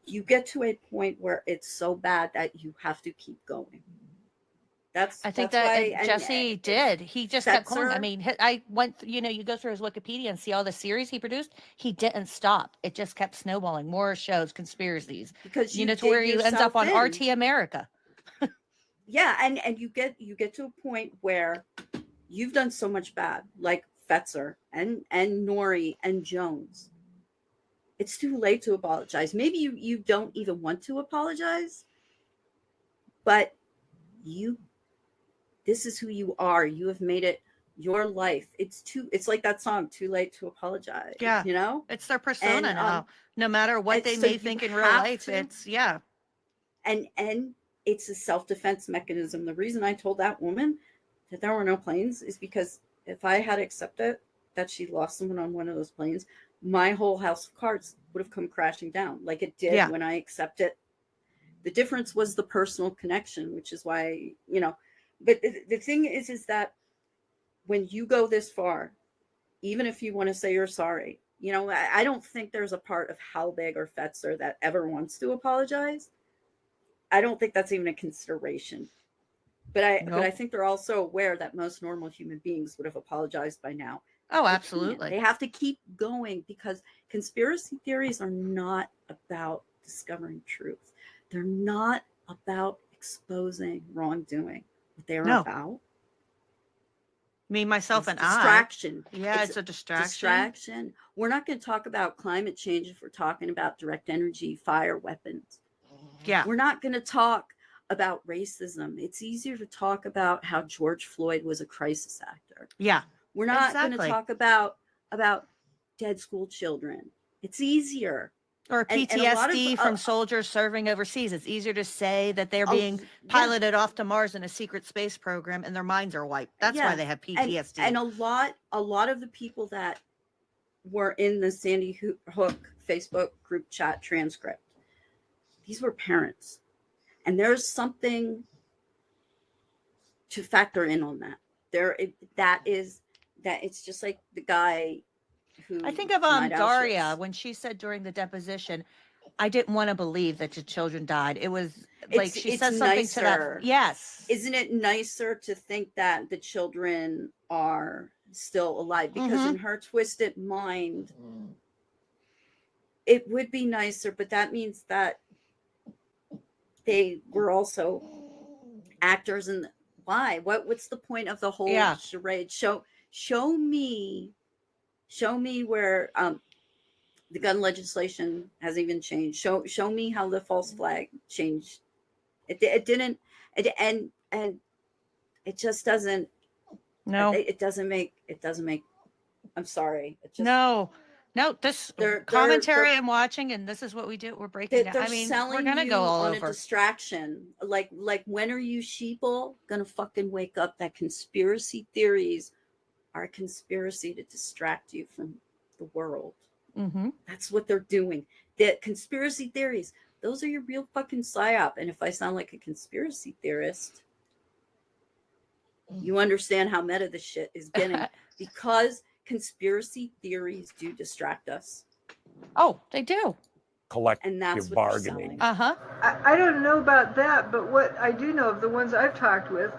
You get to a point where it's so bad that you have to keep going. I think Jesse did. He just kept going. I mean, I went, you go through his Wikipedia and see all the series he produced. He didn't stop. It just kept snowballing. More shows, conspiracies. Because to where he ends up on RT America. Yeah, and you get to a point where you've done so much bad, like Fetzer and Nori and Jones. It's too late to apologize. Maybe you don't even want to apologize, but this is who you are. You have made it your life. It's like that song, Too Late to Apologize. Yeah. It's their persona now. No matter what they may think in real life, And it's a self-defense mechanism. The reason I told that woman that there were no planes is because if I had accepted that she lost someone on one of those planes, my whole house of cards would have come crashing down like it did when I accepted. The difference was the personal connection, which is why, but the thing is that when you go this far, even if you want to say you're sorry, I don't think there's a part of Halbig or Fetzer that ever wants to apologize. I don't think that's even a consideration. But I think they're also aware that most normal human beings would have apologized by now. Oh, absolutely. They have to keep going, because conspiracy theories are not about discovering truth. They're not about exposing wrongdoing. What they're about. Me, myself, and distraction. Yeah, it's a distraction. Distraction. We're not going to talk about climate change if we're talking about direct energy fire weapons. Yeah. We're not going to talk about racism. It's easier to talk about how George Floyd was a crisis actor. Yeah. We're not going to talk about dead school children. It's easier. Or PTSD from soldiers serving overseas. It's easier to say that they're being piloted off to Mars in a secret space program and their minds are wiped. That's why they have PTSD. And a lot of the people that were in the Sandy Hook Facebook group chat transcript, these were parents. And there's something to factor in on that. It's just like the guy who I think of Daria when she said during the deposition, I didn't want to believe that your children died. It was like she said something nicer. To that. Yes. Isn't it nicer to think that the children are still alive? Because in her twisted mind, it would be nicer, but that means that they were also actors. And why? What's the point of the whole charade? Show me where The gun legislation hasn't even changed. Show me how the false flag changed. It didn't. And it just doesn't. No. It doesn't make. I'm sorry. It just, No. This commentary I'm watching, and this is what we do. We're breaking down. they're I mean, selling we're gonna you go all on over. a distraction. Like when are you sheeple gonna fucking wake up that conspiracy theories are a conspiracy to distract you from the world? Mm-hmm. That's what they're doing. The conspiracy theories, those are your real fucking psyop. And if I sound like a conspiracy theorist, you understand how meta this shit is getting because conspiracy theories do distract us. Oh, they do. Collective and that's what bargaining. I don't know about that, but what I do know of the ones I've talked with,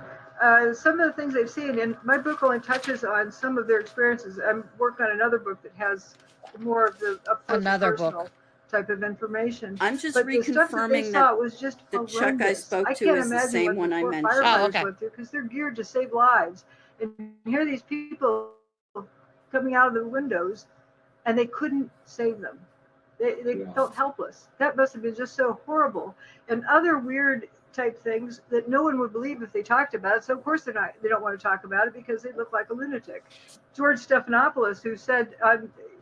some of the things they've seen, and my book only touches on some of their experiences. I'm working on another book that has more of the up close and personal type of information. I'm just but the stuff that they reconfirming saw that was just the horrendous. Chuck I spoke to can't is the imagine same what one I poor mentioned. firefighters went through because they're geared to save lives. And here are these people coming out of the windows, and they couldn't save them. They felt helpless. That must have been just so horrible. And other weird type things that no one would believe if they talked about it. So of course they don't want to talk about it because they look like a lunatic. George Stephanopoulos, who said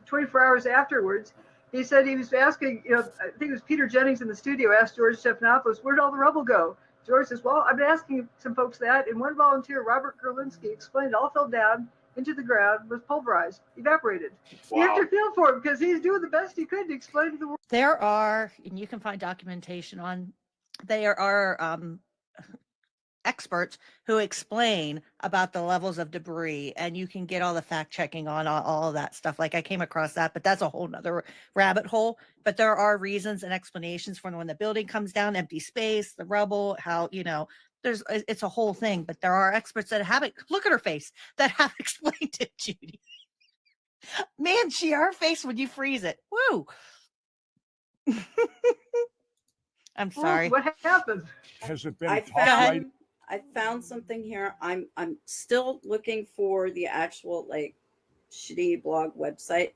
24 hours afterwards, he said he was asking, I think it was Peter Jennings in the studio asked George Stephanopoulos, where did all the rubble go? George says, well, I've been asking some folks that, and one volunteer, Robert Gerlinski, explained it all fell down into the ground, was pulverized, evaporated. Wow. You have to feel for him because he's doing the best he could to explain to the world. There are, and you can find documentation on, there are experts who explain about the levels of debris, and you can get all the fact checking on all of that stuff. Like I came across that, but that's a whole nother rabbit hole. But there are reasons and explanations for when the building comes down, empty space, the rubble, how, it's a whole thing. But there are experts that haven't, look at her face, that have explained it, Judy. Man, her face when you freeze it. Woo. I'm sorry. What happened? Has it been I found something here. I'm still looking for the actual shitty blog website.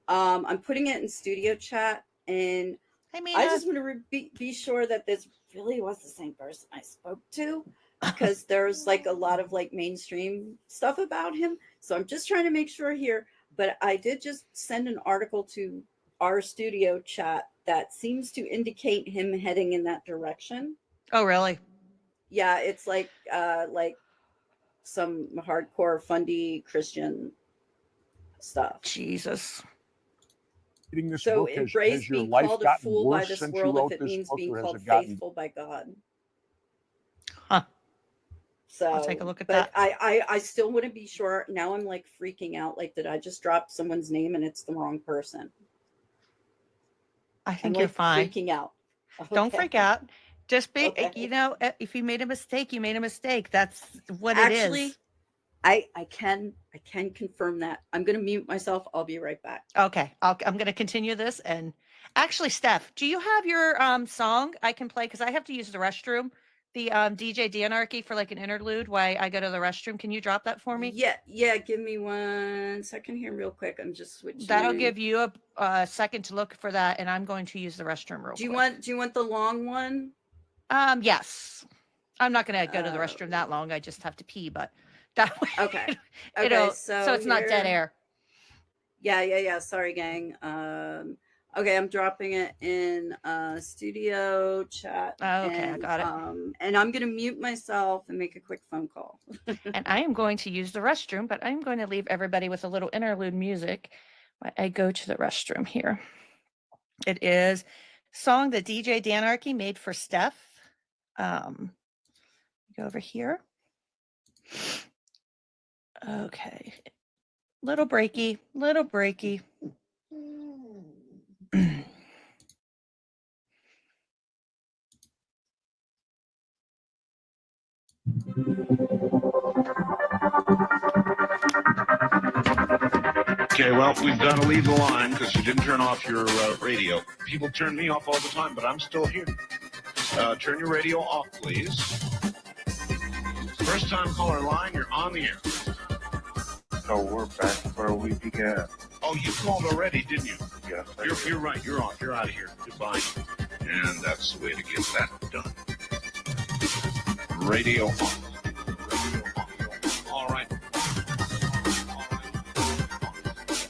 I'm putting it in studio chat, and I just want to be sure that this really was the same person I spoke to, because there's a lot of mainstream stuff about him. So I'm just trying to make sure here. But I did just send an article to our studio chat that seems to indicate him heading in that direction. Oh, really? Yeah, it's like some hardcore fundy Christian stuff. Jesus. Reading this So book, embrace your being life called a gotten fool by worse this since you world wrote if it this means book, being or has called it gotten faithful by God. Huh. So I'll take a look at but that. I still want to be sure. Now I'm freaking out. Did I just drop someone's name and it's the wrong person? I think you're fine. Freaking out. Okay. Don't freak out. Just be, Okay. if you made a mistake, you made a mistake. That's what Actually, it is. I can confirm that. I'm going to mute myself. I'll be right back. Okay. I'm going to continue this. And actually, Steph, do you have your song I can play? Because I have to use the restroom. The DJ D'Anarchy for an interlude while I go to the restroom. Can you drop that for me? Yeah. Give me 1 second here real quick. I'm just switching. That'll give you a second to look for that, and I'm going to use the restroom real quick. Do you want the long one? Yes. I'm not going to go to the restroom that long. I just have to pee, but that way. Okay. So it's not dead air. Yeah. Sorry, gang. Okay, I'm dropping it in studio chat. Oh, okay, I got it. And I'm going to mute myself and make a quick phone call. And I am going to use the restroom, but I'm going to leave everybody with a little interlude music while I go to the restroom here. It is a song that DJ D'Anarchy made for Steph. Go over here. Okay. Little breaky. Okay, well, we've got to leave the line because you didn't turn off your radio. People turn me off all the time, but I'm still here. Turn your radio off, please. First time caller line, you're on the air. So we're back where we began. Oh, you called already, didn't you? Yeah. You're right. You're off. You're out of here. Goodbye. And that's the way to get that done. Radio off. All right.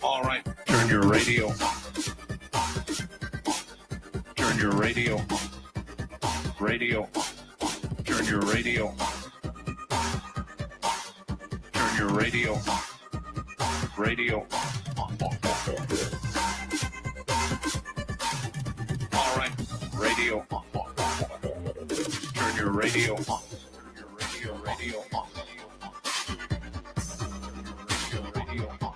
All right. Turn your radio off. Turn your radio off. Radio off. Turn your radio off. Turn your radio off. Radio off. All right. Radio off. Turn your radio off. Radio off. Radio off.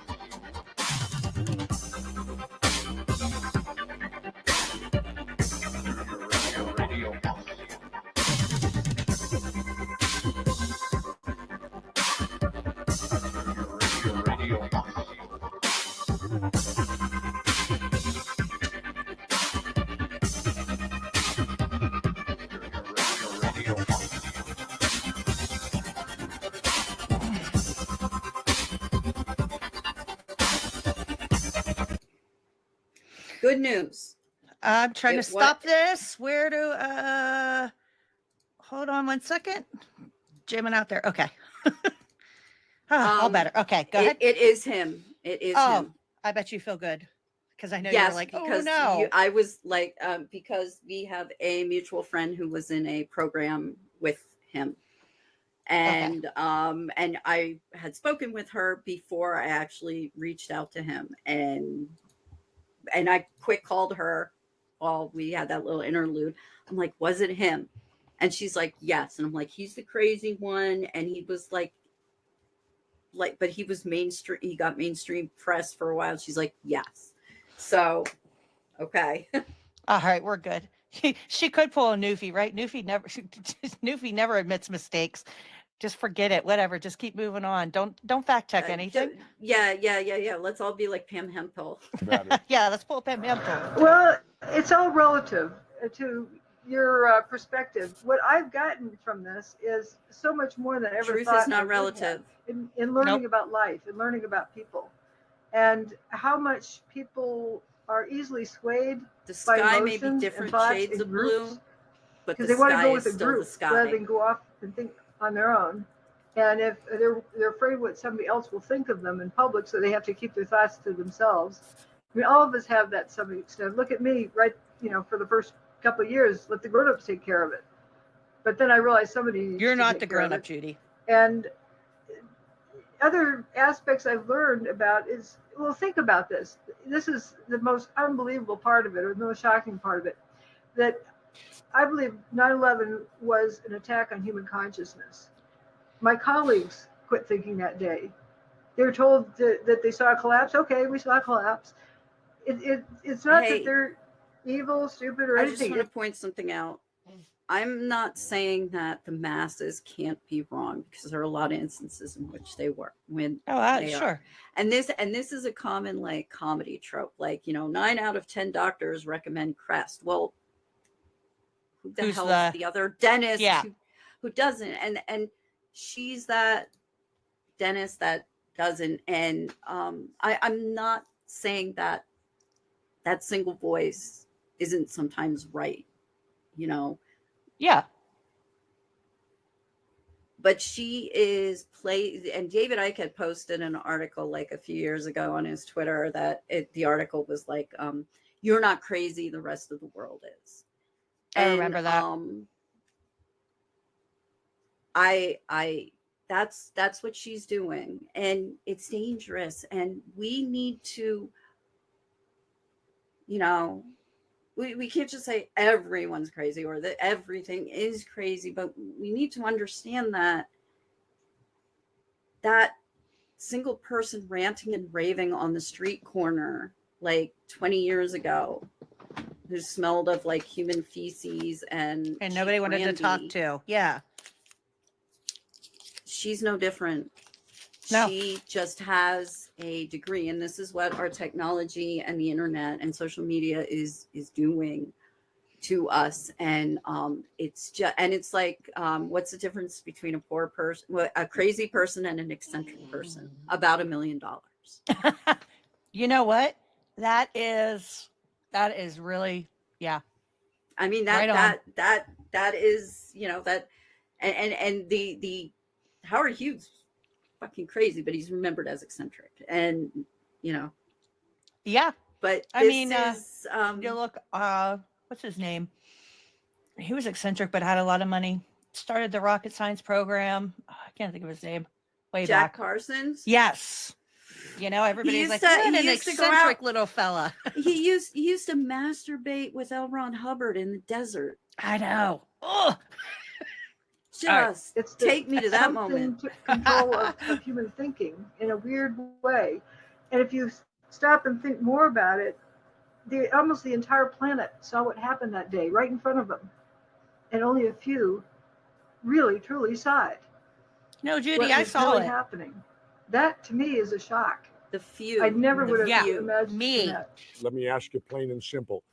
Good news. I'm trying to stop this. Where to, hold on one second. Jamming out there. Okay. All better. Okay, go ahead. It is him. It is him. I bet you feel good. Because I know Yes, you're like, oh because no. I was like, because we have a mutual friend who was in a program with him. And and I had spoken with her before I actually reached out to him. And I quick called her while we had that little interlude. I'm like, was it him? And she's like, yes. And I'm like, he's the crazy one. And he was like, but he was mainstream. He got mainstream press for a while. She's like, yes. So, okay. All right, we're good. She could pull a Newfie, right? Newfie never admits mistakes. Just forget it. Whatever. Just keep moving on. Don't fact check anything. Yeah. Let's all be like Pam Hempel. Yeah, let's pull Pam Hempel. Well, it's all relative to your perspective. What I've gotten from this is so much more than I ever Truth thought is not I would relative. have in learning about life and learning about people, and how much people are easily swayed. The by sky may be emotions different and thoughts shades in of groups, blue, but because the they want to sky go is with a still the group sky. rather than go off and think on their own. And if they're afraid what somebody else will think of them in public, so they have to keep their thoughts to themselves. I mean, all of us have that to some extent. Look at me, right? For the first couple of years, let the grown-ups take care of it. But then I realized somebody needs You're to not take the care of grown-up, it. Judy. And other aspects I've learned about is, well, think about this. This is the most unbelievable part of it, or the most shocking part of it, that I believe 9/11 was an attack on human consciousness. My colleagues quit thinking that day. They were told that they saw a collapse. Okay, we saw a collapse. It's not that they're evil, stupid, or I anything. just want to point something out. I'm not saying that the masses can't be wrong, because there are a lot of instances in which they were. Sure. And this is a common comedy trope. 9 out of 10 doctors recommend Crest. Well, who the hell is the other dentist who doesn't? And she's that dentist that doesn't. And I'm not saying that single voice isn't sometimes right, Yeah. But she is and David Icke had posted an article a few years ago on his Twitter that the article was like, you're not crazy, the rest of the world is. I remember that. That's what she's doing, and it's dangerous, and we need to, we can't just say everyone's crazy or that everything is crazy, but we need to understand that single person ranting and raving on the street corner 20 years ago, who smelled of human feces and nobody wanted to talk to. Yeah. She's no different. No. She just has a degree, and this is what our technology and the internet and social media is doing to us. And it's what's the difference between a poor person, a crazy person, and an eccentric person? About $1 million. You know what? That is really, yeah. I mean, Right on. that is, you know, that, and the Howard Hughes, fucking crazy, but he's remembered as eccentric, and you know, Yeah. but I mean, is, you look, what's his name? He was eccentric, but had a lot of money. Started the rocket science program. I can't think of his name. Way Jack back. Parsons. Yes. You know, everybody's like, what an eccentric little fella. he used to masturbate with L. Ron Hubbard in the desert. I know. Oh, just It's take me to that moment. To control of human thinking in a weird way. And if you stop and think more about it, almost the entire planet saw what happened that day right in front of them. And only a few really, truly saw it. No, Judy, I saw it. Happening. That to me is a shock. The few. I never would have imagined me. that. Let me ask you plain and simple.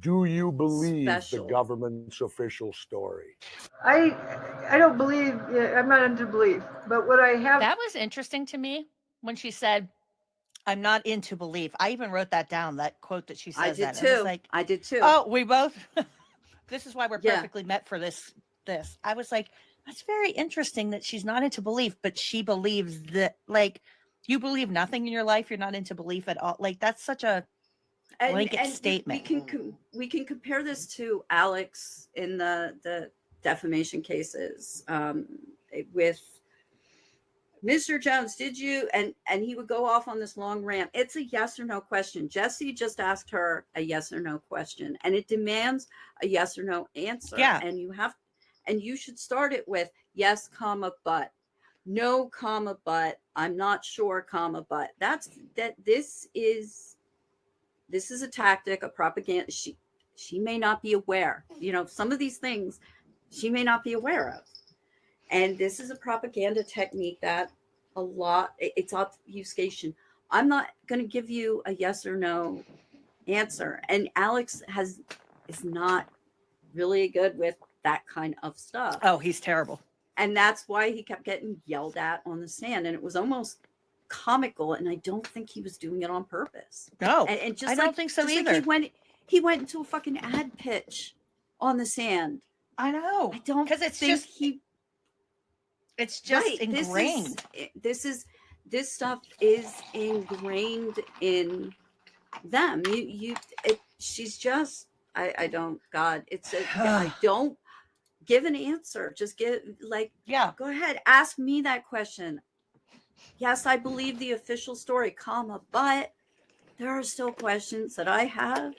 Do you believe the government's official story? I don't believe, I'm not into belief, but what I have. That was interesting to me when she said, I'm not into belief. I even wrote that down, that quote that she says. I did that. too. Like, I did too. Oh, we both. This is why we're perfectly met for this. I was like, that's very interesting that she's not into belief, but she believes that, like, you believe nothing in your life, you're not into belief at all. Like, that's such a blanket statement. We can compare this to Alex in the defamation cases with Mr. Jones. Did you? And he would go off on this long rant. It's a yes or no question. Jesse just asked her a yes or no question, and it demands a yes or no answer. Yeah. And you should start it with yes, comma, but. No, comma, but. I'm not sure, comma, but. This is a tactic, a propaganda. She may not be aware. You know, some of these things she may not be aware of. And this is a propaganda technique that it's obfuscation. I'm not going to give you a yes or no answer. And Alex is not really good with that kind of stuff. Oh, he's terrible. And that's why he kept getting yelled at on the stand. And it was almost comical. And I don't think he was doing it on purpose. No, and just I don't think so either. Like he went into a fucking ad pitch on the sand. I know. I don't because it's think just it's just right, ingrained. This stuff is ingrained in them. She's just I don't I don't give an answer. Just go ahead, ask me that question. Yes, I believe the official story, comma, but there are still questions that I have.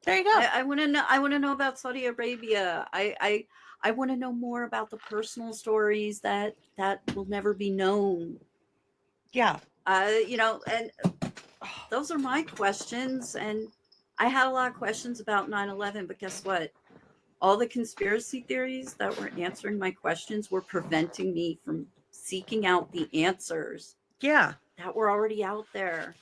There you go. I want to know about Saudi Arabia. I want to know more about the personal stories that will never be known. Yeah. And those are my questions. And I had a lot of questions about 9/11, but guess what? All the conspiracy theories that were answering my questions were preventing me from seeking out the answers. Yeah. That were already out there.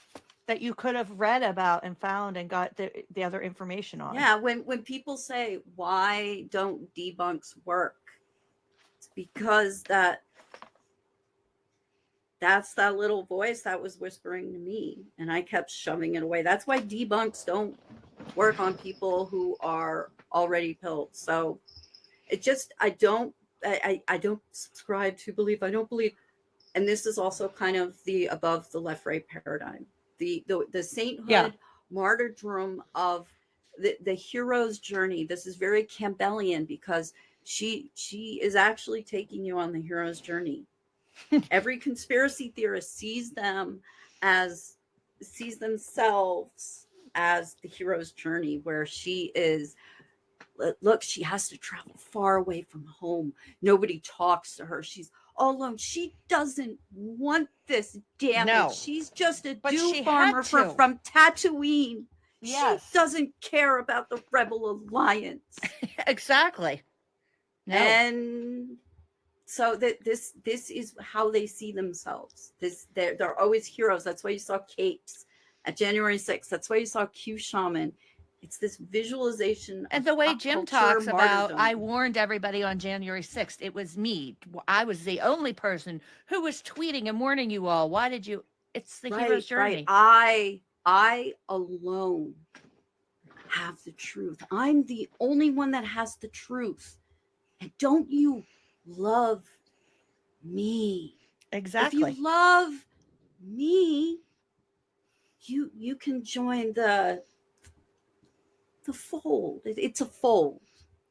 That you could have read about and found and got the other information on. Yeah, when people say, why don't debunks work? It's because that's that little voice that was whispering to me, and I kept shoving it away. That's why debunks don't work on people who are already pilled. So it just, I don't subscribe to belief. I don't believe. And this is also kind of the above the left right paradigm. The sainthood martyrdom of the hero's journey. This is very Campbellian because she is actually taking you on the hero's journey. Every conspiracy theorist sees themselves as the hero's journey, where she is. Look, she has to travel far away from home. Nobody talks to her. She's all alone. She doesn't want this, damn it. She's just a dew farmer from Tatooine. Yes. She doesn't care about the Rebel Alliance. Exactly. No. And so this is how they see themselves. They're always heroes. That's why you saw capes at January 6th. That's why you saw Q Shaman. It's this visualization. And the way Jim talks about, I warned everybody on January 6th. It was me. I was the only person who was tweeting and warning you all. Why did you? it's the hero's journey. Right. I alone have the truth. I'm the only one that has the truth. And don't you love me? Exactly. If you love me, you can join the fold. It's a fold.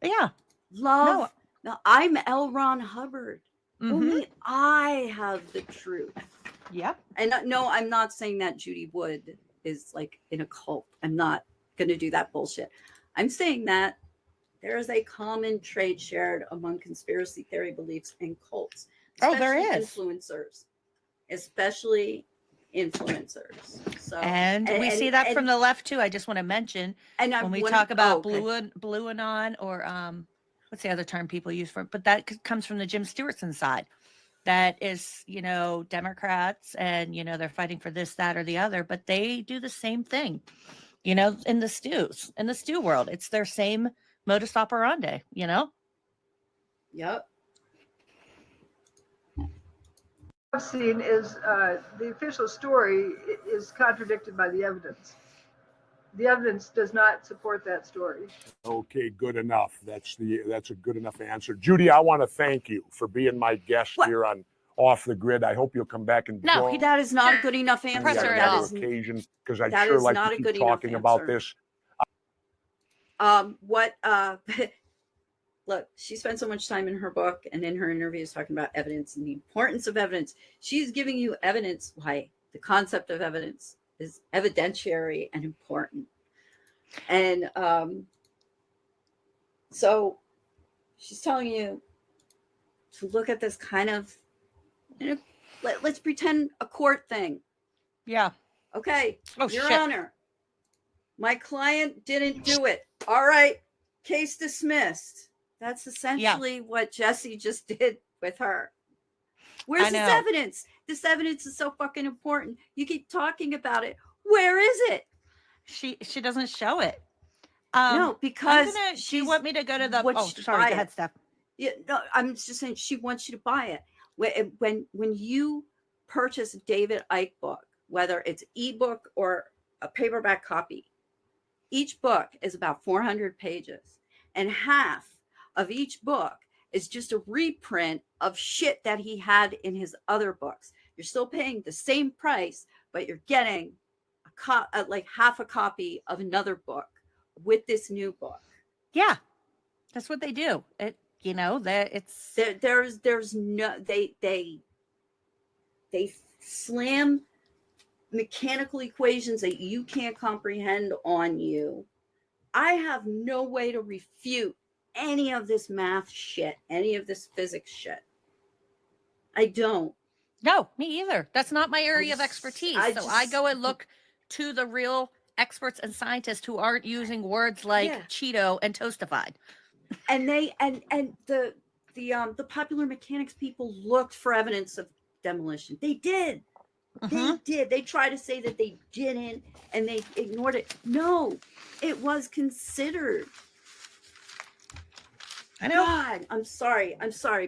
Yeah. Love. No, I'm L. Ron Hubbard. Mm-hmm. Only I have the truth. Yep. And no, I'm not saying that Judy Wood is like in a cult. I'm not going to do that bullshit. I'm saying that there is a common trait shared among conspiracy theory beliefs and cults. Oh, there is. Especially influencers. So, and we see that from the left too. I just want to mention, and when we talk about blue anon, or what's the other term people use for it? But that comes from the Jim Stewartson side. That is, Democrats, and they're fighting for this, that, or the other, but they do the same thing. In the stew world, it's their same modus operandi. Yep. I've seen is the official story is contradicted by the evidence. The evidence does not support that story. Okay, good enough. That's a good enough answer. Judy, I want to thank you for being my guest here on Off the Grid. I hope you'll come back and join that is not a good enough answer. on another occasion, because I'd sure like to keep talking about this. Look, she spent so much time in her book and in her interviews talking about evidence and the importance of evidence. She's giving you evidence why the concept of evidence is evidentiary and important. And so she's telling you to look at this kind of, let's pretend a court thing. Yeah. Okay. Oh, Your shit. Honor, my client didn't do it. All right. Case dismissed. That's essentially what Jesse just did with her. Where's this evidence? This evidence is so fucking important. You keep talking about it. Where is it? She doesn't show it. No, because do you want me to go to the? Oh, sorry. Go ahead, Steph. Yeah, no, I'm just saying she wants you to buy it. When you purchase a David Icke book, whether it's ebook or a paperback copy, each book is about 400 pages, and half of each book is just a reprint of shit that he had in his other books. You're still paying the same price, but you're getting like half a copy of another book with this new book. Yeah, that's what they do. There's no they slam mechanical equations that you can't comprehend on you. I have no way to refute any of this math shit, any of this physics shit. I don't. No, me either. That's not my area of expertise. I go and look to the real experts and scientists who aren't using words like Cheeto and Toastified. And the popular mechanics people looked for evidence of demolition. They did. They did. They tried to say that they didn't, and they ignored it. No, it was considered. I know. God, I'm sorry,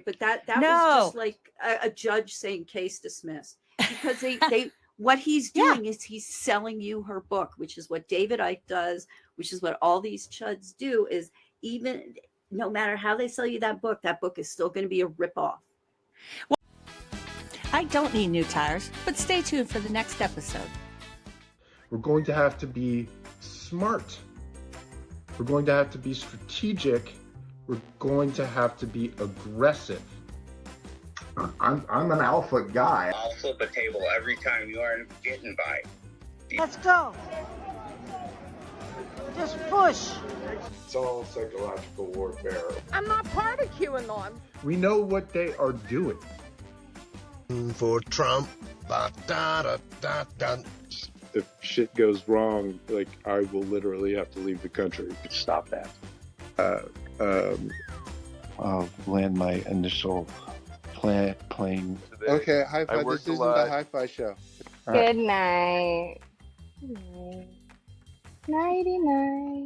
but that was just like a judge saying case dismissed, because they what he's doing is he's selling you her book, which is what David Icke does, which is what all these chuds do. Is even no matter how they sell you that book is still going to be a ripoff. Well, I don't need new tires, but stay tuned for the next episode. We're going to have to be smart. We're going to have to be strategic. We're going to have to be aggressive. I'm an alpha guy. I'll flip a table every time you aren't getting by. Let's go. Just push. It's all psychological warfare. I'm not part of QAnon. We know what they are doing. For Trump. Da, da, da, da, da. If shit goes wrong, like, I will literally have to leave the country. Stop that. I'll land my initial plane. Okay, hi-fi. This isn't the hi-fi show. Good night. Nighty night.